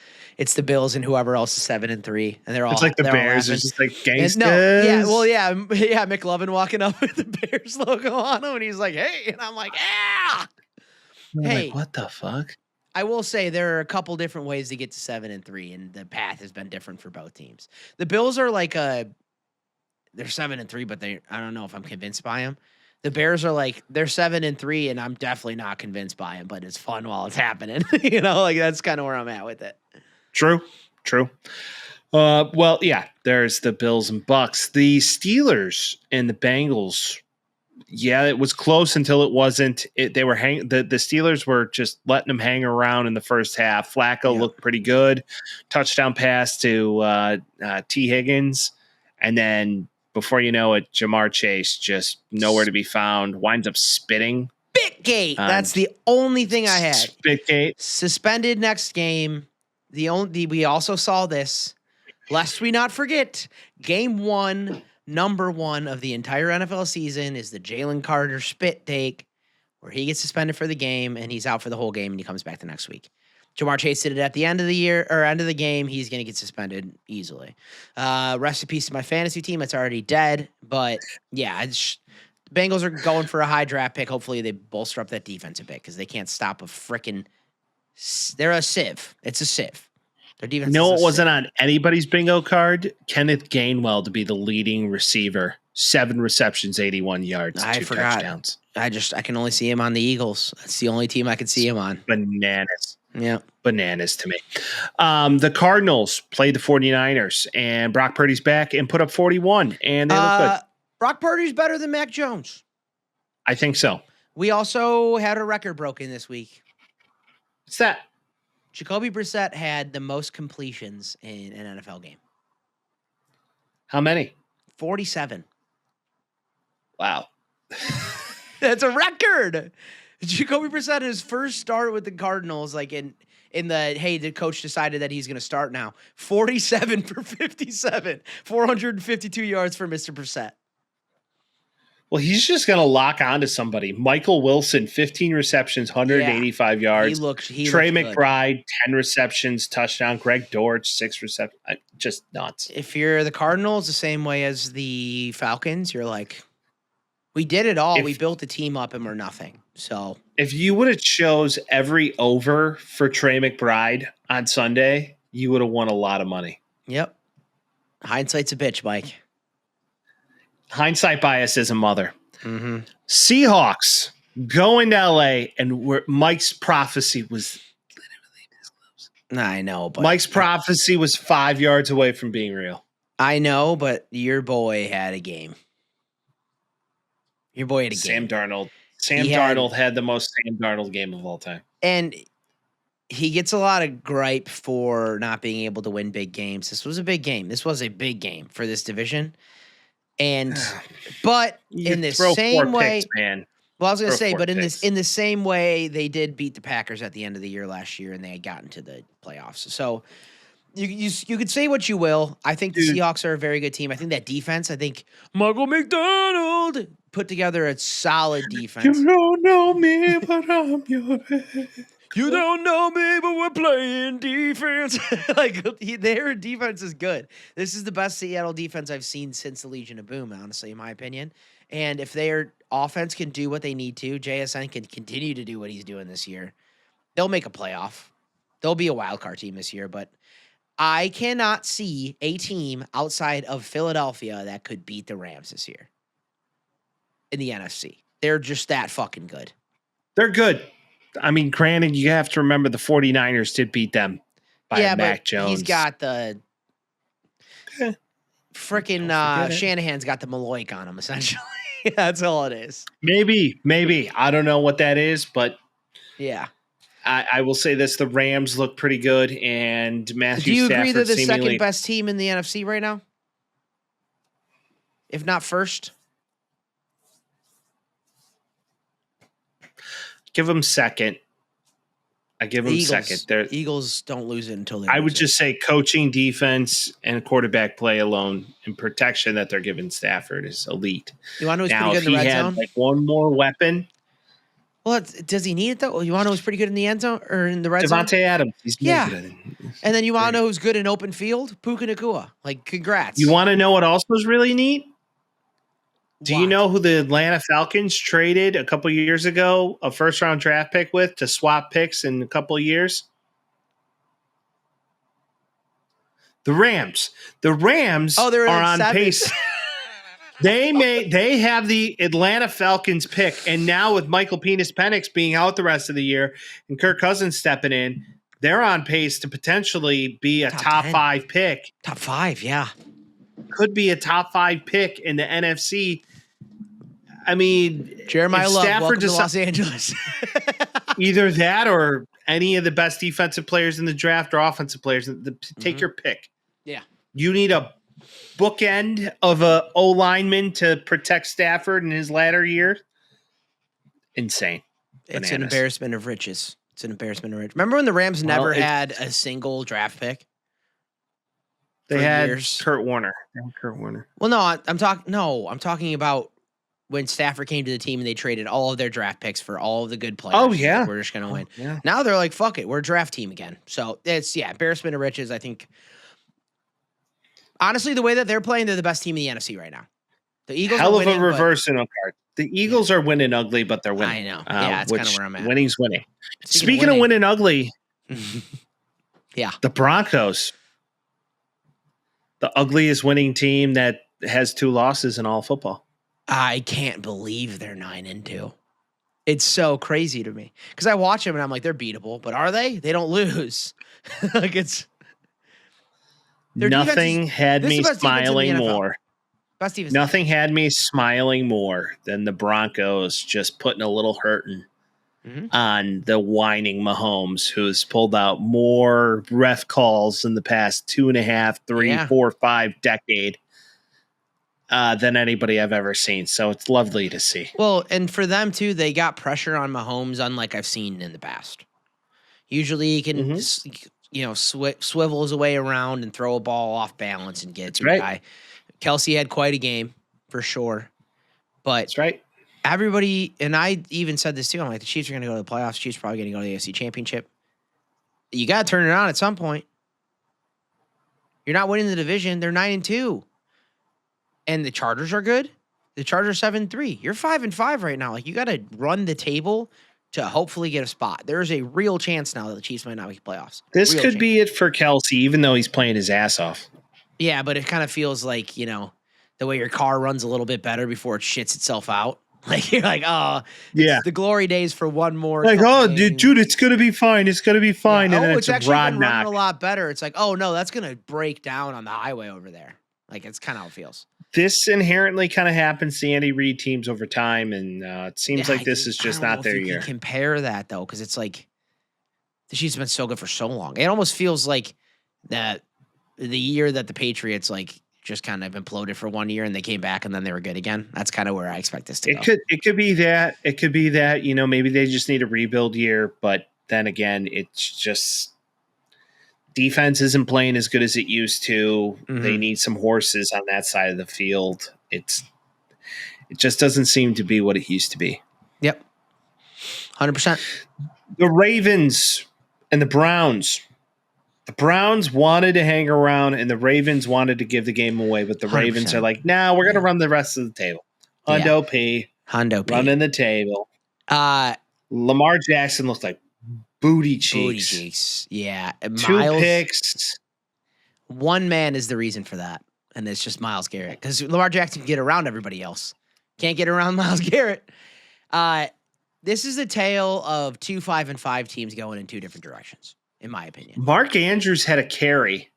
the Bills and whoever else is 7-3, and they're all. It's like the Bears are just like gangsters. McLovin walking up with the Bears logo on him, and he's like, "Hey," and I'm like, "Ah." Hey, like, what the fuck? I will say there are a couple different ways to get to 7-3, and the path has been different for both teams. The Bills are like they're 7-3, but I don't know if I'm convinced by them. The Bears are like, they're 7-3, and I'm definitely not convinced by them, but it's fun while it's happening. That's kind of where I'm at with it. True. There's the Bills and Bucs. The Steelers and the Bengals. Yeah, it was close until it wasn't. The Steelers were just letting them hang around in the first half. Flacco looked pretty good. Touchdown pass to T. Higgins. And then before you know it, Jamar Chase just nowhere to be found. Winds up spitting Spitgate. That's the only thing I had. Spitgate. Suspended next game. We also saw this. Lest we not forget, game 1, number 1 of the entire NFL season is the Jalen Carter spit take, where he gets suspended for the game and he's out for the whole game and he comes back the next week. Jamar Chase did it at the end of the year or end of the game. He's going to get suspended easily. Rest in peace to my fantasy team. It's already dead. But yeah, Bengals are going for a high draft pick. Hopefully they bolster up that defense a bit because they can't stop a freaking. They're a sieve. It's a sieve. Their defense. No, it wasn't on anybody's bingo card. Kenneth Gainwell to be the leading receiver. 7 receptions, 81 yards, 2 touchdowns. I can only see him on the Eagles. That's the only team I could see him on. Bananas. Yeah. Bananas to me. The Cardinals played the 49ers, and Brock Purdy's back and put up 41, and they look good. Brock Purdy's better than Mac Jones. I think so. We also had a record broken this week. What's that? Jacoby Brissett had the most completions in an NFL game. How many? 47. Wow. That's a record. Jacoby Brissett, his first start with the Cardinals, like in the, hey, the coach decided that he's going to start now. 47 for 57. 452 yards for Mr. Brissett. Well, he's just going to lock onto somebody. Michael Wilson, 15 receptions, 185 yards. Trey McBride, 10 receptions, touchdown. Greg Dortch, 6 receptions. Just nuts. If you're the Cardinals, the same way as the Falcons, you're like, we did it all. We built the team up and we're nothing. So if you would have chose every over for Trey McBride on Sunday, you would have won a lot of money. Yep. Hindsight's a bitch, Mike. Hindsight bias is a mother. Mm-hmm. Seahawks going to LA, and where Mike's prophecy was literally this close. I know, but Mike's prophecy was 5 yards away from being real. I know, but your boy had a game. Your boy had a game. Sam Darnold. Darnold had the most Sam Darnold game of all time. And he gets a lot of gripe for not being able to win big games. This was a big game. This was a big game for this division. And but in the same way, picks, man. Well, I was going to say, but in the same way, they did beat the Packers at the end of the year last year, and they had gotten to the playoffs. So you could say what you will. I think the Seahawks are a very good team. I think that defense. I think Michael McDonald put together a solid defense. You don't know me, but I'm your head. You don't know me, but we're playing defense. Their defense is good. This is the best Seattle defense I've seen since the Legion of Boom, honestly, in my opinion. And if their offense can do what they need to, JSN can continue to do what he's doing this year, they'll make a playoff. They'll be a wild card team this year, but I cannot see a team outside of Philadelphia that could beat the Rams this year in the NFC. They're just that fucking good. They're good. I mean, granted, you have to remember the 49ers did beat them by Mac Jones. He's got the freaking Shanahan's got the Maloik on him, essentially. That's all it is. Maybe. I don't know what that is, but yeah. I will say this. The Rams look pretty good, and Matthew Stafford. Do you agree they're the second best team in the NFC right now? If not first? Give them second. I give them second. The Eagles don't lose it until they I would just say coaching, defense, and quarterback play alone and protection that they're giving Stafford is elite. You want to know who's pretty good in the red zone? Like one more weapon. Well, does he need it though? You want to know who's pretty good in the end zone or in the red zone? Devontae Adams. He's good. And then you want to know who's good in open field? Puka Nacua. Like, congrats. You want to know what also is really neat? Do you know who the Atlanta Falcons traded a couple years ago, a first-round draft pick with, to swap picks in a couple of years? The Rams. The Rams are on pace. They have the Atlanta Falcons pick, and now with Michael Penix being out the rest of the year and Kirk Cousins stepping in, they're on pace to potentially be a top 5 pick. Top 5, yeah. Could be a top 5 pick in the NFC. I mean, Jeremiah Love, welcome to Los Angeles. Either that or any of the best defensive players in the draft or offensive players. Take your pick. Yeah. You need a bookend of a O lineman to protect Stafford in his latter year. insane. It's an embarrassment of riches. It's an embarrassment of riches. Remember when the Rams never had a single draft pick? They had Kurt Warner. Well, no, I'm talking about when Stafford came to the team and they traded all of their draft picks for all of the good players. Oh, yeah. We're just going to win. Yeah. Now they're like, fuck it. We're a draft team again. So it's, embarrassment of riches. I think, honestly, the way that they're playing, they're the best team in the NFC right now. The Eagles hell of a reverse in a card. The Eagles are winning ugly, but they're winning. I know. That's kind of where I'm at. Winning's winning. Speaking of winning ugly, the Broncos, the ugliest winning team that has 2 losses in all football. I can't believe they're 9-2. It's so crazy to me because I watch them and I'm like, they're beatable, but are they? They don't lose. Like it's nothing had me smiling more. Nothing had me smiling more than the Broncos just putting a little hurting on the whining Mahomes, who's pulled out more ref calls in the past 2.5, 3, 4, 5 decade. Than anybody I've ever seen. So it's lovely to see. Well, and for them too, they got pressure on Mahomes unlike I've seen in the past. Usually he can, swivel his way around and throw a ball off balance and get it to a guy. Kelsey had quite a game for sure. But that's right. Everybody, and I even said this too, I'm like, the Chiefs are going to go to the playoffs. Chiefs are probably going to go to the AFC Championship. You got to turn it on at some point. You're not winning the division. They're 9-2. And the Chargers are good. The Chargers 7-3. You're 5-5 right now. Like you got to run the table to hopefully get a spot. There's a real chance now that the Chiefs might not make playoffs. This could be it for Kelsey, even though he's playing his ass off. Yeah, but it kind of feels like, the way your car runs a little bit better before it shits itself out. Like you're like, oh, it's the glory days for one more. Like, dude, it's gonna be fine. It's gonna be fine. Yeah. And then it's actually running a lot better. It's like, oh no, that's gonna break down on the highway over there. Like it's kind of how it feels. This inherently kind of happens to Andy Reid teams over time, and it seems like this is just not their year. Compare that though, because it's like the Chiefs have been so good for so long. It almost feels like that the year that the Patriots just kind of imploded for 1 year and they came back and then they were good again. That's kind of where I expect this to go. It could be that. It could be that. Maybe they just need a rebuild year, but then again, it's just. Defense isn't playing as good as it used to. Mm-hmm. They need some horses on that side of the field. It just doesn't seem to be what it used to be. Yep. 100%. The Ravens and the Browns. The Browns wanted to hang around and the Ravens wanted to give the game away, but the 100%. Ravens are like, nah, we're going to run the rest of the table. Hundo P. Running the table. Lamar Jackson looks like Booty cheeks. Yeah. 2 picks. One man is the reason for that. And it's just Myles Garrett. Because Lamar Jackson can get around everybody else. Can't get around Myles Garrett. This is a tale of 2 5-5 teams going in 2 different directions, in my opinion. Mark Andrews had a carry.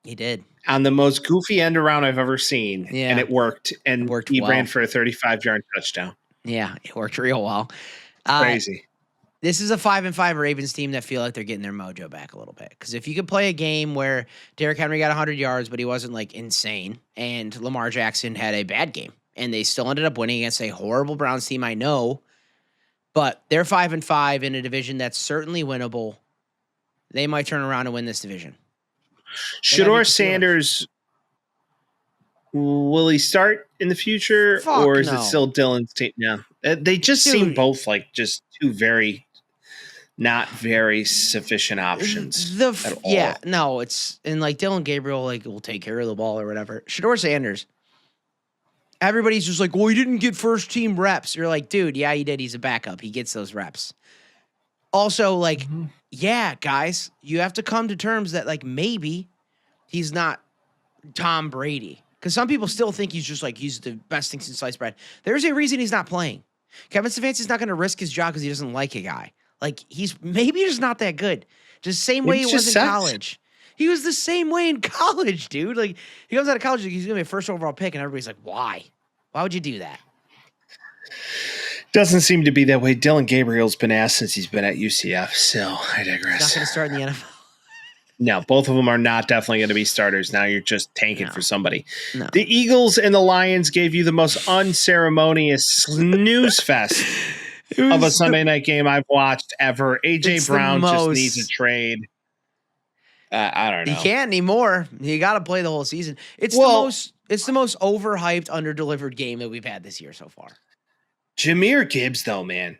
He did. On the most goofy end around I've ever seen. Yeah. And it worked. And he ran for a 35-yard touchdown. Yeah, it worked real well. Crazy. This is a 5-5 Ravens team that feel like they're getting their mojo back a little bit. Because if you could play a game where Derrick Henry got 100 yards, but he wasn't insane, and Lamar Jackson had a bad game, and they still ended up winning against a horrible Browns team, I know, but they're 5-5 in a division that's certainly winnable. They might turn around and win this division. Shadeur Sanders, will he start in the future, or is it still Dylan's team now? They just seem both just 2 very. Not very sufficient options at all. Yeah, no, it's and Dylan Gabriel will take care of the ball or whatever. Shadeur Sanders, everybody's just like, well, he didn't get first team reps. You're like, dude, yeah, he did. He's a backup. He gets those reps. Also, yeah, guys, you have to come to terms that maybe he's not Tom Brady because some people still think he's just he's the best thing since sliced bread. There's a reason he's not playing. Kevin Stefanski's not going to risk his job because he doesn't like a guy. He's maybe just not that good. Just the same way he was in college. He was the same way in college, dude. He comes out of college, he's going to be a first overall pick, and everybody's like, why? Why would you do that? Doesn't seem to be that way. Dylan Gabriel's been asked since he's been at UCF, so I digress. He's not going to start in the NFL. No, both of them are not definitely going to be starters. Now you're just tanking for somebody. No. The Eagles and the Lions gave you the most unceremonious snooze fest of a Sunday night game I've watched ever. AJ It's the Brown just most- needs a trade. I don't know. You can't anymore. You got to play the whole season. It's the most overhyped, underdelivered game that we've had this year so far. Jahmyr Gibbs, though, man,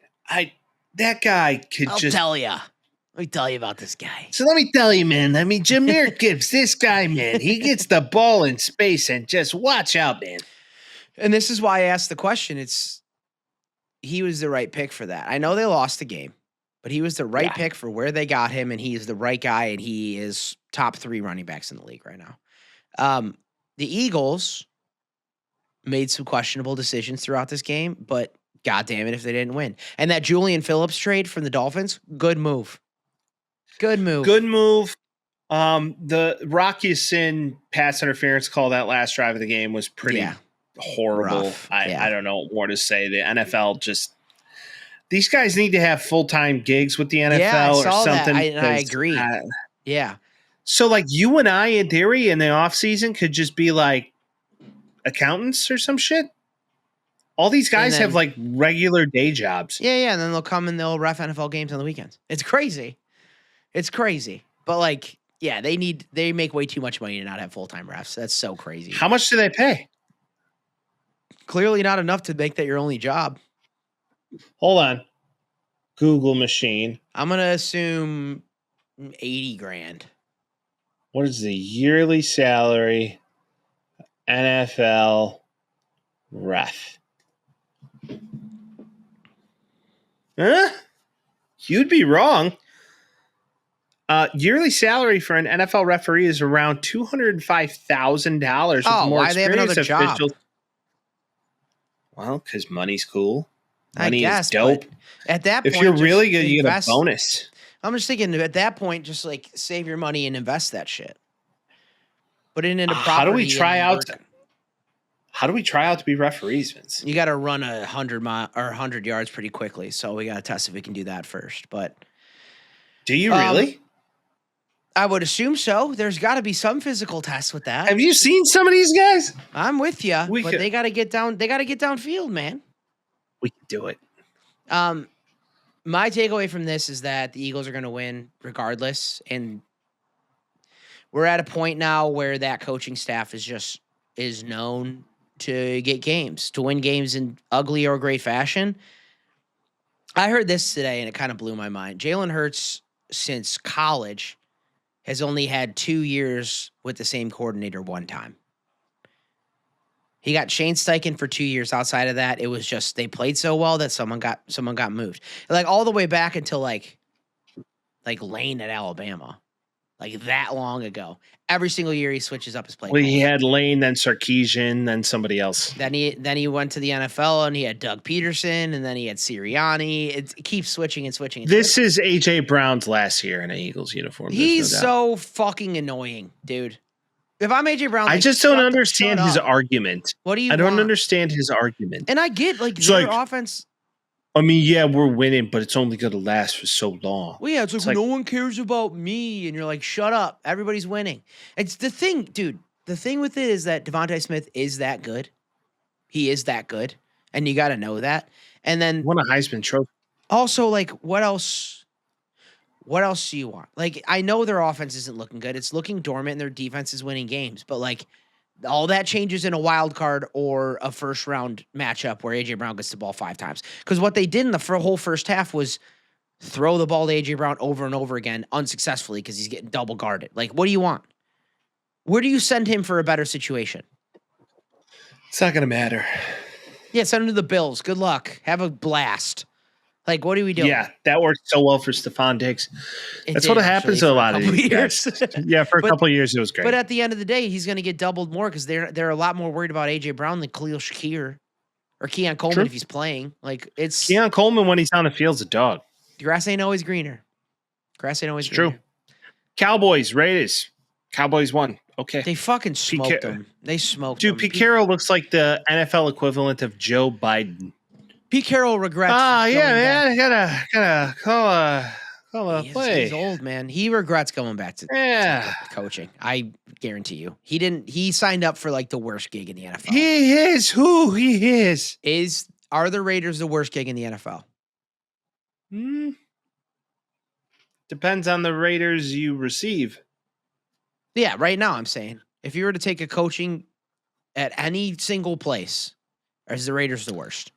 that guy could I'll tell you. Let me tell you about this guy. So let me tell you, man. I mean, Jahmyr Gibbs, this guy, man, he gets the ball in space and just watch out, man. And this is why I asked the question. He was the right pick for that. I know they lost the game, but he was the right pick for where they got him, and he is the right guy, and he is top 3 running backs in the league right now. The Eagles made some questionable decisions throughout this game, but God damn it if they didn't win. And that Julian Phillips trade from the Dolphins, good move. Good move. Good move. The Rockison pass interference call that last drive of the game was pretty horrible. Rough. I don't know what more to say. The NFL just these guys need to have full-time gigs with the NFL or something. I agree. Yeah. So like you and I in theory in the offseason could just be like accountants or some shit. All these guys have like regular day jobs. Yeah, and then they'll come and they'll ref NFL games on the weekends. It's crazy. But like, yeah, they make way too much money to not have full-time refs. That's so crazy. How much do they pay? Clearly not enough to make that your only job. Hold on. Google machine. I'm going to assume 80 grand. What is the yearly salary NFL ref? Huh? You'd be wrong. Yearly salary for an NFL referee is around $205,000. Oh, why they have another job? Well, because money's cool. Money is dope. At that point, if you're really good, you get a bonus. I'm just thinking at that point, just like save your money and invest that shit. Put it into property. How do we try out? How do we try out to be referees, Vince? You got to run 100 yards pretty quickly, so we got to test if we can do that first. But do you really? I would assume so. There's got to be some physical tests with that. Have you seen some of these guys? I'm with you, but they got to get down. They got to get downfield, man. We can do it. My takeaway from this is that the Eagles are going to win regardless, and we're at a point now where that coaching staff is known to get games, to win games in ugly or great fashion. I heard this today, and it kind of blew my mind. Jalen Hurts, since college, has only had 2 years with the same coordinator one time. He got Shane Steichen for 2 years. Outside of that, it was just they played so well that someone got moved. Like all the way back until like Lane at Alabama. Like that long ago. Every single year he switches up his play. Well, he had Lane, then Sarkisian, then somebody else. Then he went to the NFL and he had Doug Peterson, and then he had Sirianni. It keeps switching and switching. This is AJ Brown's last year in an Eagles uniform. He's so fucking annoying, dude. If I'm AJ Brown, I just don't understand his argument. What do you? I don't understand his argument. And I get their offense. I mean, yeah, we're winning, but it's only going to last for so long. Well, yeah, it's like no one cares about me, and you're like, shut up, everybody's winning. It's the thing, dude. The thing with it is that Devontae Smith is that good. He is that good, and you got to know that. And then won a Heisman Trophy. Also, like, what else? What else do you want? Like, I know their offense isn't looking good. It's looking dormant, and their defense is winning games. But, like, all that changes in a wild card or a first-round matchup where A.J. Brown gets the ball 5 times. Because what they did in the whole first half was throw the ball to A.J. Brown over and over again unsuccessfully because he's getting double guarded. Like, what do you want? Where do you send him for a better situation? It's not going to matter. Yeah, send him to the Bills. Good luck. Have a blast. Like, what are we doing? Yeah, that worked so well for Stephon Diggs. That's what happens to a lot of these guys. Yeah, for a couple of years, it was great. But at the end of the day, he's going to get doubled more because they're a lot more worried about A.J. Brown than Khalil Shakir or Keon Coleman if he's playing. Like, it's Keon Coleman when he's on the field's a dog. Grass ain't always greener. Grass ain't always greener. True. Cowboys, Raiders. Cowboys won. Okay. They fucking smoked them. They smoked them. Dude, Pete Carroll looks like the NFL equivalent of Joe Biden. Pete Carroll regrets. Yeah, man. Gotta call a play. He's old, man. He regrets going back to coaching. I guarantee you. He signed up for like the worst gig in the NFL. He is who he is. Are the Raiders the worst gig in the NFL? Depends on the Raiders you receive. Yeah, right now I'm saying if you were to take a coaching at any single place, is the Raiders the worst?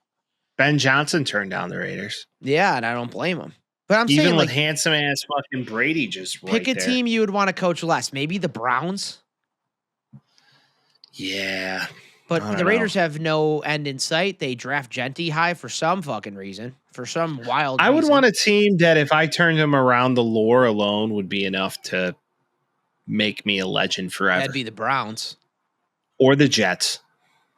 Ben Johnson turned down the Raiders. Yeah, and I don't blame him. But I'm Even saying, with like, handsome ass fucking Brady just pick right a there. team you would want to coach less. Maybe the Browns. Yeah. But the Raiders have no end in sight. They draft Gentry high for some fucking reason. For some wild reason. I would want a team that if I turned them around, the lore alone would be enough to make me a legend forever. That'd be the Browns. Or the Jets.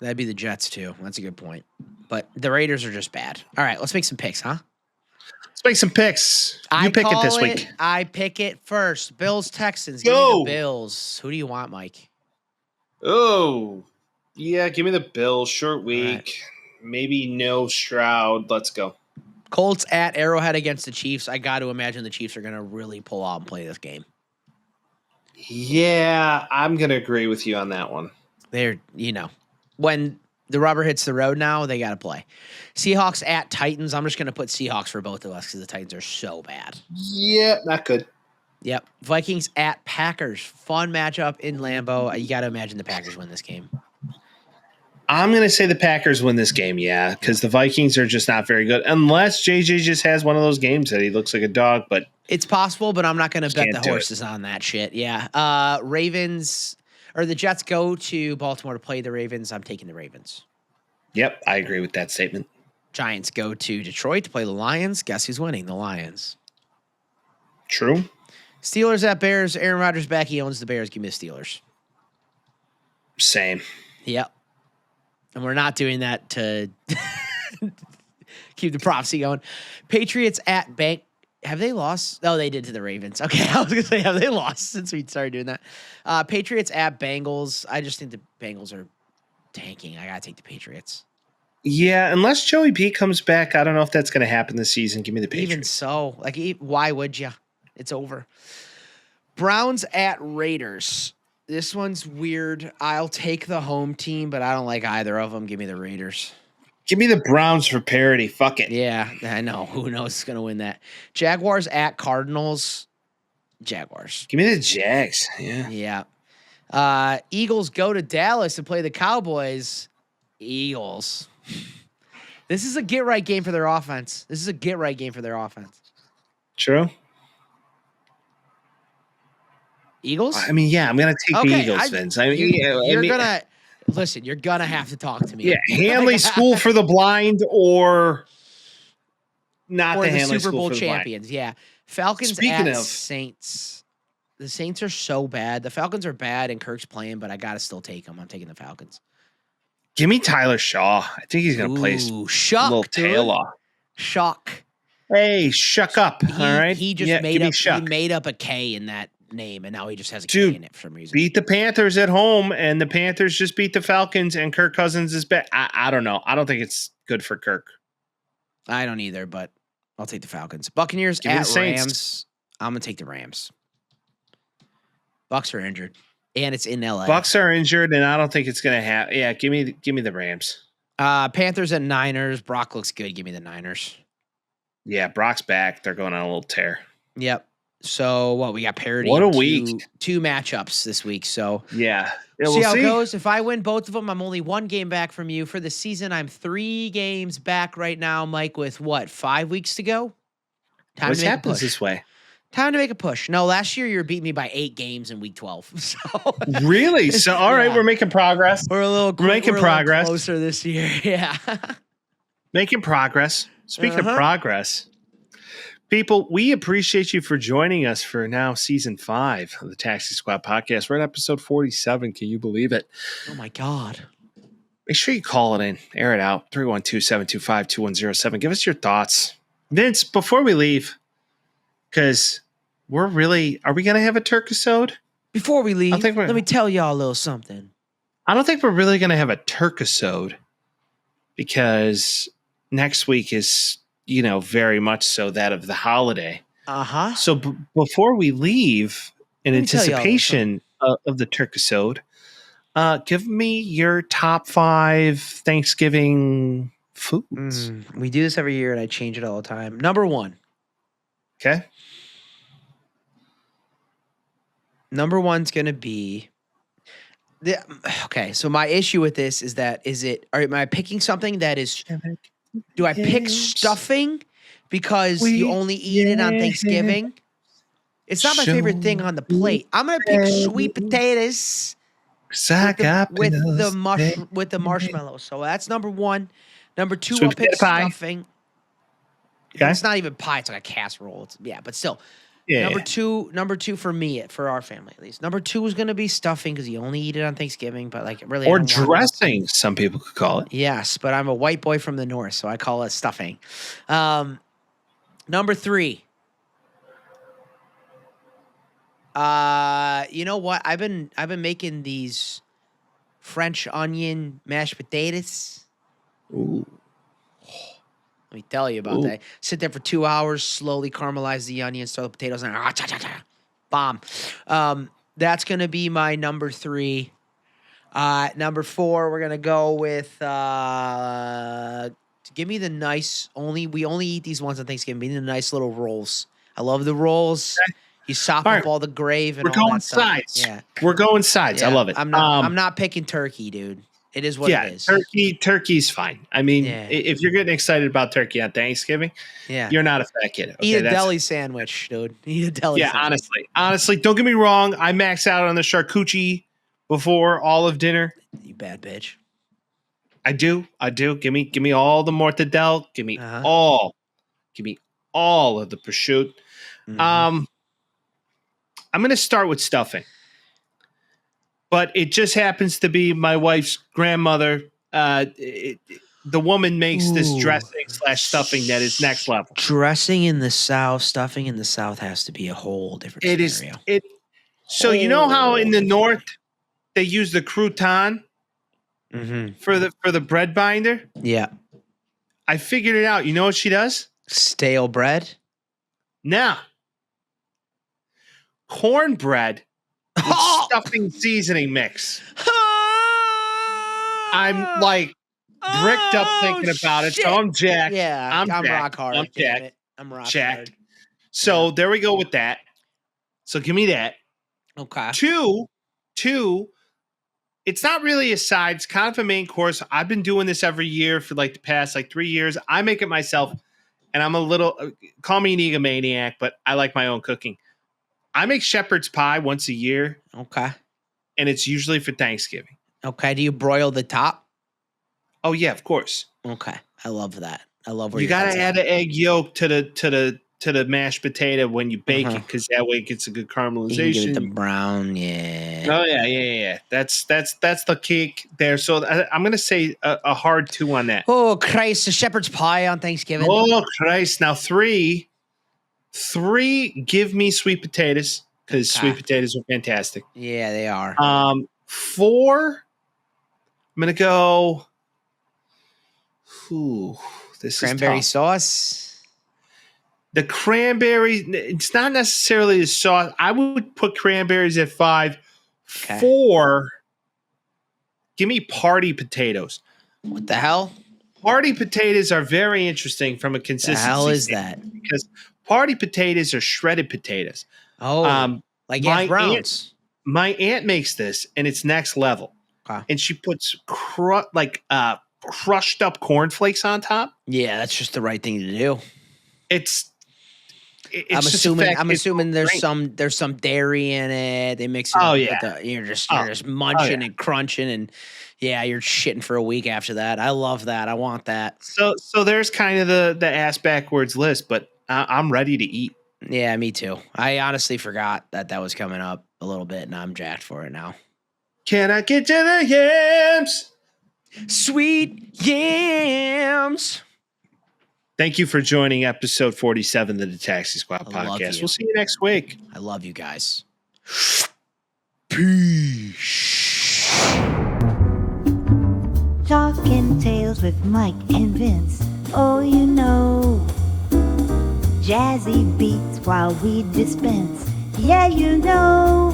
That'd be the Jets, too. That's a good point. But the Raiders are just bad. All right, let's make some picks, huh? Let's make some picks. You pick it this week. I pick it first. Bills, Texans. Go. Give me the Bills. Who do you want, Mike? Oh, yeah. Give me the Bills. Short week. Right. Maybe no Stroud. Let's go. Colts at Arrowhead against the Chiefs. I got to imagine the Chiefs are going to really pull out and play this game. Yeah, I'm going to agree with you on that one. They're, when the rubber hits the road now, they got to play. Seahawks at Titans. I'm just going to put Seahawks for both of us because the Titans are so bad. Yeah, not good. Yep. Vikings at Packers. Fun matchup in Lambeau. You got to imagine the Packers win this game. I'm going to say the Packers win this game, yeah, because the Vikings are just not very good. Unless JJ just has one of those games that he looks like a dog, but it's possible, but I'm not going to bet the do horses on that shit. Yeah. Ravens or the Jets go to Baltimore to play the Ravens. I'm taking the Ravens. Yep, I agree with that statement. Giants go to Detroit to play the Lions. Guess who's winning? The Lions. True. Steelers at Bears. Aaron Rodgers back. He owns the Bears. Give me the Steelers. Same. Yep. And we're not doing that to keep the prophecy going. Patriots at Bank. Have they lost? Oh, they did to the Ravens. Okay, I was going to say, have they lost since we started doing that? Patriots at Bengals. I just think the Bengals are tanking. I got to take the Patriots. Yeah, unless Joey P comes back, I don't know if that's going to happen this season. Give me the Patriots. Even so, why would you? It's over. Browns at Raiders. This one's weird. I'll take the home team, but I don't like either of them. Give me the Raiders. Give me the Browns for parity. Fuck it. Yeah, I know. Who knows who's going to win that? Jaguars at Cardinals. Jaguars. Give me the Jags. Yeah. Yeah. Eagles go to Dallas to play the Cowboys. Eagles. This is a get-right game for their offense. True. Eagles? I mean, yeah, I'm going to take the Eagles, Vince. Listen, you're going to have to talk to me. Yeah, Hanley School for the Blind or not or the the Hanley Super School Bowl for the champions. Yeah. Falcons Speaking at of Saints. The Saints are so bad. The Falcons are bad and Kirk's playing, but I got to still take them. I'm taking the Falcons. Give me Tyler Shaw. I think he's going to play his little tail off. Shock. Hey, shuck up. All right. He just made up a K in that name, and now he just has a K in it for some reason. Beat the Panthers at home, and the Panthers just beat the Falcons, and Kirk Cousins is back. I don't know. I don't think it's good for Kirk. I don't either, but I'll take the Falcons. Buccaneers at Rams. I'm going to take the Rams. Bucks are injured, and it's in LA. Bucks are injured, and I don't think it's going to happen. Yeah, give me the Rams. Panthers and Niners. Brock looks good. Give me the Niners. Yeah, Brock's back. They're going on a little tear. Yep. So we got parity. What a week. Two matchups this week. So yeah, see how it goes. If I win both of them, I'm only one game back from you for the season. I'm 3 games back right now, Mike. With 5 weeks to go. What happens this way? Time to make a push. No, last year you were beating me by 8 games in week 12. So really? So all right, we're making progress. We're making progress closer this year. Yeah, making progress. Speaking of progress, people, we appreciate you for joining us for now season 5 of the Taxi Squad podcast. We're at episode 47. Can you believe it? Oh my God. Make sure you call it in, air it out. 312-725-2107. Give us your thoughts. Vince, before we leave, because are we going to have a Turkisode? Before we leave, let me tell y'all a little something. I don't think we're really going to have a Turkisode because next week is, very much so that of the holiday. Uh-huh. So before we leave, in anticipation of the Turkisode, give me your top 5 Thanksgiving foods. We do this every year, and I change it all the time. Number 1, Okay. Number one's going to be okay. So my issue with this is that am I picking something that is? Do I pick stuffing because you only eat it on Thanksgiving? It's not my favorite thing on the plate. I'm gonna pick sweet potatoes with the marshmallows. So that's number one. Number two, I'll pick stuffing. Okay. It's not even pie; it's like a casserole. But still. Yeah. Number two for me, for our family at least. Number two is gonna be stuffing because you only eat it on Thanksgiving, but like really, or dressing, some people could call it. Yes, but I'm a white boy from the north, so I call it stuffing. Number three. You know what? I've been making these French onion mashed potatoes. Ooh. Let me tell you about that. Sit there for 2 hours, slowly caramelize the onions, throw the potatoes in, bomb. That's gonna be my number three. Number four, we're gonna go with give me the nice. We only eat these ones on Thanksgiving. Give me the nice little rolls. I love the rolls. Okay. You sop up all the gravy and all that stuff. We're going sides. Yeah, we're going sides. Yeah. I love it. I'm not picking turkey, dude. It is what it is. Turkey's fine. I mean, if you're getting excited about turkey on Thanksgiving, you're not a fat kid. Okay? Eat a deli sandwich, dude. Eat a deli sandwich. Honestly, don't get me wrong. I max out on the charcuterie before all of dinner. You bad bitch. I do. Give me all the mortadelle. Give me all of the prosciutto. Mm-hmm. I'm going to start with stuffing. But it just happens to be my wife's grandmother. The woman makes this dressing / stuffing that is next level. Dressing in the South, stuffing in the South has to be a whole different scenario. So you know how in the North they use the crouton for the bread binder? Yeah. I figured it out. You know what she does? Stale bread? No. Cornbread. Stuffing seasoning mix. I'm like bricked up thinking about it, so I'm jacked. Yeah, I'm rock hard. I'm jacked. I'm rock jacked. hard. So there we go with that. So give me that. Okay. Two. It's not really a side. It's kind of a main course. I've been doing this every year for like the past 3 years. I make it myself, and I'm a little call me an egomaniac, but I like my own cooking. I make shepherd's pie once a year. Okay. And it's usually for Thanksgiving. Okay. Do you broil the top? Oh yeah, of course. Okay. I love that. I love where you gotta add an egg yolk to the mashed potato when you bake it, because that way it gets a good caramelization. You can give it the brown, yeah. Oh yeah. That's the cake there. So I'm gonna say a hard 2 on that. Oh Christ, the shepherd's pie on Thanksgiving. Oh Christ. Now 3, give me sweet potatoes, because sweet potatoes are fantastic. Yeah, they are. 4, I'm gonna go. This cranberry is sauce. The cranberry. It's not necessarily the sauce. I would put cranberries at 5. Okay. 4. Give me party potatoes. What the hell? Party potatoes are very interesting from a consistency. The hell is that? Because party potatoes are shredded potatoes. Oh, like Aunt Brown's. My aunt makes this, and it's next level. Okay. And she puts crushed up cornflakes on top. Yeah, that's just the right thing to do. I'm assuming there's some dairy in it. They mix it up with you're just munching and crunching, and you're shitting for a week after that. I love that. I want that. So there's kind of the ass backwards list, but I'm ready to eat. Yeah, me too. I honestly forgot that was coming up a little bit, and I'm jacked for it now. Can I get to the yams? Sweet yams. Thank you for joining episode 47 of the Taxi Squad podcast. We'll see you next week. I love you guys. Peace. Talking Tales with Mike and Vince. Oh, you know. Jazzy beats while we dispense. Yeah, you know.